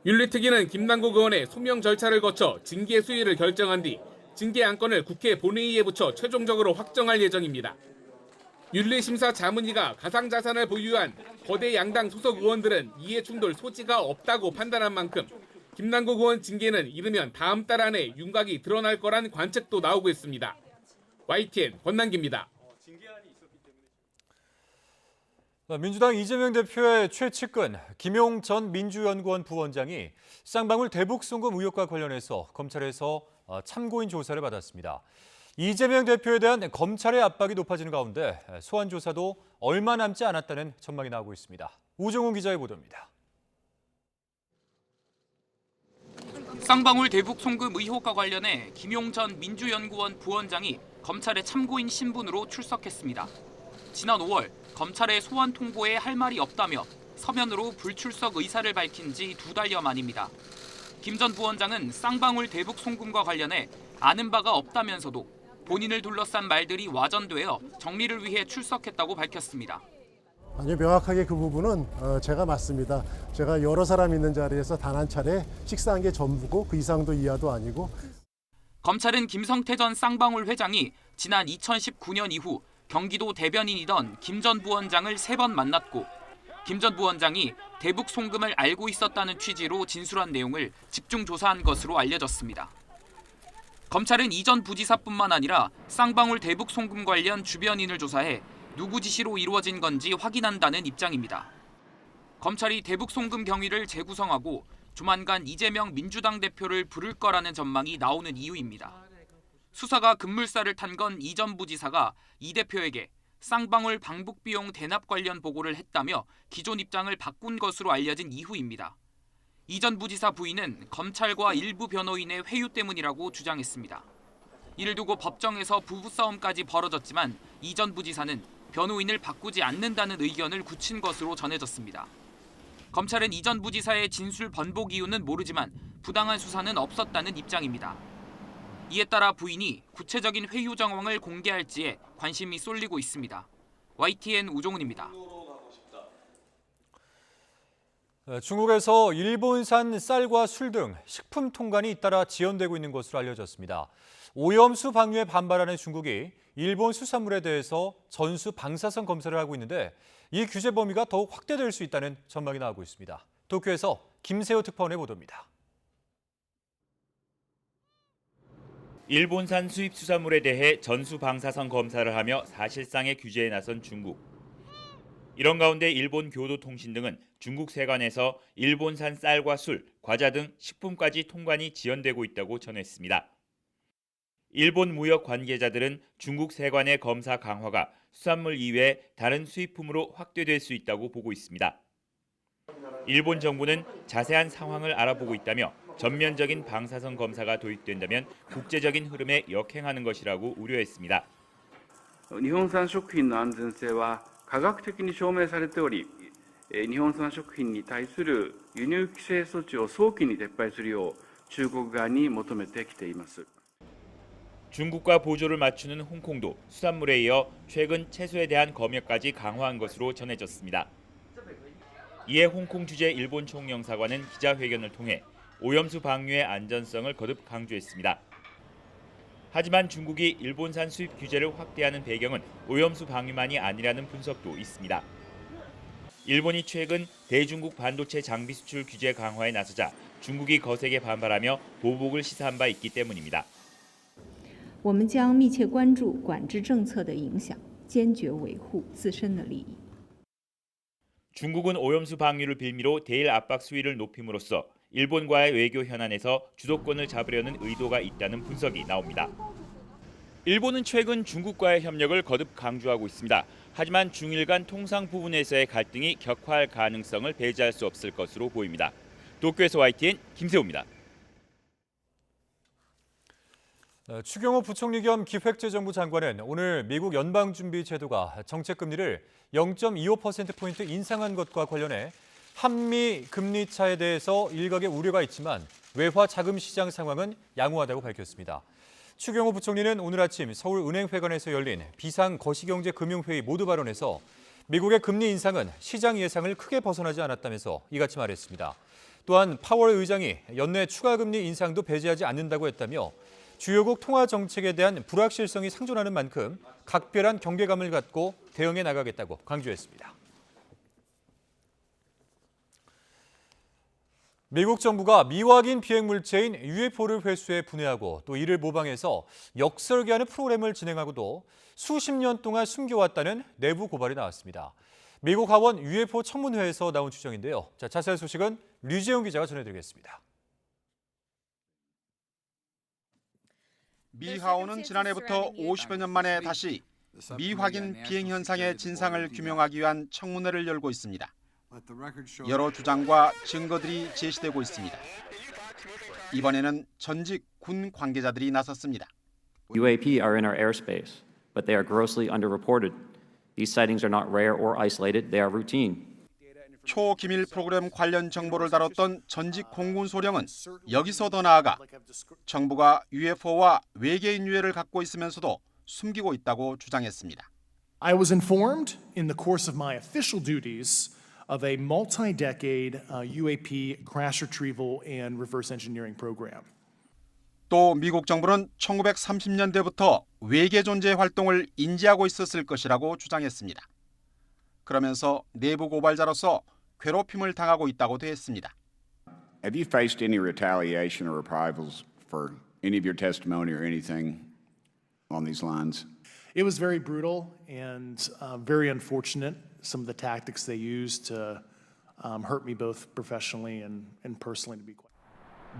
윤리특위는 김남국 의원의 소명 절차를 거쳐 징계 수위를 결정한 뒤 징계 안건을 국회 본회의에 붙여 최종적으로 확정할 예정입니다. 윤리심사 자문위가 가상자산을 보유한 거대 양당 소속 의원들은 이해충돌 소지가 없다고 판단한 만큼 김남국 의원 징계는 이르면 다음 달 안에 윤곽이 드러날 거란 관측도 나오고 있습니다. YTN 권남기입니다. 민주당 이재명 대표의 최측근 김용 전 민주연구원 부원장이 쌍방울 대북 송금 의혹과 관련해서 검찰에서 참고인 조사를 받았습니다. 이재명 대표에 대한 검찰의 압박이 높아지는 가운데 소환 조사도 얼마 남지 않았다는 전망이 나오고 있습니다. 우정훈 기자의 보도입니다. 쌍방울 대북 송금 의혹과 관련해 김용 전 민주연구원 부원장이 검찰의 참고인 신분으로 출석했습니다. 지난 5월 검찰의 소환 통보에 할 말이 없다며 서면으로 불출석 의사를 밝힌 지 2달여 만입니다. 김 전 부원장은 쌍방울 대북 송금과 관련해 아는 바가 없다면서도 본인을 둘러싼 말들이 와전되어 정리를 위해 출석했다고 밝혔습니다. 아주 명확하게 그 부분은 제가 맞습니다. 제가 여러 사람 있는 자리에서 단 한 차례 식사한 게 전부고 그 이상도 이하도 아니고. 검찰은 김성태 전 쌍방울 회장이 지난 2019년 이후 경기도 대변인이던 김 전 부원장을 3번 만났고 김 전 부원장이 대북 송금을 알고 있었다는 취지로 진술한 내용을 집중 조사한 것으로 알려졌습니다. 검찰은 이 전 부지사뿐만 아니라 쌍방울 대북 송금 관련 주변인을 조사해 누구 지시로 이루어진 건지 확인한다는 입장입니다. 검찰이 대북 송금 경위를 재구성하고 조만간 이재명 민주당 대표를 부를 거라는 전망이 나오는 이유입니다. 수사가 급물살을 탄 건 이 전 부지사가 이 대표에게 쌍방울 방북 비용 대납 관련 보고를 했다며 기존 입장을 바꾼 것으로 알려진 이후입니다. 이 전 부지사 부인은 검찰과 일부 변호인의 회유 때문이라고 주장했습니다. 이를 두고 법정에서 부부싸움까지 벌어졌지만 이 전 부지사는 변호인을 바꾸지 않는다는 의견을 굳힌 것으로 전해졌습니다. 검찰은 이 전 부지사의 진술 번복 이유는 모르지만 부당한 수사는 없었다는 입장입니다. 이에 따라 부인이 구체적인 회유 정황을 공개할지에 관심이 쏠리고 있습니다. YTN 우종훈입니다. 중국에서 일본산 쌀과 술 등 식품 통관이 잇따라 지연되고 있는 것으로 알려졌습니다. 오염수 방류에 반발하는 중국이 일본 수산물에 대해서 전수 방사성 검사를 하고 있는데 이 규제 범위가 더욱 확대될 수 있다는 전망이 나오고 있습니다. 도쿄에서 김세호 특파원의 보도입니다. 일본산 수입 수산물에 대해 전수 방사성 검사를 하며 사실상의 규제에 나선 중국. 이런 가운데 일본 교도통신 등은 중국 세관에서 일본산 쌀과 술, 과자 등 식품까지 통관이 지연되고 있다고 전했습니다. 일본 무역 관계자들은 중국 세관의 검사 강화가 수산물 이외 다른 수입품으로 확대될 수 있다고 보고 있습니다. 일본 정부는 자세한 상황을 알아보고 있다며 전면적인 방사성 검사가 도입된다면 국제적인 흐름에 역행하는 것이라고 우려했습니다. 日本産食品の安全性は科学的に証明されており、日本産食品に対する輸入規制措置を早期に撤廃するよう中国側に求めてきています。 중국과 보조를 맞추는 홍콩도 수산물에 이어 최근 채소에 대한 검역까지 강화한 것으로 전해졌습니다. 이에 홍콩 주재 일본 총영사관은 기자회견을 통해 오염수 방류의 안전성을 거듭 강조했습니다. 하지만 중국이 일본산 수입 규제를 확대하는 배경은 오염수 방류만이 아니라는 분석도 있습니다. 일본이 최근 대중국 반도체 장비 수출 규제 강화에 나서자 중국이 거세게 반발하며 보복을 시사한 바 있기 때문입니다. 我们将密切关注管制政策的影响，坚决维护自身的利益。 중국은 오염수 방류를 빌미로 대일 압박 수위를 높임으로써 일본과의 외교 현안에서 주도권을 잡으려는 의도가 있다는 분석이 나옵니다. 일본은 최근 중국과의 협력을 거듭 강조하고 있습니다. 하지만 중일 간 통상 부분에서의 갈등이 격화할 가능성을 배제할 수 없을 것으로 보입니다. 도쿄에서 YTN 김세호입니다. 추경호 부총리 겸 기획재정부 장관은 오늘 미국 연방준비제도가 정책금리를 0.25%포인트 인상한 것과 관련해 한미 금리 차에 대해서 일각의 우려가 있지만 외화 자금 시장 상황은 양호하다고 밝혔습니다. 추경호 부총리는 오늘 아침 서울은행회관에서 열린 비상거시경제금융회의 모두 발언에서 미국의 금리 인상은 시장 예상을 크게 벗어나지 않았다면서 이같이 말했습니다. 또한 파월 의장이 연내 추가 금리 인상도 배제하지 않는다고 했다며 주요국 통화 정책에 대한 불확실성이 상존하는 만큼 각별한 경계감을 갖고 대응해 나가겠다고 강조했습니다. 미국 정부가 미확인 비행물체인 UFO를 회수해 분해하고 또 이를 모방해서 역설계하는 프로그램을 진행하고도 수십 년 동안 숨겨왔다는 내부 고발이 나왔습니다. 미국 하원 UFO 청문회에서 나온 추정인데요. 자세한 소식은 류재용 기자가 전해드리겠습니다. 미 하원은 지난해부터 50여 년 만에 다시 미확인 비행 현상의 진상을 규명하기 위한 청문회를 열고 있습니다. 여러 주장과 증거들이 제시되고 있습니다. 이번에는 전직 군 관계자들이 나섰습니다. UAP are in our airspace, but they are grossly underreported. These sightings are not rare or isolated, they are routine. 초기밀 프로그램 관련 정보를 다뤘던 전직 공군 소령은 여기서 더 나아가 정부가 UFO와 외계인 유해를 갖고 있으면서도 숨기고 있다고 주장했습니다. I was informed in the course of my official duties of a multi-decade UAP crash retrieval and reverse engineering program. 또 미국 정부는 1930년대부터 외계 존재 활동을 인지하고 있었을 것이라고 주장했습니다. 그러면서 내부 고발자로서 괴롭힘을 당하고 있다고도 했습니다. Have you faced any retaliation or reprisals for any of your testimony or anything on these lines? It was very brutal and very unfortunate, some of the tactics they used to hurt me both professionally and personally, to be quite.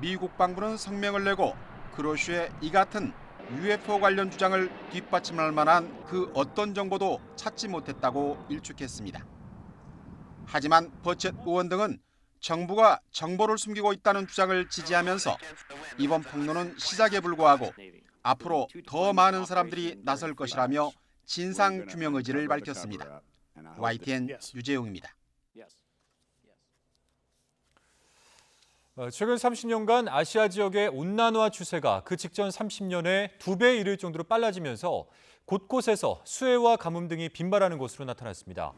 미 국방부는 성명을 내고 그로슈의 이 같은 UFO 관련 주장을 뒷받침할 만한 그 어떤 정보도 찾지 못했다고 일축했습니다. 하지만 버쳇 의원 등은 정부가 정보를 숨기고 있다는 주장을 지지하면서 이번 폭로는 시작에 불과하고 앞으로 더 많은 사람들이 나설 것이라며 진상 규명 의지를 밝혔습니다. YTN 유재용입니다. 최근 30년간 아시아 지역의 온난화 추세가 그 직전 30년에 2배에 이를 정도로 빨라지면서 곳곳에서 수해와 가뭄 등이 빈발하는 것으로 나타났습니다.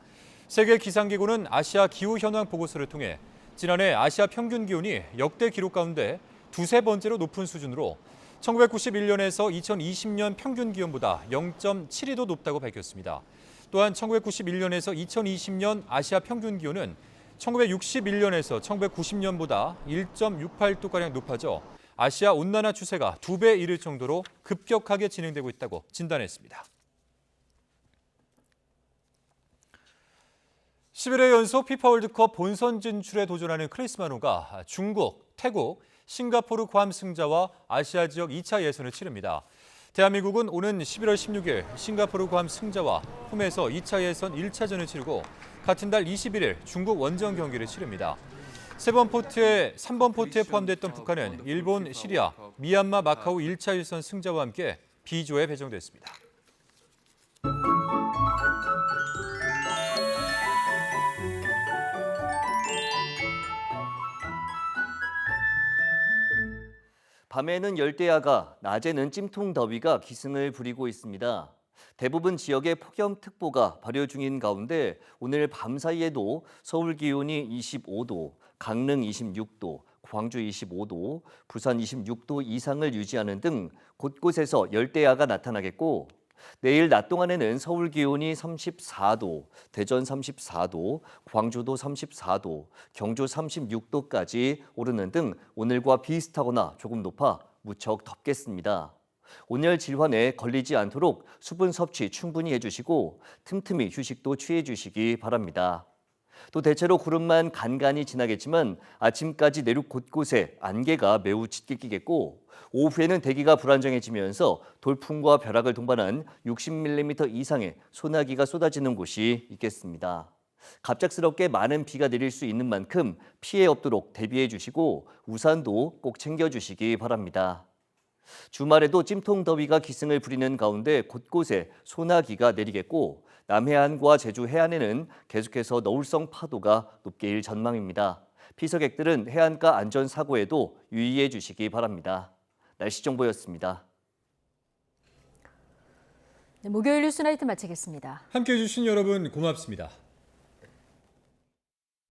세계 기상기구는 아시아 기후 현황 보고서를 통해 지난해 아시아 평균 기온이 역대 기록 가운데 두세 번째로 높은 수준으로 1991년에서 2020년 평균 기온보다 0.72도 높다고 밝혔습니다. 또한 1991년에서 2020년 아시아 평균 기온은 1961년에서 1990년보다 1.68도가량 높아져 아시아 온난화 추세가 2배에 이를 정도로 급격하게 진행되고 있다고 진단했습니다. 11회 연속 피파 월드컵 본선 진출에 도전하는 크리스티아노가 중국, 태국, 싱가포르 괌 승자와 아시아 지역 2차 예선을 치릅니다. 대한민국은 오는 11월 16일 싱가포르 괌 승자와 홈에서 2차 예선 1차전을 치르고 같은 달 21일 중국 원정 경기를 치릅니다. 3번 포트에 포함됐던 북한은 일본, 시리아, 미얀마, 마카오 1차 예선 승자와 함께 B조에 배정됐습니다. 밤에는 열대야가, 낮에는 찜통더위가 기승을 부리고 있습니다. 대부분 지역에 폭염특보가 발효 중인 가운데 오늘 밤사이에도 서울 기온이 25도, 강릉 26도, 광주 25도, 부산 26도 이상을 유지하는 등 곳곳에서 열대야가 나타나겠고 내일 낮 동안에는 서울 기온이 34도, 대전 34도, 광주도 34도, 경주 36도까지 오르는 등 오늘과 비슷하거나 조금 높아 무척 덥겠습니다. 온열 질환에 걸리지 않도록 수분 섭취 충분히 해주시고 틈틈이 휴식도 취해주시기 바랍니다. 또 대체로 구름만 간간히 지나겠지만 아침까지 내륙 곳곳에 안개가 매우 짙게 끼겠고 오후에는 대기가 불안정해지면서 돌풍과 벼락을 동반한 60mm 이상의 소나기가 쏟아지는 곳이 있겠습니다. 갑작스럽게 많은 비가 내릴 수 있는 만큼 피해 없도록 대비해 주시고 우산도 꼭 챙겨주시기 바랍니다. 주말에도 찜통더위가 기승을 부리는 가운데 곳곳에 소나기가 내리겠고 남해안과 제주 해안에는 계속해서 너울성 파도가 높게 일 전망입니다. 피서객들은 해안가 안전사고에도 유의해 주시기 바랍니다. 날씨 정보였습니다. 네, 목요일 뉴스나이트 마치겠습니다. 함께해 주신 여러분 고맙습니다.